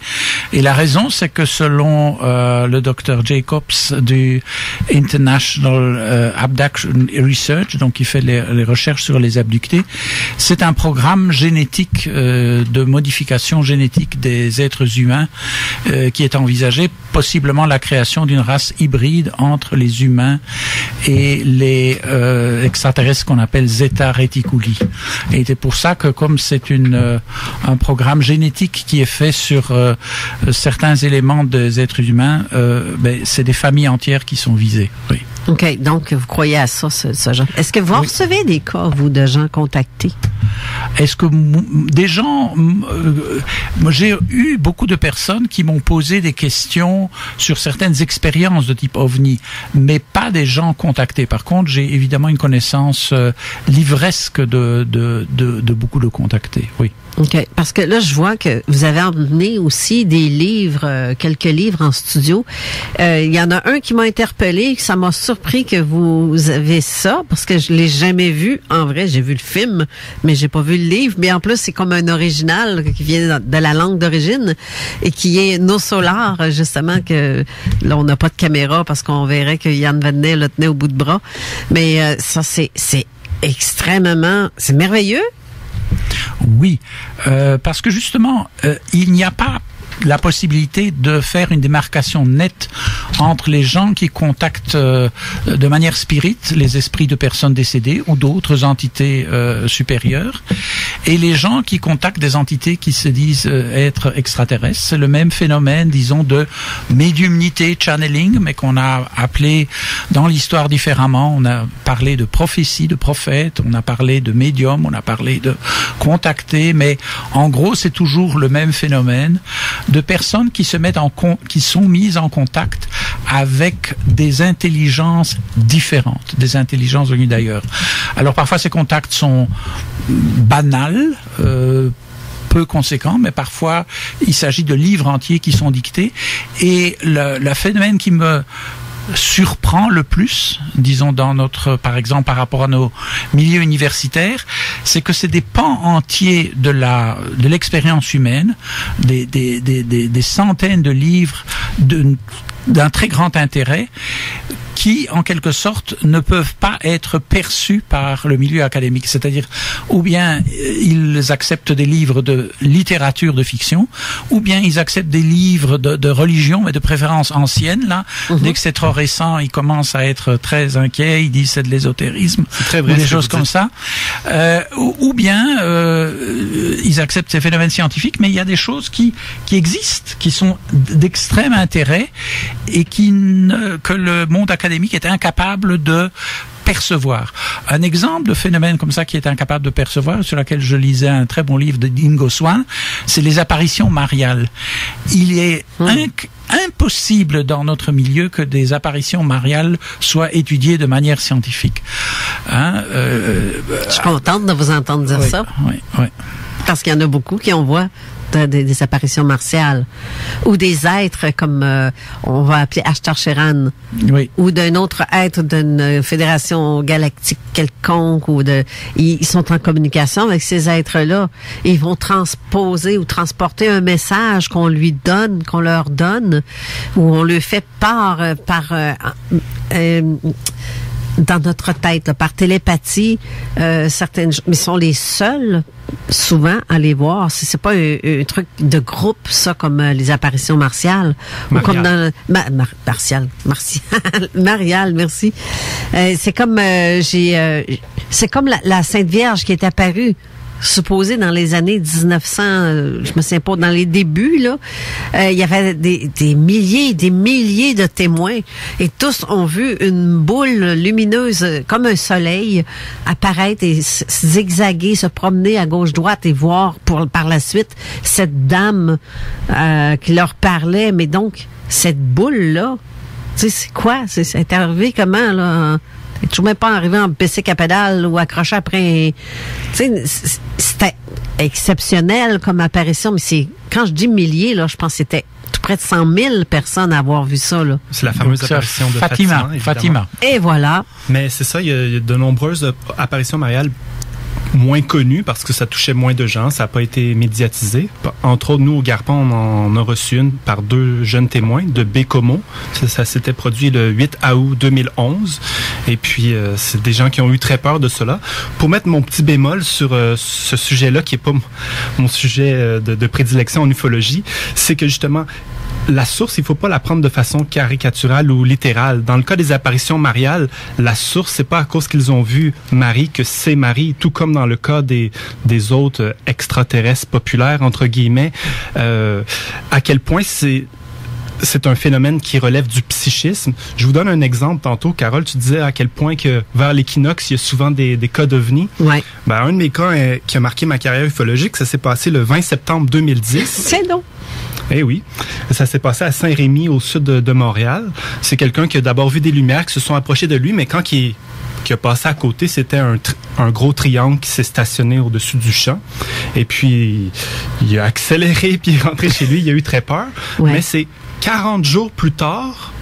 Et la raison, c'est que selon le Dr. Jacobs du International Abduction Research, donc qui fait les recherches sur les abductés, c'est un programme génétique de modification génétique des êtres humains qui est envisagé, possiblement la création d'une race hybride entre les humains et les extraterrestres qu'on appelle Zeta Reticuli. Et c'est pour ça que comme c'est un programme génétique qui est fait sur certains éléments des êtres humains, c'est des familles entières qui sont visées. Oui. OK. Donc, vous croyez à ça, ce genre. Est-ce que vous recevez des cas, vous, de gens contactés? Est-ce que des gens... moi, j'ai eu beaucoup de personnes qui m'ont posé des questions sur certaines expériences de type OVNI, mais pas des gens contactés. Par contre, j'ai évidemment une connaissance livresque de beaucoup de contactés, oui. OK. Parce que là, je vois que vous avez emmené aussi des livres, quelques livres en studio. Il y en a un qui m'a interpellé, ça m'a surpris que vous avez ça, parce que je l'ai jamais vu. En vrai, j'ai vu le film, mais j'ai pas vu le livre. Mais en plus, c'est comme un original qui vient de la langue d'origine et qui est No Solar, justement, que là, on n'a pas de caméra parce qu'on verrait que Yann Vadnais le tenait au bout de bras. Mais ça, c'est extrêmement... C'est merveilleux. Oui, parce que justement, il n'y a pas la possibilité de faire une démarcation nette entre les gens qui contactent de manière spirite les esprits de personnes décédées ou d'autres entités supérieures et les gens qui contactent des entités qui se disent être extraterrestres. C'est le même phénomène, disons, de médiumnité, channeling, mais qu'on a appelé dans l'histoire différemment. On a parlé de prophétie, de prophète, on a parlé de médium, on a parlé de contacter, mais en gros, c'est toujours le même phénomène de personnes qui qui sont mises en contact avec des intelligences différentes, des intelligences venues d'ailleurs. Alors parfois ces contacts sont banals, peu conséquents, mais parfois il s'agit de livres entiers qui sont dictés. Et le phénomène qui me surprend le plus, disons par exemple par rapport à nos milieux universitaires, c'est que c'est des pans entiers de l'expérience humaine, des centaines de livres d'un très grand intérêt qui, en quelque sorte, ne peuvent pas être perçus par le milieu académique. C'est-à-dire, ou bien ils acceptent des livres de littérature de fiction, ou bien ils acceptent des livres de religion, mais de préférence ancienne. Là, dès que c'est trop récent, ils commencent à être très inquiets. Ils disent c'est de l'ésotérisme, ou des choses comme ça. Ou bien ils acceptent ces phénomènes scientifiques, mais il y a des choses qui existent, qui sont d'extrême intérêt et que le monde académique est incapable de percevoir. Un exemple de phénomène comme ça qui est incapable de percevoir, sur lequel je lisais un très bon livre de Ingo Swann, c'est les apparitions mariales. Il est impossible dans notre milieu que des apparitions mariales soient étudiées de manière scientifique. Je suis contente de vous entendre dire ça. Oui. Parce qu'il y en a beaucoup qui en voient des apparitions martiales, ou des êtres comme on va appeler Ashtar Sheran, ou d'un autre être d'une fédération galactique quelconque, ils sont en communication avec ces êtres-là. Ils vont transposer ou transporter un message qu'on leur donne, ou on le fait part dans notre tête, là, par télépathie. Certaines, mais sont les seuls souvent à les voir. C'est pas un truc de groupe, ça, comme les apparitions martiales, ou comme dans Marial, merci. C'est comme c'est comme la Sainte Vierge qui est apparue, supposé dans les années 1900, je me souviens pas, dans les débuts, là, il y avait des milliers de témoins, et tous ont vu une boule lumineuse comme un soleil apparaître et zigzaguer, se promener à gauche-droite et voir par la suite cette dame qui leur parlait. Mais donc, cette boule-là, tu sais, c'est quoi? C'est arrivé comment, là? Et toujours même pas arrivé en bicycle à pédale ou accroché après. Tu sais, c'était exceptionnel comme apparition, mais quand je dis milliers, là, je pense que c'était tout près de 100 000 personnes à avoir vu ça, là. C'est la fameuse apparition de Fatima. Et voilà. Mais c'est ça, il y a de nombreuses apparitions mariales moins connu parce que ça touchait moins de gens, ça n'a pas été médiatisé. Entre autres, nous, au Garpon, on en a reçu une par 2 jeunes témoins de Bécomo. Ça s'était produit le 8 août 2011. Et puis, c'est des gens qui ont eu très peur de cela. Pour mettre mon petit bémol sur ce sujet-là, qui n'est pas mon sujet de prédilection en ufologie, c'est que justement, la source, il faut pas la prendre de façon caricaturale ou littérale. Dans le cas des apparitions mariales, la source, c'est pas à cause qu'ils ont vu Marie que c'est Marie, tout comme dans le cas des autres extraterrestres populaires, entre guillemets. À quel point c'est un phénomène qui relève du psychisme. Je vous donne un exemple tantôt. Carole, tu disais à quel point que vers l'équinoxe, il y a souvent des cas d'ovnis. Ouais. Un de mes cas qui a marqué ma carrière ufologique, ça s'est passé le 20 septembre 2010. C'est donc. Eh oui. Ça s'est passé à Saint-Rémy, au sud de Montréal. C'est quelqu'un qui a d'abord vu des lumières qui se sont approchées de lui, mais quand qui a passé à côté, c'était un gros triangle qui s'est stationné au-dessus du champ. Et puis, il a accéléré, puis il est rentré chez lui. Il a eu très peur. Ouais. Mais c'est 40 jours plus tard,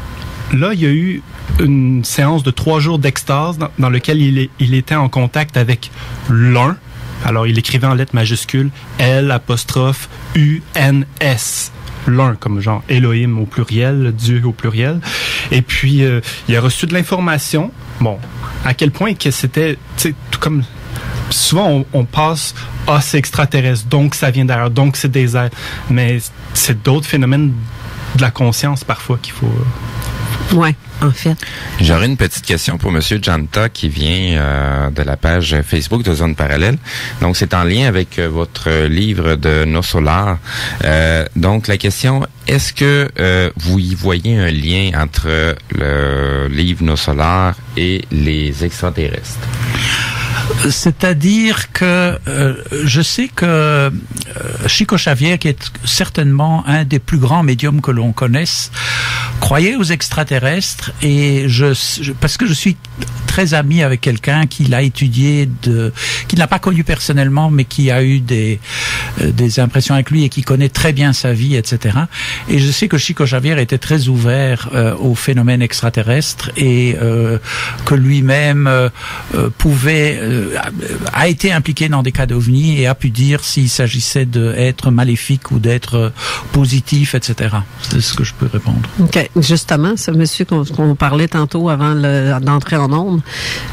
là, il y a eu une séance de 3 jours d'extase dans lequel il était en contact avec l'un. Alors, il écrivait en lettres majuscules L''UNS. L'un, comme genre Elohim au pluriel, Dieu au pluriel. Et puis, il a reçu de l'information. Bon, à quel point que c'était, tu sais, tout comme souvent on passe, c'est extraterrestre, donc ça vient d'ailleurs, donc c'est des êtres. Mais c'est d'autres phénomènes de la conscience parfois qu'il faut. Ouais, en fait. J'aurais une petite question pour Monsieur Janta qui vient de la page Facebook de Zone Parallèle. Donc, c'est en lien avec votre livre de Nos Solars. Donc, la question, est-ce que vous y voyez un lien entre le livre Nos Solars et les extraterrestres? C'est-à-dire que je sais que Chico Xavier, qui est certainement un des plus grands médiums que l'on connaisse, croyait aux extraterrestres, et parce que je suis très ami avec quelqu'un qui l'a étudié, qui ne l'a pas connu personnellement, mais qui a eu des impressions avec lui et qui connaît très bien sa vie, etc. Et je sais que Chico Xavier était très ouvert aux phénomènes extraterrestres, et que lui-même a été impliqué dans des cas d'ovnis et a pu dire s'il s'agissait d'être maléfique ou d'être positif, etc. C'est ce que je peux répondre. OK. justement, ce monsieur qu'on parlait tantôt avant d'entrer en ondes,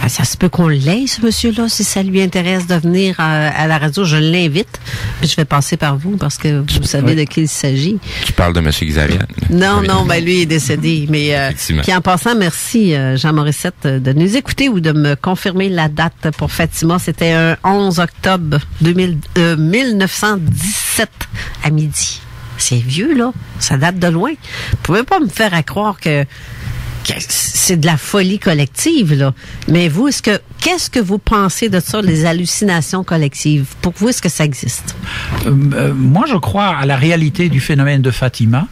ça se peut qu'on l'aie, ce monsieur-là, si ça lui intéresse de venir à la radio, je l'invite. Puis je vais passer par vous parce que vous savez de qui il s'agit. Tu parles de monsieur Xavier? Non, lui il est décédé. Mais puis en passant, merci Jean Morissette de nous écouter ou de me confirmer la date pour Fatima. C'était un 11 octobre 1917 à midi. C'est vieux, là. Ça date de loin. Vous pouvez pas me faire croire que c'est de la folie collective, là. Mais vous, qu'est-ce que vous pensez de ça, les hallucinations collectives? Pour vous, est-ce que ça existe? Moi, je crois à la réalité du phénomène de Fatima.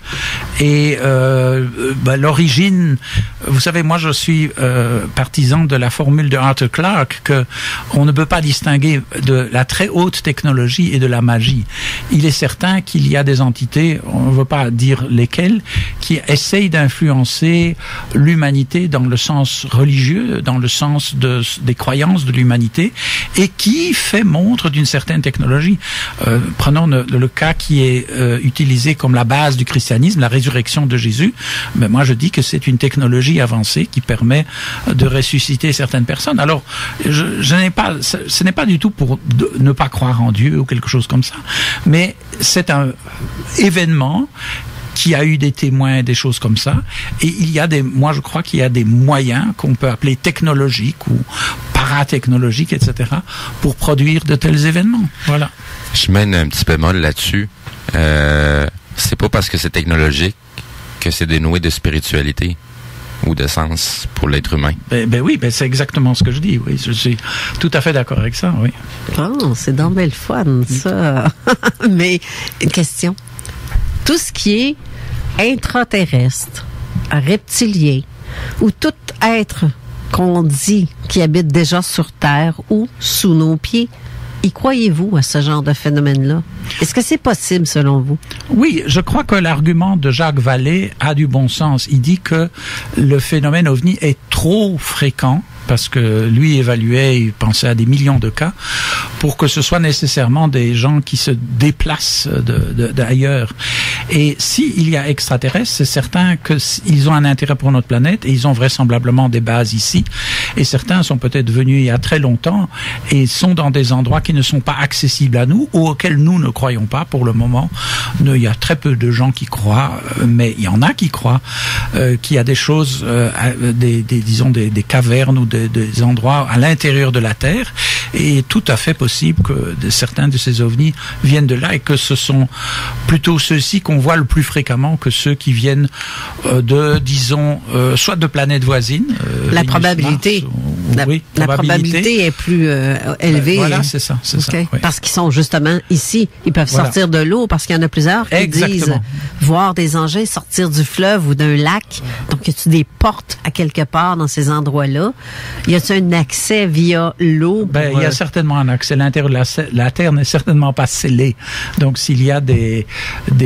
Et l'origine, vous savez, moi, je suis partisan de la formule de Arthur Clarke que on ne peut pas distinguer de la très haute technologie et de la magie. Il est certain qu'il y a des entités, on ne veut pas dire lesquelles, qui essayent d'influencer l'humanité dans le sens religieux, dans le sens des croyances de l'humanité, et qui fait montre d'une certaine technologie. Prenons le cas qui est utilisé comme la base du christianisme, la résurrection de Jésus. Mais moi, je dis que c'est une technologie avancée qui permet de ressusciter certaines personnes. Alors, ce n'est pas du tout pour ne pas croire en Dieu ou quelque chose comme ça, mais c'est un événement qui a eu des témoins, des choses comme ça. Et moi je crois qu'il y a des moyens qu'on peut appeler technologiques ou paratechnologiques, etc., pour produire de tels événements. Voilà. Je mène un petit bémol là-dessus. C'est pas parce que c'est technologique que c'est dénoué de spiritualité ou de sens pour l'être humain. Oui, c'est exactement ce que je dis. Oui, je suis tout à fait d'accord avec ça, oui. Oh, c'est donc belle fun, ça. Mais, une question. Tout ce qui est intraterrestre, reptilien, ou tout être qu'on dit qui habite déjà sur Terre ou sous nos pieds, y croyez-vous à ce genre de phénomène-là? Est-ce que c'est possible selon vous? Oui, je crois que l'argument de Jacques Vallée a du bon sens. Il dit que le phénomène OVNI est trop fréquent, parce que lui évaluait, il pensait à des millions de cas, pour que ce soit nécessairement des gens qui se déplacent d'ailleurs. Et s'il y a extraterrestres, c'est certain qu'ils ont un intérêt pour notre planète et ils ont vraisemblablement des bases ici. Et certains sont peut-être venus il y a très longtemps et sont dans des endroits qui ne sont pas accessibles à nous ou auxquels nous ne croyons pas pour le moment. Il y a très peu de gens qui croient, mais il y en a qui croient qu'il y a des choses, disons des cavernes ou des endroits à l'intérieur de la Terre, et tout à fait possible que certains de ces ovnis viennent de là et que ce sont plutôt ceux-ci qu'on voit le plus fréquemment que ceux qui viennent disons, soit de planètes voisines. La probabilité. La probabilité est plus élevée. Voilà, c'est ça. Okay. Oui. Parce qu'ils sont justement ici. Ils peuvent sortir de l'eau parce qu'il y en a plusieurs qui disent voir des engins sortir du fleuve ou d'un lac. Donc, y a-t-il des portes à quelque part dans ces endroits-là? Y a-t-il un accès via l'eau? Il y a certainement un accès. L'intérieur de la Terre n'est certainement pas scellé. Donc, s'il y a des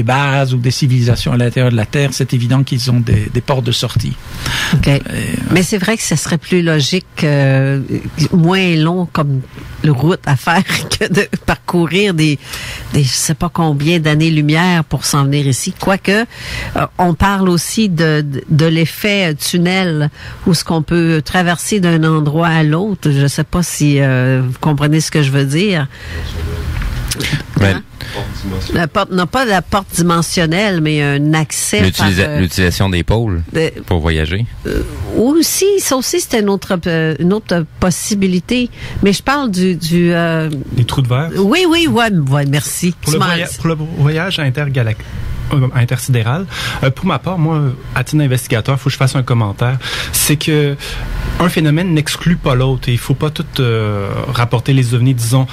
bases ou des civilisations à l'intérieur de la Terre, c'est évident qu'ils ont des portes de sortie. Okay. Mais c'est vrai que ce serait plus logique, moins long comme route à faire que de parcourir des je sais pas combien d'années-lumière pour s'en venir ici. Quoique, on parle aussi de l'effet tunnel où ce qu'on peut traverser d'un endroit à l'autre. Je sais pas si vous comprenez ce que je veux dire. Hein? Non, pas la porte dimensionnelle, mais un accès l'utilisation des pôles pour voyager. Ça aussi, c'était une autre possibilité. Mais je parle des trous de verre. Oui, merci. Pour le voyage intersidéral. Pour ma part, moi, à titre d'investigateur, il faut que je fasse un commentaire. C'est que un phénomène n'exclut pas l'autre. Et il faut pas tout rapporter les ovnis, disons,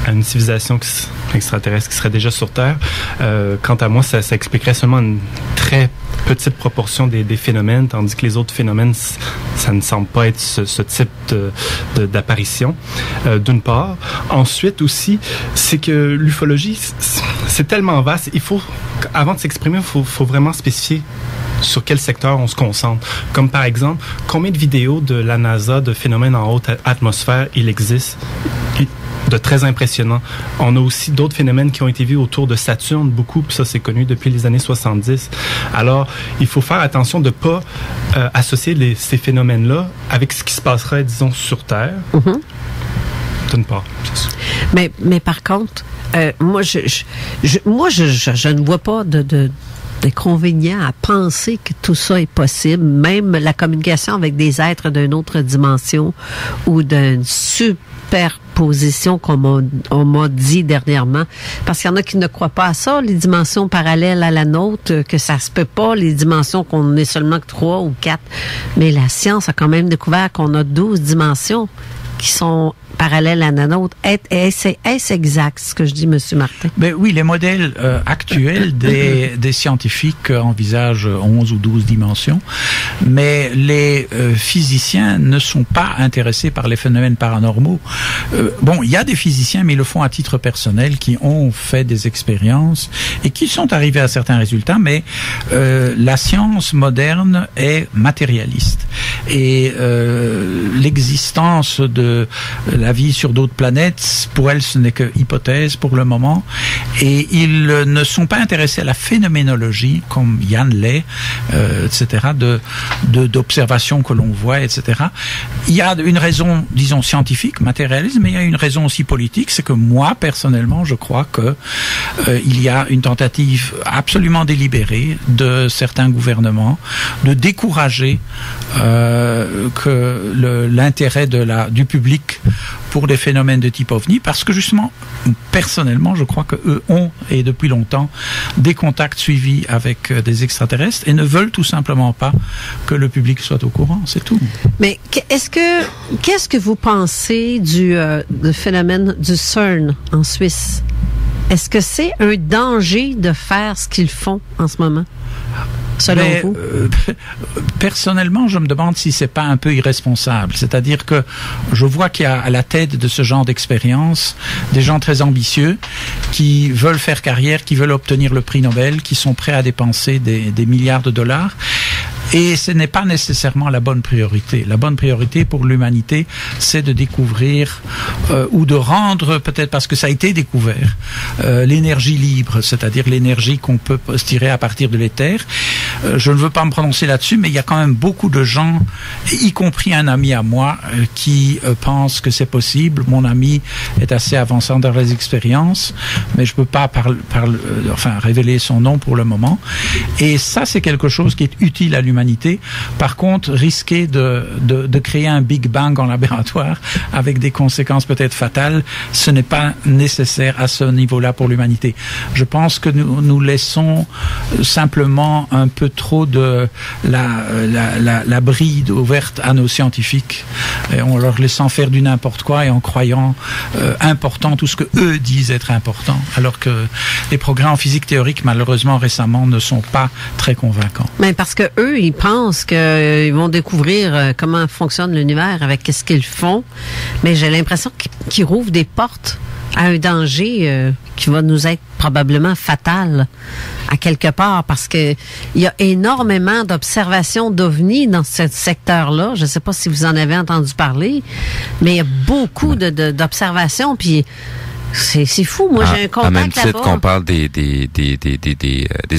à une civilisation extraterrestre qui serait déjà sur Terre. Quant à moi, ça expliquerait seulement une très petite proportion des phénomènes, tandis que les autres phénomènes, ça ne semble pas être ce type d'apparition, d'une part. Ensuite aussi, c'est que l'ufologie, c'est tellement vaste. Il faut, avant de s'exprimer, il faut vraiment spécifier sur quel secteur on se concentre. Comme par exemple, combien de vidéos de la NASA de phénomènes en haute atmosphère il existe? de très impressionnant. On a aussi d'autres phénomènes qui ont été vus autour de Saturne, beaucoup, puis ça c'est connu depuis les années 70. Alors, il faut faire attention de ne pas associer ces phénomènes-là avec ce qui se passerait, disons, sur Terre. Mm-hmm. D'une part. Mais par contre, moi, je ne vois pas d'inconvénient à penser que tout ça est possible, même la communication avec des êtres d'une autre dimension ou d'une superposition, comme on m'a dit dernièrement. Parce qu'il y en a qui ne croient pas à ça, les dimensions parallèles à la nôtre, que ça se peut pas, les dimensions qu'on est seulement que 3 ou 4. Mais la science a quand même découvert qu'on a 12 dimensions qui sont parallèles à la nôtre. Est-ce exact ce que je dis, M. Martin? Ben oui, les modèles actuels des scientifiques envisagent 11 ou 12 dimensions, mais les physiciens ne sont pas intéressés par les phénomènes paranormaux. Bon, il y a des physiciens, mais ils le font à titre personnel, qui ont fait des expériences et qui sont arrivés à certains résultats, mais la science moderne est matérialiste. Et l'existence de la vie sur d'autres planètes, pour elle, ce n'est que hypothèse pour le moment. Et ils ne sont pas intéressés à la phénoménologie, comme Yann l'est, etc., d'observations que l'on voit, etc. Il y a une raison, disons, scientifique, matérialiste, mais il y a une raison aussi politique, c'est que moi, personnellement, je crois que il y a une tentative absolument délibérée de certains gouvernements de décourager que l'intérêt du public pour des phénomènes de type OVNI, parce que justement, personnellement, je crois qu'eux ont, et depuis longtemps, des contacts suivis avec des extraterrestres et ne veulent tout simplement pas que le public soit au courant, c'est tout. Mais qu'est-ce que vous pensez du phénomène du CERN en Suisse? Est-ce que c'est un danger de faire ce qu'ils font en ce moment? Selon vous? Personnellement, je me demande si c'est pas un peu irresponsable. C'est-à-dire que je vois qu'il y a à la tête de ce genre d'expérience des gens très ambitieux qui veulent faire carrière, qui veulent obtenir le prix Nobel, qui sont prêts à dépenser des milliards de dollars. Et ce n'est pas nécessairement la bonne priorité. La bonne priorité pour l'humanité, c'est de découvrir ou de rendre, peut-être parce que ça a été découvert, l'énergie libre, c'est-à-dire l'énergie qu'on peut tirer à partir de l'éther. Je ne veux pas me prononcer là-dessus, mais il y a quand même beaucoup de gens, y compris un ami à moi, qui pensent que c'est possible. Mon ami est assez avancé dans les expériences, mais je ne peux pas révéler son nom pour le moment. Et ça, c'est quelque chose qui est utile à l'humanité. Par contre, risquer de créer un Big Bang en laboratoire avec des conséquences peut-être fatales, ce n'est pas nécessaire à ce niveau-là pour l'humanité. Je pense que nous laissons simplement un peu trop de la bride ouverte à nos scientifiques, et en leur laissant faire du n'importe quoi et en croyant important tout ce que eux disent être important, alors que les progrès en physique théorique, malheureusement récemment, ne sont pas très convaincants. Mais parce que eux, ils pensent qu'ils vont découvrir comment fonctionne l'univers avec ce qu'ils font, mais j'ai l'impression qu'ils rouvrent des portes à un danger qui va nous être probablement fatal à quelque part, parce que il y a énormément d'observations d'OVNI dans ce secteur-là. Je ne sais pas si vous en avez entendu parler, mais il y a beaucoup d'observations, puis c'est fou. Moi, j'ai un contact là-bas. À même titre qu'on parle des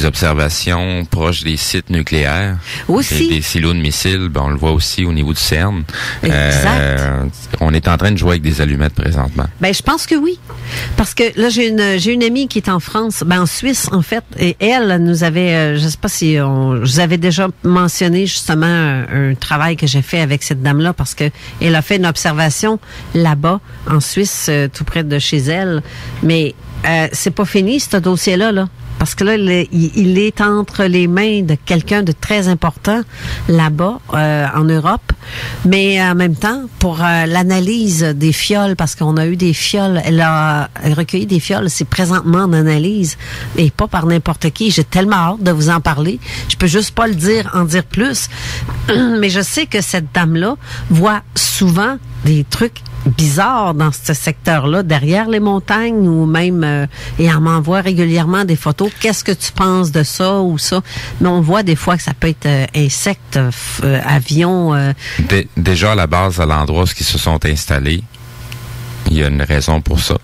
observations proches des sites nucléaires, aussi des silos de missiles, on le voit aussi au niveau du CERN. Exact. On est en train de jouer avec des allumettes présentement. Ben, je pense que oui, parce que là, j'ai une amie qui est en France, en Suisse en fait, et elle nous avait, je sais pas si je vous avais déjà mentionné justement un travail que j'ai fait avec cette dame-là, parce que elle a fait une observation là-bas en Suisse, tout près de chez elle. Mais c'est pas fini, ce dossier-là, là. Parce que là, il est entre les mains de quelqu'un de très important là-bas, en Europe. Mais en même temps, pour l'analyse des fioles, parce qu'on a eu des fioles, elle a recueilli des fioles, c'est présentement en analyse, et pas par n'importe qui. J'ai tellement hâte de vous en parler. Je peux juste pas en dire plus. Mais je sais que cette dame-là voit souvent des trucs bizarres dans ce secteur-là, derrière les montagnes, ou même, et elle m'envoie régulièrement des photos. Qu'est-ce que tu penses de ça ou ça? Mais on voit des fois que ça peut être insectes, avions. Déjà à la base, à l'endroit où ils se sont installés, Il y a une raison pour ça.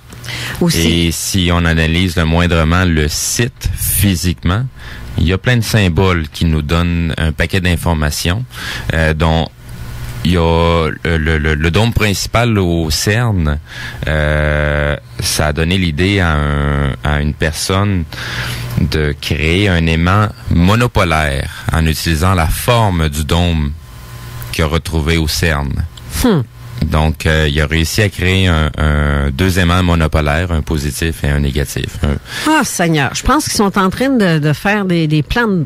Aussi. Et si on analyse le moindrement le site physiquement, il y a plein de symboles qui nous donnent un paquet d'informations, dont il y a le dôme principal au CERN. Ça a donné l'idée à une personne de créer un aimant monopolaire en utilisant la forme du dôme qu'il a retrouvé au CERN. Donc, il a réussi à créer deux aimants monopolaires, un positif et un négatif. Seigneur, je pense qu'ils sont en train de faire des plans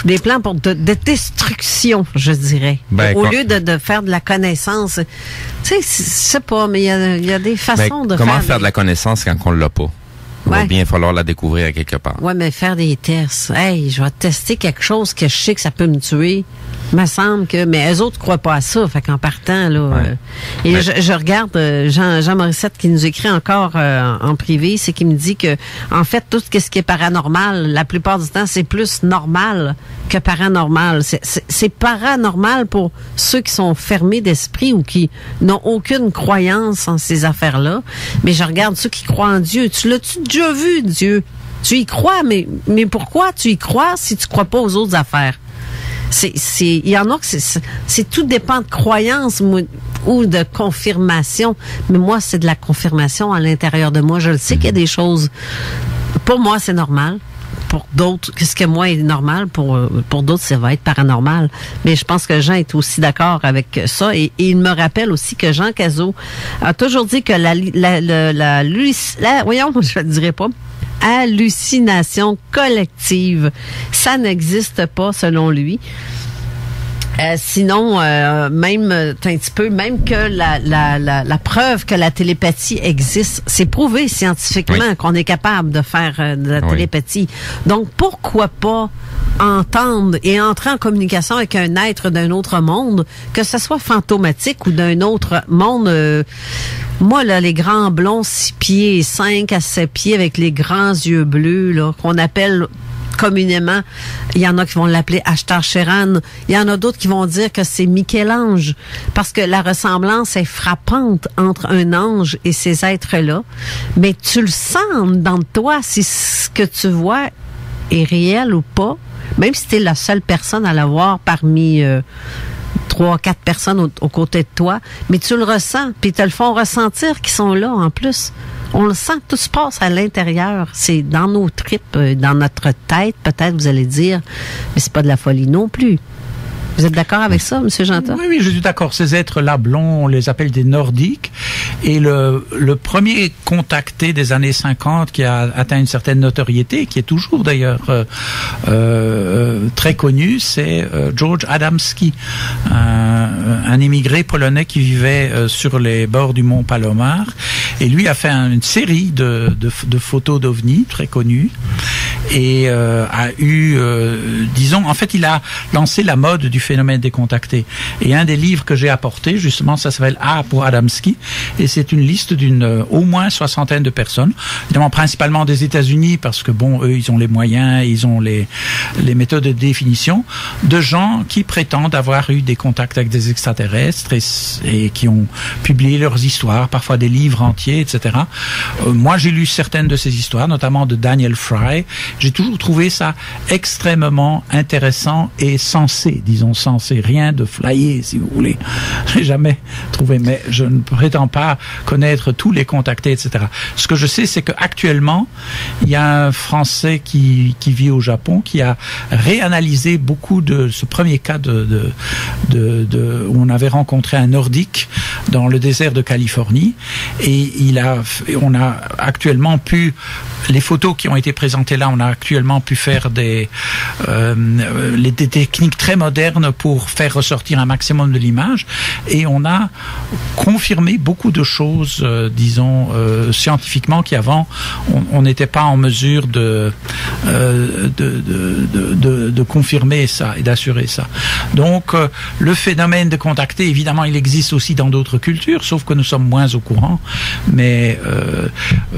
des plans pour de destruction, je dirais. Au lieu de faire de la connaissance. Tu sais, je sais pas, mais il y a des façons de comment faire de la connaissance quand on l'a pas? Il va bien falloir la découvrir à quelque part. Ouais, mais faire des tests. Hey, je vais tester quelque chose que je sais que ça peut me tuer. Me semble que, mais eux autres croient pas à ça. Fait qu'en partant, là, et je regarde Jean Morissette qui nous écrit encore en privé, c'est qu'il me dit que, en fait, tout ce qui est paranormal, la plupart du temps, c'est plus normal que paranormal. C'est paranormal pour ceux qui sont fermés d'esprit ou qui n'ont aucune croyance en ces affaires-là. Mais je regarde ceux qui croient en Dieu. Tu l'as-tu déjà vu, Dieu? Tu y crois, mais pourquoi tu y crois si tu crois pas aux autres affaires? Il y en a que c'est tout dépend de croyance ou de confirmation. Mais moi, c'est de la confirmation à l'intérieur de moi. Je le sais qu'il y a des choses. Pour moi, c'est normal. Pour d'autres, ce que moi est normal, pour d'autres, ça va être paranormal. Mais je pense que Jean est aussi d'accord avec ça. Et il me rappelle aussi que Jean Cazot a toujours dit que voyons, je ne dirais pas, hallucination collective, ça n'existe pas selon lui. Sinon, même un petit peu, même que la preuve que la télépathie existe, c'est prouvé scientifiquement qu'on est capable de faire de la télépathie. Donc, pourquoi pas entendre et entrer en communication avec un être d'un autre monde, que ce soit fantomatique ou d'un autre monde. Moi, là, les grands blonds 6 pieds, 5 à 7 pieds avec les grands yeux bleus, là, qu'on appelle communément, il y en a qui vont l'appeler Ashtar Sheran, il y en a d'autres qui vont dire que c'est Michel-Ange, parce que la ressemblance est frappante entre un ange et ces êtres-là, mais tu le sens dans toi si ce que tu vois est réel ou pas, même si tu es la seule personne à l'avoir parmi 3-4 personnes aux côtés de toi, mais tu le ressens, puis ils te le font ressentir qu'ils sont là en plus. On le sent, tout se passe à l'intérieur. C'est dans nos tripes, dans notre tête, peut-être vous allez dire, mais c'est pas de la folie non plus. Vous êtes d'accord avec ça, M. Jeantin? Oui, je suis d'accord. Ces êtres-là blonds, on les appelle des Nordiques. Et le premier contacté des années 50 qui a atteint une certaine notoriété, qui est toujours d'ailleurs très connu, c'est George Adamski, un immigré polonais qui vivait sur les bords du mont Palomar. Et lui a fait une série de photos d'ovnis très connues et a eu, disons, en fait, il a lancé la mode du phénomène décontacté. Et un des livres que j'ai apporté, justement, ça s'appelle A pour Adamski, et c'est une liste d'une au moins 60aine de personnes, évidemment principalement des États-Unis, parce que bon, eux, ils ont les moyens, ils ont les méthodes de définition, de gens qui prétendent avoir eu des contacts avec des extraterrestres et qui ont publié leurs histoires, parfois des livres entiers, etc. Moi, j'ai lu certaines de ces histoires, notamment de Daniel Fry. J'ai toujours trouvé ça extrêmement intéressant et sensé, disons sensé, rien de flyé, si vous voulez. J'ai jamais trouvé, mais je ne prétends pas connaître tous les contactés, etc. Ce que je sais, c'est qu'actuellement, il y a un Français qui vit au Japon, qui a réanalysé beaucoup de ce premier cas où on avait rencontré un Nordique dans le désert de Californie, et on a actuellement pu, les photos qui ont été présentées là, on a actuellement pu faire des techniques très modernes pour faire ressortir un maximum de l'image, et on a confirmé beaucoup de choses, disons, scientifiquement, qu'avant on n'était pas en mesure de confirmer ça et d'assurer ça. Donc le phénomène de contacter, évidemment, il existe aussi dans d'autres cultures, sauf que nous sommes moins au courant. Mais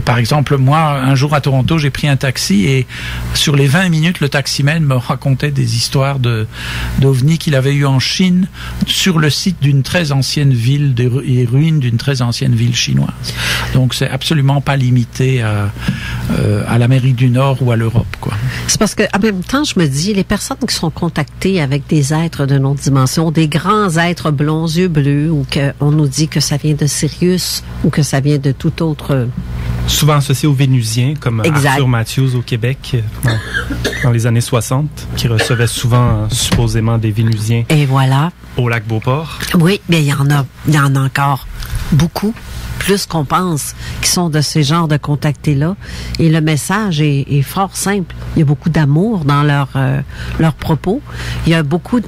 par exemple, moi, un jour à Toronto, j'ai pris un taxi et sur les 20 minutes, le taximan me racontait des histoires d'ovnis qu'il avait eu en Chine sur le site d'une très ancienne ville, des ruines d'une très ancienne ville chinoise. Donc c'est absolument pas limité à l'Amérique du Nord ou à l'Europe, quoi. C'est parce que, en même temps, je me dis, les personnes qui sont contactées avec des êtres de notre dimension, des grands êtres blonds, yeux bleus, ou qu'on nous dit que ça vient de Sirius, ou que ça vient de tout autre... Souvent associé aux Vénusiens, comme Arthur Matthews au Québec, dans les années 60, qui recevait souvent, supposément, des Vénusiens. Et voilà. Au lac Beauport. Oui, mais il y en a encore beaucoup, plus qu'on pense, qui sont de ces genres de contactés-là. Et le message est fort simple. Il y a beaucoup d'amour dans leurs propos. Il y a beaucoup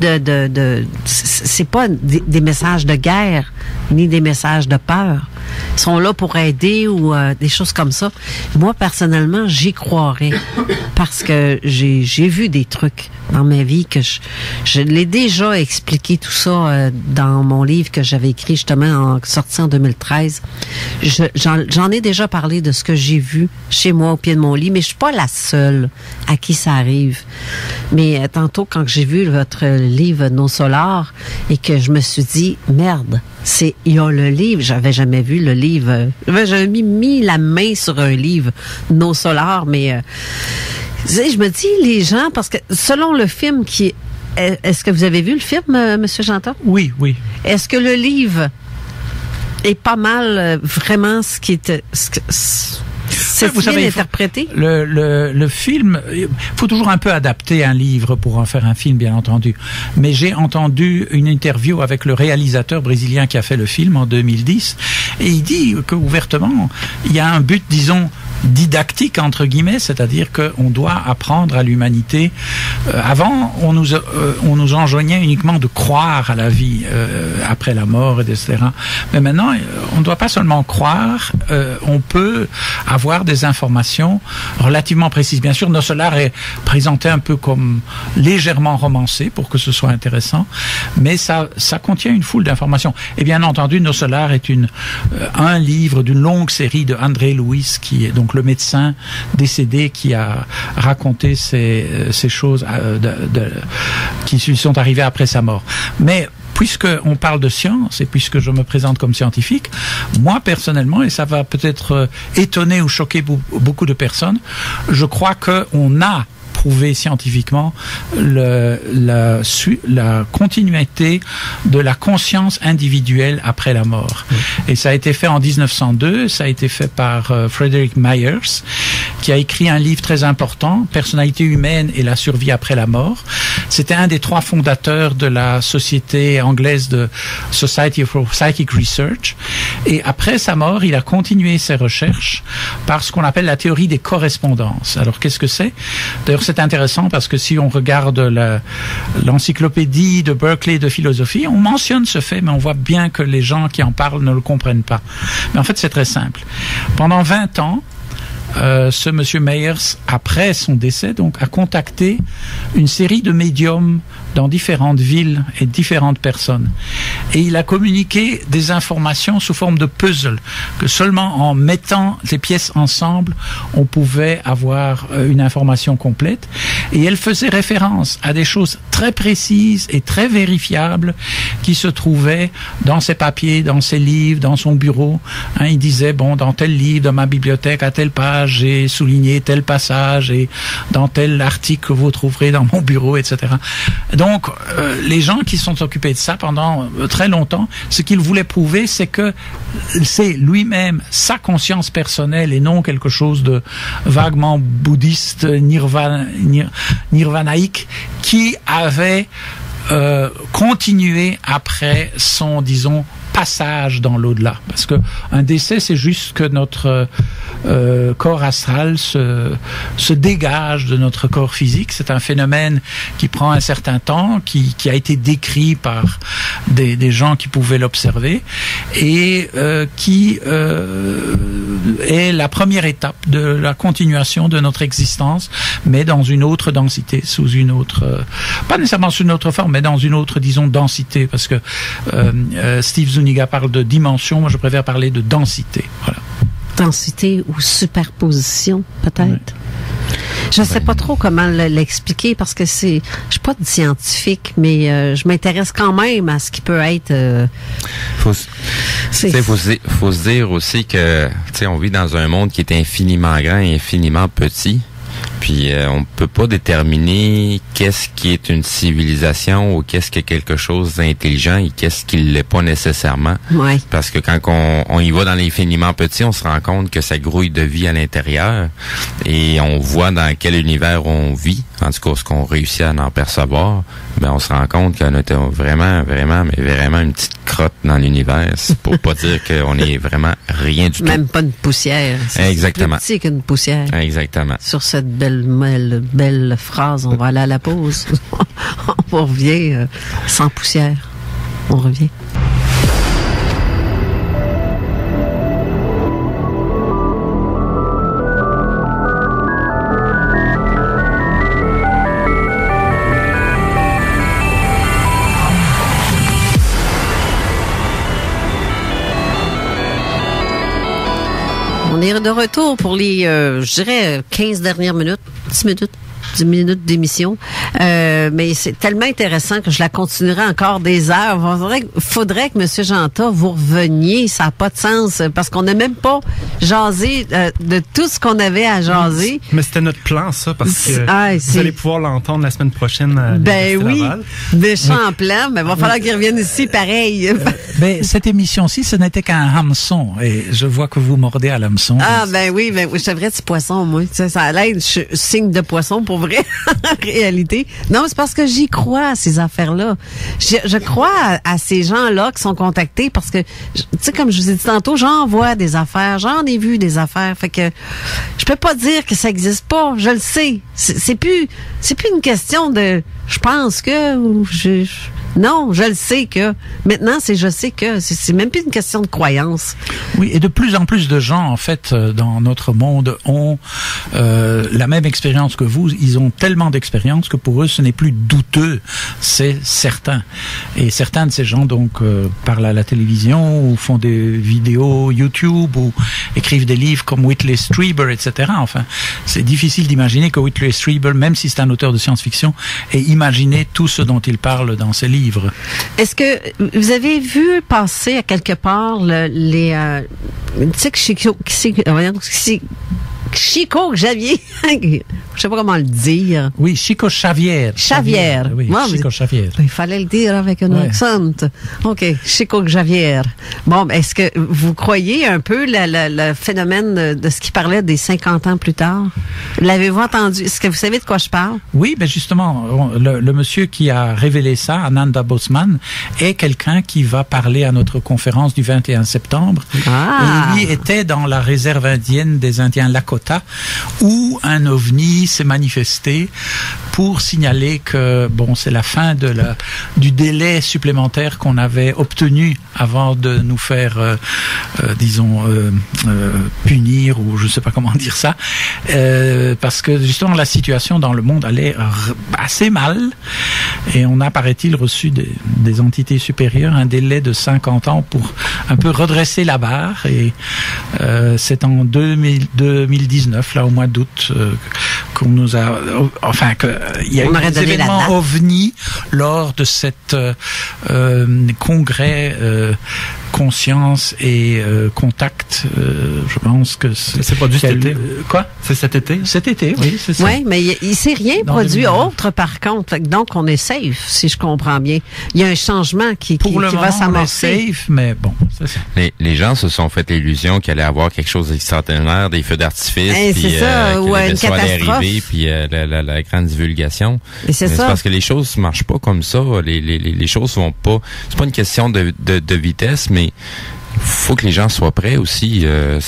c'est pas des messages de guerre, ni des messages de peur. Ils sont là pour aider ou des choses comme ça. Moi, personnellement, j'y croirais. Parce que j'ai vu des trucs dans ma vie que je l'ai déjà expliqué tout ça dans mon livre que j'avais écrit justement sorti en 2013. J'en ai déjà parlé de ce que j'ai vu chez moi au pied de mon lit, mais je suis pas la seule à qui ça arrive. Mais tantôt, quand j'ai vu votre livre Nos Solars et que je me suis dit, merde, il y a le livre, j'avais jamais vu le livre, j'avais jamais mis la main sur un livre Nos Solars, mais je me dis, les gens, parce que selon le film est-ce que vous avez vu le film, Monsieur Janton? Oui. Est-ce que le livre est pas mal vraiment ce qui est... C'est bien interprété. Le film, il faut toujours un peu adapter un livre pour en faire un film, bien entendu. Mais j'ai entendu une interview avec le réalisateur brésilien qui a fait le film en 2010, et il dit qu'ouvertement, il y a un but, disons, didactique entre guillemets, c'est-à-dire qu'on doit apprendre à l'humanité. Avant, on nous enjoignait uniquement de croire à la vie après la mort, etc. Mais maintenant, on ne doit pas seulement croire, on peut avoir des informations relativement précises. Bien sûr, Nos Solars est présenté un peu comme légèrement romancé pour que ce soit intéressant, mais ça contient une foule d'informations. Et bien entendu, Nos Solars est un livre d'une longue série de André Luiz, qui est donc le médecin décédé qui a raconté ces choses qui lui sont arrivées après sa mort. Mais puisque on parle de science et puisque je me présente comme scientifique, moi personnellement, et ça va peut-être étonner ou choquer beaucoup de personnes, je crois qu'on a prouvé scientifiquement la continuité de la conscience individuelle après la mort. Oui. Et ça a été fait en 1902, ça a été fait par Frederick Myers, qui a écrit un livre très important, Personnalité humaine et la survie après la mort. C'était un des 3 fondateurs de la société anglaise de Society for Psychic Research. Et après sa mort, il a continué ses recherches par ce qu'on appelle la théorie des correspondances. Alors, qu'est-ce que c'est? D'ailleurs, c'est intéressant parce que si on regarde l'encyclopédie de Berkeley de philosophie, on mentionne ce fait, mais on voit bien que les gens qui en parlent ne le comprennent pas. Mais en fait, c'est très simple. Pendant 20 ans, ce monsieur Myers, après son décès, donc, a contacté une série de médiums dans différentes villes et différentes personnes. Et il a communiqué des informations sous forme de puzzle, que seulement en mettant les pièces ensemble, on pouvait avoir une information complète. Et elle faisait référence à des choses très précises et très vérifiables qui se trouvaient dans ses papiers, dans ses livres, dans son bureau. Il disait, bon, dans tel livre, dans ma bibliothèque, à telle page, j'ai souligné tel passage, et dans tel article que vous trouverez dans mon bureau, etc. Donc, les gens qui sont occupés de ça pendant très longtemps, ce qu'ils voulaient prouver, c'est que c'est lui-même, sa conscience personnelle, et non quelque chose de vaguement bouddhiste, nirvanaïque, qui avait continué après son, disons, passage dans l'au-delà. Parce que un décès, c'est juste que notre corps astral se dégage de notre corps physique. C'est un phénomène qui prend un certain temps, qui a été décrit par des gens qui pouvaient l'observer, et qui est la première étape de la continuation de notre existence, mais dans une autre densité, sous une autre, pas nécessairement sous une autre forme, mais dans une autre, disons, densité, parce que Steve Zuniga parle de dimension, moi je préfère parler de densité. Voilà. Densité ou superposition, peut-être. Oui. Je sais pas trop comment l'expliquer parce que je suis pas scientifique, mais je m'intéresse quand même à ce qui peut être. Faut se dire aussi que, tu sais, on vit dans un monde qui est infiniment grand et infiniment petit. Puis on peut pas déterminer qu'est-ce qui est une civilisation ou qu'est-ce qui est quelque chose d'intelligent et qu'est-ce qui l'est pas nécessairement. Ouais. Parce que quand on y va dans l'infiniment petit, on se rend compte que ça grouille de vie à l'intérieur et on voit dans quel univers on vit, en tout cas ce qu'on réussit à en percevoir, ben on se rend compte qu'on est vraiment une petite crotte dans l'univers. C'est pour pas dire qu'on est vraiment rien du tout. Même pas une poussière. Exactement. C'est plus petit qu'une poussière. Exactement. Sur cette belle phrase, on va aller à la pause. On revient sans poussière. On revient. On est de retour pour les, je dirais, 15 dernières minutes, 10 minutes d'émission. Mais c'est tellement intéressant que je la continuerai encore des heures. Faudrait que M. Genta, vous reveniez. Ça n'a pas de sens parce qu'on n'a même pas jasé de tout ce qu'on avait à jaser. Mais c'était notre plan, ça, parce que vous allez pouvoir l'entendre la semaine prochaine à l'Université Laval. Méchant plan, mais il va falloir qu'il revienne ici pareil. Mais cette émission-ci, ce n'était qu'un hameçon. Et je vois que vous mordez à l'hameçon. Ah, ben oui, c'est vrai, c'est poisson, moi. Ça a l'air signe de poisson pour vrai, en réalité. Non, c'est parce que j'y crois à ces affaires-là. Je crois à ces gens-là qui sont contactés parce que, tu sais, comme je vous ai dit tantôt, j'en vois des affaires, j'en ai vu des affaires. Fait que je peux pas dire que ça existe pas. Je le sais. C'est plus une question de je pense que ou non, je le sais que. Maintenant, je sais que. C'est même plus une question de croyance. Oui, et de plus en plus de gens, en fait, dans notre monde, ont la même expérience que vous. Ils ont tellement d'expérience que pour eux, ce n'est plus douteux, c'est certain. Et certains de ces gens, donc, parlent à la télévision ou font des vidéos YouTube ou écrivent des livres comme Whitley Strieber, etc. Enfin, c'est difficile d'imaginer que Whitley Strieber, même si c'est un auteur de science-fiction, ait imaginé tout ce dont il parle dans ses livres. Est-ce que vous avez vu passer à quelque part les tu sais Chico Xavier, je sais pas comment le dire. Oui, Chico Xavier. Xavier. Oui, ouais, Chico Xavier. Il fallait le dire avec un accent. OK, Chico Xavier. Bon, est-ce que vous croyez un peu le phénomène de ce qui parlait des 50 ans plus tard? L'avez-vous entendu? Est-ce que vous savez de quoi je parle? Oui, ben justement, le monsieur qui a révélé ça, Ananda Bosman, est quelqu'un qui va parler à notre conférence du 21 septembre. Ah. Et lui était dans la réserve indienne des Indiens Lakota, où un ovni s'est manifesté pour signaler que c'est la fin du délai supplémentaire qu'on avait obtenu avant de nous faire punir, ou je sais pas comment dire ça, parce que justement la situation dans le monde allait assez mal et on a, paraît-il, reçu des entités supérieures un délai de 50 ans pour un peu redresser la barre, et c'est en 2019, là, au mois d'août, qu'on nous a, il y a eu des événements ovnis lors de cet congrès conscience et contact. Je pense que c'est produit cet été. Quoi? C'est cet été? Cet été, oui, c'est ça. Oui, mais il s'est rien produit autre, par contre. Donc, on est safe, si je comprends bien. Il y a un changement qui va s'amorcer. On est safe, mais bon. Les gens se sont fait l'illusion qu'il allait avoir quelque chose d'extraordinaire, des feux d'artifice, puis c'est ça, ou une catastrophe. Arriver, puis la grande divulgation. Mais c'est ça. Parce que les choses marchent pas comme ça. Les choses vont pas. C'est pas une question de vitesse, mais faut que les gens soient prêts aussi. Les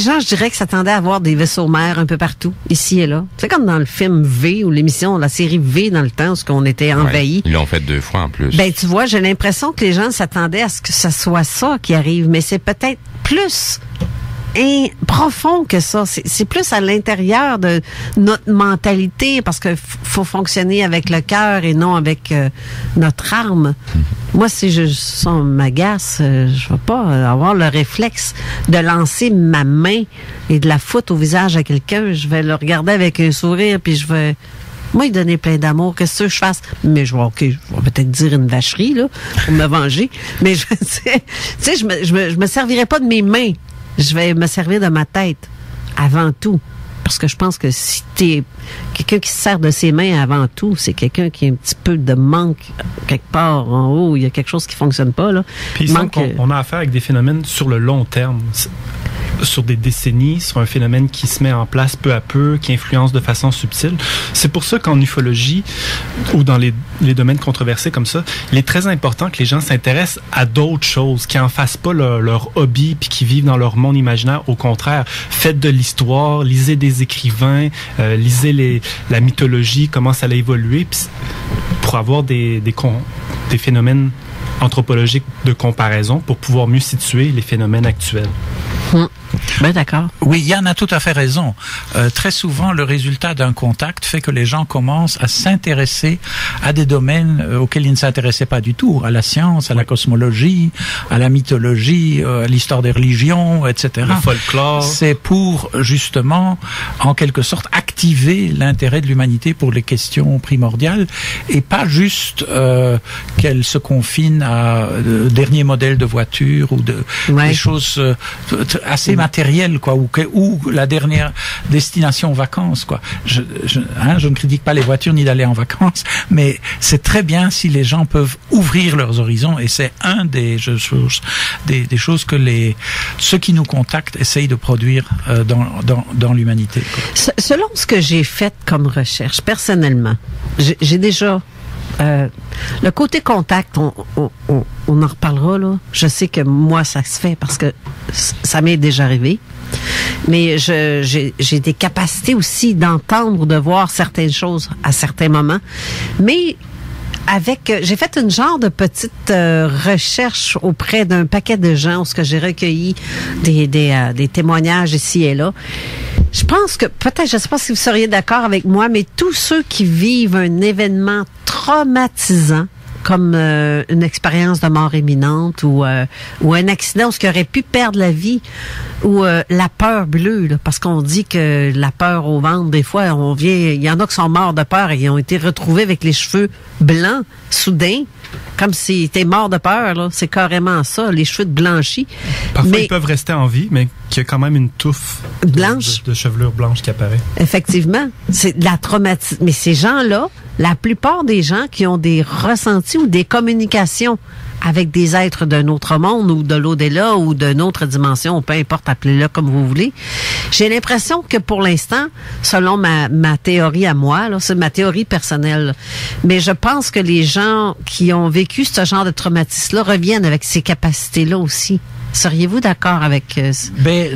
gens, je dirais, que s'attendaient à voir des vaisseaux mers un peu partout, ici et là. C'est comme dans le film V ou la série V dans le temps, où on était envahis. Ouais, ils l'ont fait 2 fois en plus. Ben, tu vois, j'ai l'impression que les gens s'attendaient à ce que ça soit ça qui arrive, mais c'est peut-être plus profond que ça. C'est plus à l'intérieur de notre mentalité parce que faut fonctionner avec le cœur et non avec notre arme. Moi, si je sens m'agace, je vais pas avoir le réflexe de lancer ma main et de la foutre au visage à quelqu'un. Je vais le regarder avec un sourire puis je vais moi, il donnait plein d'amour. Qu'est-ce que je fasse? Mais je vais peut-être dire une vacherie, là, pour me venger. Mais tu sais, je me servirai pas de mes mains. Je vais me servir de ma tête. Avant tout. Parce que je pense que si t'es quelqu'un qui se sert de ses mains avant tout, c'est quelqu'un qui a un petit peu de manque quelque part en haut. Il y a quelque chose qui fonctionne pas, là. Puis il semble qu'on a affaire avec des phénomènes sur le long terme. Sur des décennies, sur un phénomène qui se met en place peu à peu, qui influence de façon subtile. C'est pour ça qu'en ufologie, ou dans les domaines controversés comme ça, il est très important que les gens s'intéressent à d'autres choses, qui en fassent pas leur hobby, puis qui vivent dans leur monde imaginaire. Au contraire, faites de l'histoire, lisez des écrivains, lisez la mythologie, comment ça a évolué, pour avoir des phénomènes anthropologiques de comparaison, pour pouvoir mieux situer les phénomènes actuels. Ben d'accord. Oui, Yann a tout à fait raison. Très souvent, le résultat d'un contact fait que les gens commencent à s'intéresser à des domaines auxquels ils ne s'intéressaient pas du tout, à la science, à la cosmologie, à la mythologie, à l'histoire des religions, etc. Le folklore. C'est pour, justement, en quelque sorte, activer l'intérêt de l'humanité pour les questions primordiales et pas juste qu'elle se confine à dernier modèle de voiture ou des choses assez matériel, quoi, ou la dernière destination vacances, quoi. Je ne critique pas les voitures ni d'aller en vacances, mais c'est très bien si les gens peuvent ouvrir leurs horizons, et c'est un des choses que ceux qui nous contactent essayent de produire dans l'humanité, quoi. Selon ce que j'ai fait comme recherche, personnellement, j'ai déjà le côté contact, on en reparlera, là. Je sais que moi, ça se fait parce que ça m'est déjà arrivé. Mais j'ai des capacités aussi d'entendre ou de voir certaines choses à certains moments. Mais j'ai fait une genre de petite recherche auprès d'un paquet de gens où j'ai recueilli des témoignages ici et là. Je pense que, peut-être, je ne sais pas si vous seriez d'accord avec moi, mais tous ceux qui vivent un événement traumatisant, comme une expérience de mort imminente ou un accident où ce qui aurait pu perdre la vie, ou la peur bleue, là, parce qu'on dit que la peur au ventre, des fois, il y en a qui sont morts de peur et ils ont été retrouvés avec les cheveux blancs, soudain, comme s'ils étaient morts de peur, là. C'est carrément ça, les cheveux blanchis. Parfois, ils peuvent rester en vie, mais qu'il y a quand même une touffe blanche de chevelure blanche qui apparaît. Effectivement. C'est de la traumatisme. Mais ces gens-là, la plupart des gens qui ont des ressentis ou des communications avec des êtres d'un autre monde ou de l'au-delà ou d'une autre dimension, peu importe, appelez-le comme vous voulez. J'ai l'impression que pour l'instant, selon ma théorie à moi, là, c'est ma théorie personnelle, là, mais je pense que les gens qui ont vécu ce genre de traumatisme-là reviennent avec ces capacités-là aussi. Seriez-vous d'accord avec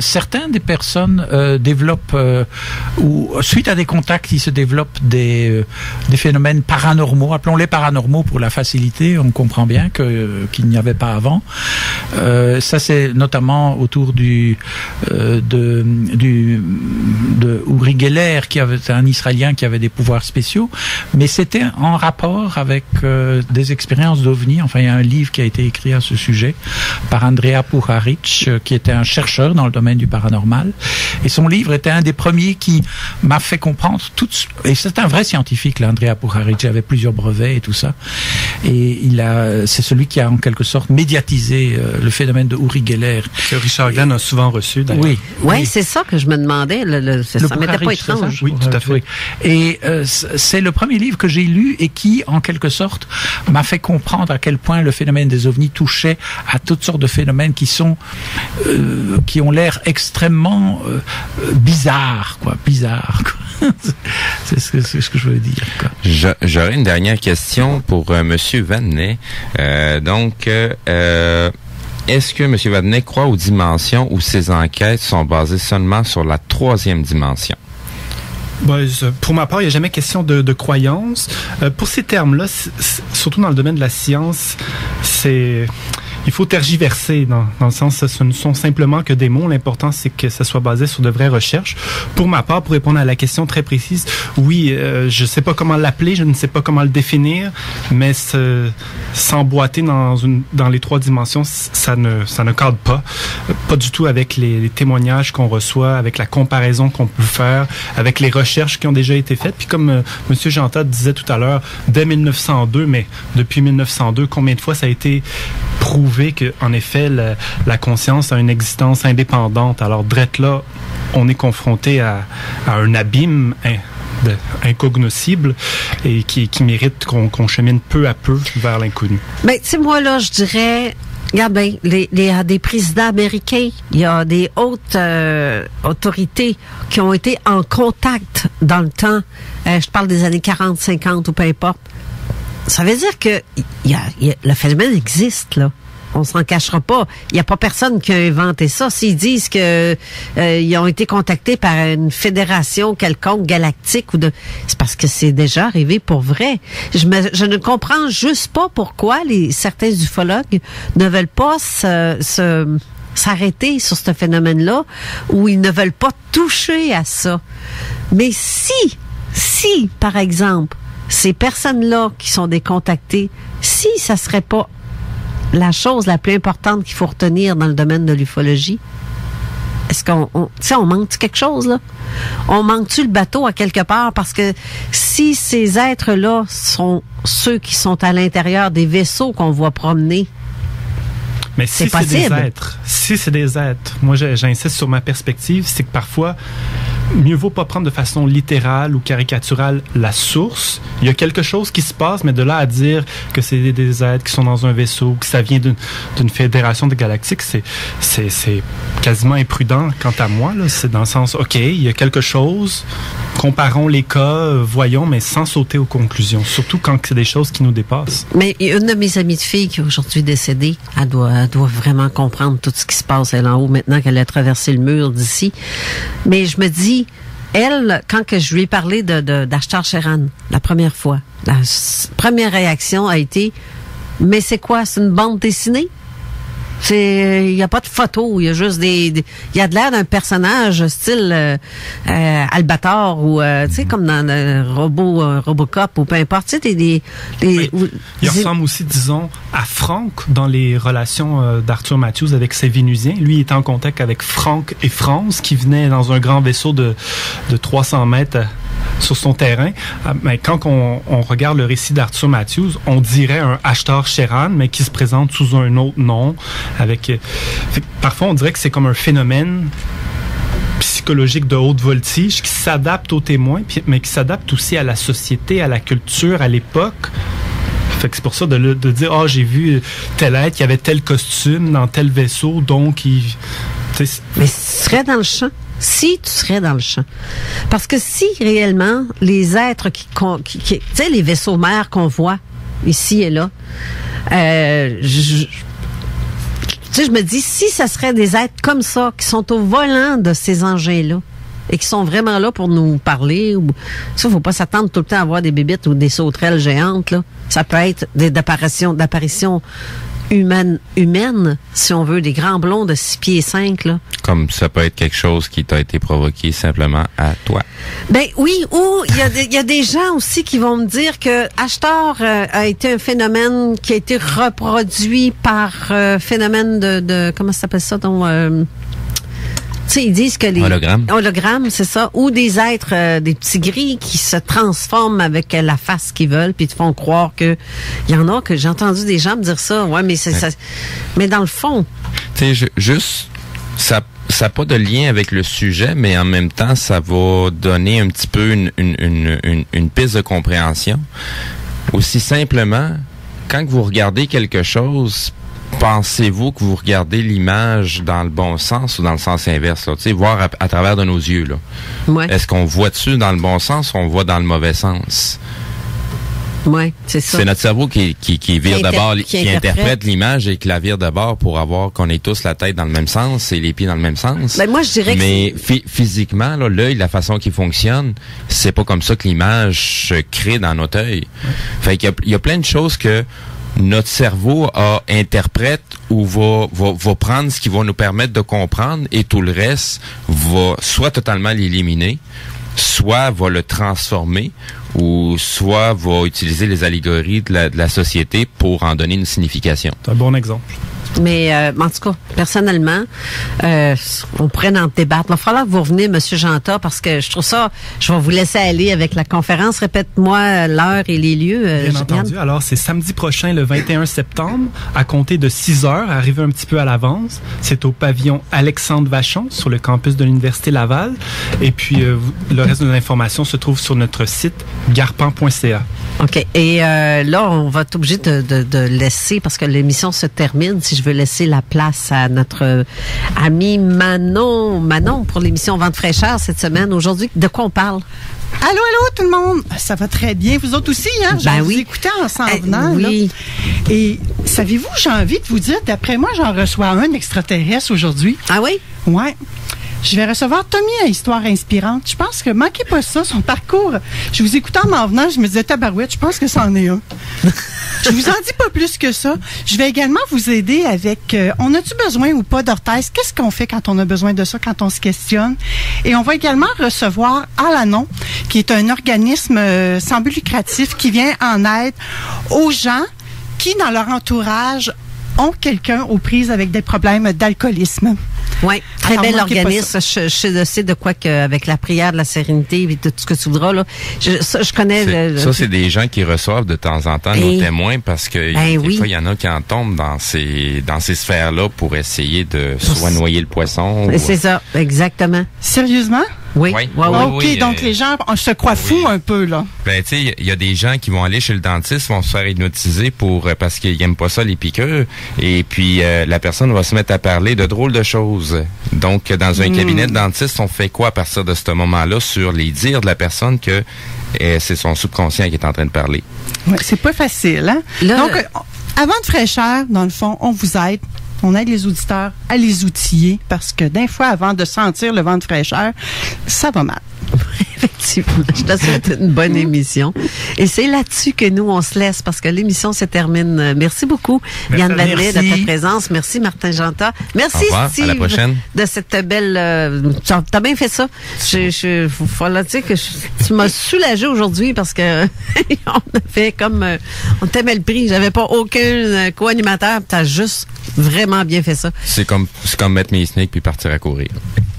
certaines des personnes développent ou suite à des contacts, ils se développent des phénomènes paranormaux, appelons-les paranormaux pour la facilité, on comprend bien qu'il n'y avait pas avant. Ça c'est notamment autour de Uri Geller, qui avait un Israélien qui avait des pouvoirs spéciaux, mais c'était en rapport avec des expériences d'OVNI. Enfin, il y a un livre qui a été écrit à ce sujet par Andrea Puharich, qui était un chercheur dans le domaine du paranormal. Et son livre était un des premiers qui m'a fait comprendre et c'est un vrai scientifique, là, Andrea Puharich, il avait plusieurs brevets et tout ça. Et c'est celui qui a en quelque sorte médiatisé le phénomène de Uri Geller. Que Richard Glenn a souvent reçu, d'ailleurs. Oui, c'est ça que je me demandais. Ça m'était pas étrange. Oui, tout à fait. Et c'est le premier livre que j'ai lu et qui, en quelque sorte, m'a fait comprendre à quel point le phénomène des ovnis touchait à toutes sortes de phénomènes qui ont l'air extrêmement bizarres, quoi. C'est ce que je veux dire, quoi. J'aurais une dernière question pour Monsieur Vadnais. Est-ce que M. Vadnais croit aux dimensions ou ses enquêtes sont basées seulement sur la 3e dimension? Pour ma part, il n'y a jamais question de croyance. Pour ces termes-là, surtout dans le domaine de la science, il faut tergiverser dans le sens, ce ne sont simplement que des mots. L'important, c'est que ça soit basé sur de vraies recherches. Pour ma part, pour répondre à la question très précise, oui, je ne sais pas comment l'appeler, je ne sais pas comment le définir, mais s'emboîter dans les 3 dimensions, ça ne cadre pas. Pas du tout avec les témoignages qu'on reçoit, avec la comparaison qu'on peut faire, avec les recherches qui ont déjà été faites. Puis comme M. Genta disait tout à l'heure, dès 1902, mais depuis 1902, combien de fois ça a été prouvé qu'en effet, la conscience a une existence indépendante. Alors, drette là, on est confronté à un abîme incognoscible et qui mérite qu'on chemine peu à peu vers l'inconnu. Ben, tu sais, moi, là, je dirais... Regarde bien, il y a des présidents américains, il y a des hautes autorités qui ont été en contact dans le temps. Je parle des années 40, 50 ou peu importe. Ça veut dire que le phénomène existe, là. On s'en cachera pas. Il n'y a pas personne qui a inventé ça. S'ils disent que ils ont été contactés par une fédération quelconque galactique c'est parce que c'est déjà arrivé pour vrai. Je ne comprends juste pas pourquoi certains ufologues ne veulent pas s'arrêter sur ce phénomène-là, ou ils ne veulent pas toucher à ça. Mais si, par exemple, ces personnes-là qui sont décontactées, si ça serait pas la chose la plus importante qu'il faut retenir dans le domaine de l'ufologie, est-ce qu'on manque quelque chose, là? On manque-tu le bateau à quelque part? Parce que si ces êtres-là sont ceux qui sont à l'intérieur des vaisseaux qu'on voit promener, mais si c'est des êtres, moi j'insiste sur ma perspective, c'est que parfois, mieux vaut pas prendre de façon littérale ou caricaturale la source. Il y a quelque chose qui se passe, mais de là à dire que c'est des êtres qui sont dans un vaisseau, que ça vient d'une fédération de galactiques, c'est quasiment imprudent quant à moi, là. C'est dans le sens, OK, il y a quelque chose, comparons les cas, voyons, mais sans sauter aux conclusions. Surtout quand c'est des choses qui nous dépassent. Mais une de mes amies de filles qui est aujourd'hui décédée, elle doit vraiment comprendre tout ce qui se passe, elle en haut, maintenant qu'elle a traversé le mur d'ici. Mais je me dis, elle, quand que je lui ai parlé d'Ashtar Sheran, la première fois, la première réaction a été, mais c'est quoi, c'est une bande dessinée? Il n'y a pas de photo, il y a juste il y a de l'air d'un personnage style Albator ou tu sais, comme dans le Robocop ou peu importe, tu sais, oui. Il ressemble aussi, disons, à Frank dans les relations d'Arthur Matthews avec ses Vénusiens. Lui, il était en contact avec Frank et France qui venaient dans un grand vaisseau de 300 mètres sur son terrain. Mais quand on regarde le récit d'Arthur Matthews, on dirait un Ashtar Sheran, mais qui se présente sous un autre nom. Parfois, on dirait que c'est comme un phénomène psychologique de haute voltige qui s'adapte aux témoins, mais qui s'adapte aussi à la société, à la culture, à l'époque. Fait que c'est pour ça de dire, j'ai vu tel être qui avait tel costume dans tel vaisseau, donc Mais si tu serais dans le champ, parce que si réellement les êtres tu sais, les vaisseaux mères qu'on voit ici et là, je me dis, si ça serait des êtres comme ça, qui sont au volant de ces engins-là, et qui sont vraiment là pour nous parler, ça, faut pas s'attendre tout le temps à voir des bébites ou des sauterelles géantes, là. Ça peut être d'apparitions humaines, si on veut, des grands blonds de 6 pieds 5, là. Comme ça peut être quelque chose qui t'a été provoqué simplement à toi. Ben oui, ou il y a des gens aussi qui vont me dire que Ashtar a été un phénomène qui a été reproduit par phénomène de comment ça s'appelle ça, donc tu sais, ils disent que les hologrammes, c'est ça, ou des êtres, des petits gris qui se transforment avec la face qu'ils veulent, puis te font croire que il y en a, que j'ai entendu des gens me dire ça. Ouais, mais ça, mais dans le fond, tu sais, juste ça n'a pas de lien avec le sujet, mais en même temps, ça va donner un petit peu une piste de compréhension. Aussi simplement, quand vous regardez quelque chose, pensez-vous que vous regardez l'image dans le bon sens ou dans le sens inverse, là? Tu sais, voir à travers de nos yeux, là. Ouais. Est-ce qu'on voit dessus dans le bon sens ou on voit dans le mauvais sens? Oui, c'est ça. C'est notre cerveau qui vire d'abord, qui interprète l'image et qui la vire d'abord pour avoir qu'on ait tous la tête dans le même sens et les pieds dans le même sens. Ben moi, je dirais mais physiquement, là, l'œil, la façon qu'il fonctionne, c'est pas comme ça que l'image se crée dans notre œil. Fait qu'il y a plein de choses que notre cerveau interprète ou va prendre ce qui va nous permettre de comprendre et tout le reste va soit totalement l'éliminer, soit va le transformer, ou soit va utiliser les allégories de la société pour en donner une signification. C'est un bon exemple. Mais en tout cas, personnellement, on pourrait en débattre. Il va falloir que vous reveniez, M. Genta, parce que je trouve ça, je vais vous laisser aller avec la conférence. Répète-moi l'heure et les lieux. Bien entendu. Alors, c'est samedi prochain, le 21 septembre, à compter de 6 heures, arriver un petit peu à l'avance. C'est au pavillon Alexandre Vachon, sur le campus de l'Université Laval. Et puis, le reste de l'information se trouve sur notre site garpan.ca. OK. Et là, on va être obligé de laisser, parce que l'émission se termine, si je veux laisser la place à notre ami Manon. Manon, pour l'émission Vente fraîcheur cette semaine. Aujourd'hui, de quoi on parle? Allô, tout le monde. Ça va très bien. Vous autres aussi, hein? Ben vous écoutais en s'en venant. Oui. Là. Et savez-vous, j'ai envie de vous dire, d'après moi, j'en reçois un extraterrestre aujourd'hui. Ah oui? Ouais. Je vais recevoir Tommy à Histoire inspirante. Je pense que manquez pas ça, son parcours. Je vous écoutais en m'en venant, je me disais, tabarouette, je pense que c'en est un. Je vous en dis pas plus que ça. Je vais également vous aider avec, on a-tu besoin ou pas d'orthèse? Qu'est-ce qu'on fait quand on a besoin de ça, quand on se questionne? Et on va également recevoir Alanon, qui est un organisme sans but lucratif qui vient en aide aux gens qui, dans leur entourage, ont quelqu'un aux prises avec des problèmes d'alcoolisme. Oui, très Alors, bel organisme. Je sais de quoi qu'avec la prière de la sérénité et tout ce que tu voudras, là. Je connais. Ça, c'est des gens qui reçoivent de temps en temps nos témoins parce que des fois, il y en a qui en tombent dans ces sphères-là pour essayer de soit noyer le poisson. C'est ça, exactement. Sérieusement? Oui. OK, donc les gens se croient fous un peu, là. Ben, tu sais, il y a des gens qui vont aller chez le dentiste, vont se faire hypnotiser parce qu'ils n'aiment pas ça, les piqûres. Et puis, la personne va se mettre à parler de drôles de choses. Donc, dans un cabinet de dentiste, on fait quoi à partir de ce moment-là sur les dires de la personne que c'est son subconscient qui est en train de parler? Oui, c'est pas facile, hein? Là, donc, avant de fraîcheur, dans le fond, on vous aide. On aide les auditeurs à les outiller parce que d'un fois, avant de sentir le vent de fraîcheur, ça va mal. Effectivement. Je te souhaite une bonne émission. Et c'est là-dessus que nous, on se laisse parce que l'émission se termine. Merci beaucoup, Yann Vallée, de ta présence. Merci, Martin Genta. Merci, Steve. À la prochaine. De cette belle... t'as bien fait ça. Faut dire que tu m'as soulagé aujourd'hui parce que on a fait comme... on t'aimait le prix. J'avais pas aucun co-animateur. T'as juste vraiment bien fait ça. C'est comme mettre mes sneaks puis partir à courir.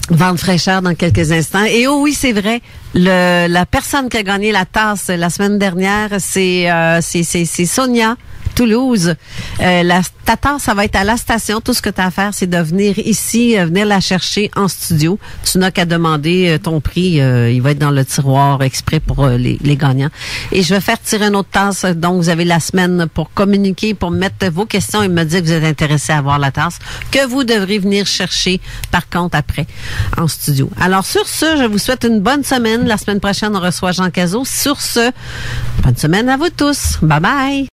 Vente fraîcheur dans quelques instants. Et oh oui, c'est vrai, la personne qui a gagné la tasse la semaine dernière, c'est Sonia Toulouse. Ta tasse, ça va être à la station. Tout ce que tu as à faire, c'est de venir ici, venir la chercher en studio. Tu n'as qu'à demander ton prix. Il va être dans le tiroir exprès pour les gagnants. Et je vais faire tirer une autre tasse. Donc, vous avez la semaine pour communiquer, pour mettre vos questions et me dire que vous êtes intéressé à avoir la tasse, que vous devrez venir chercher, par contre, après, en studio. Alors, sur ce, je vous souhaite une bonne semaine. La semaine prochaine, on reçoit Jean Cazot. Sur ce, bonne semaine à vous tous. Bye bye.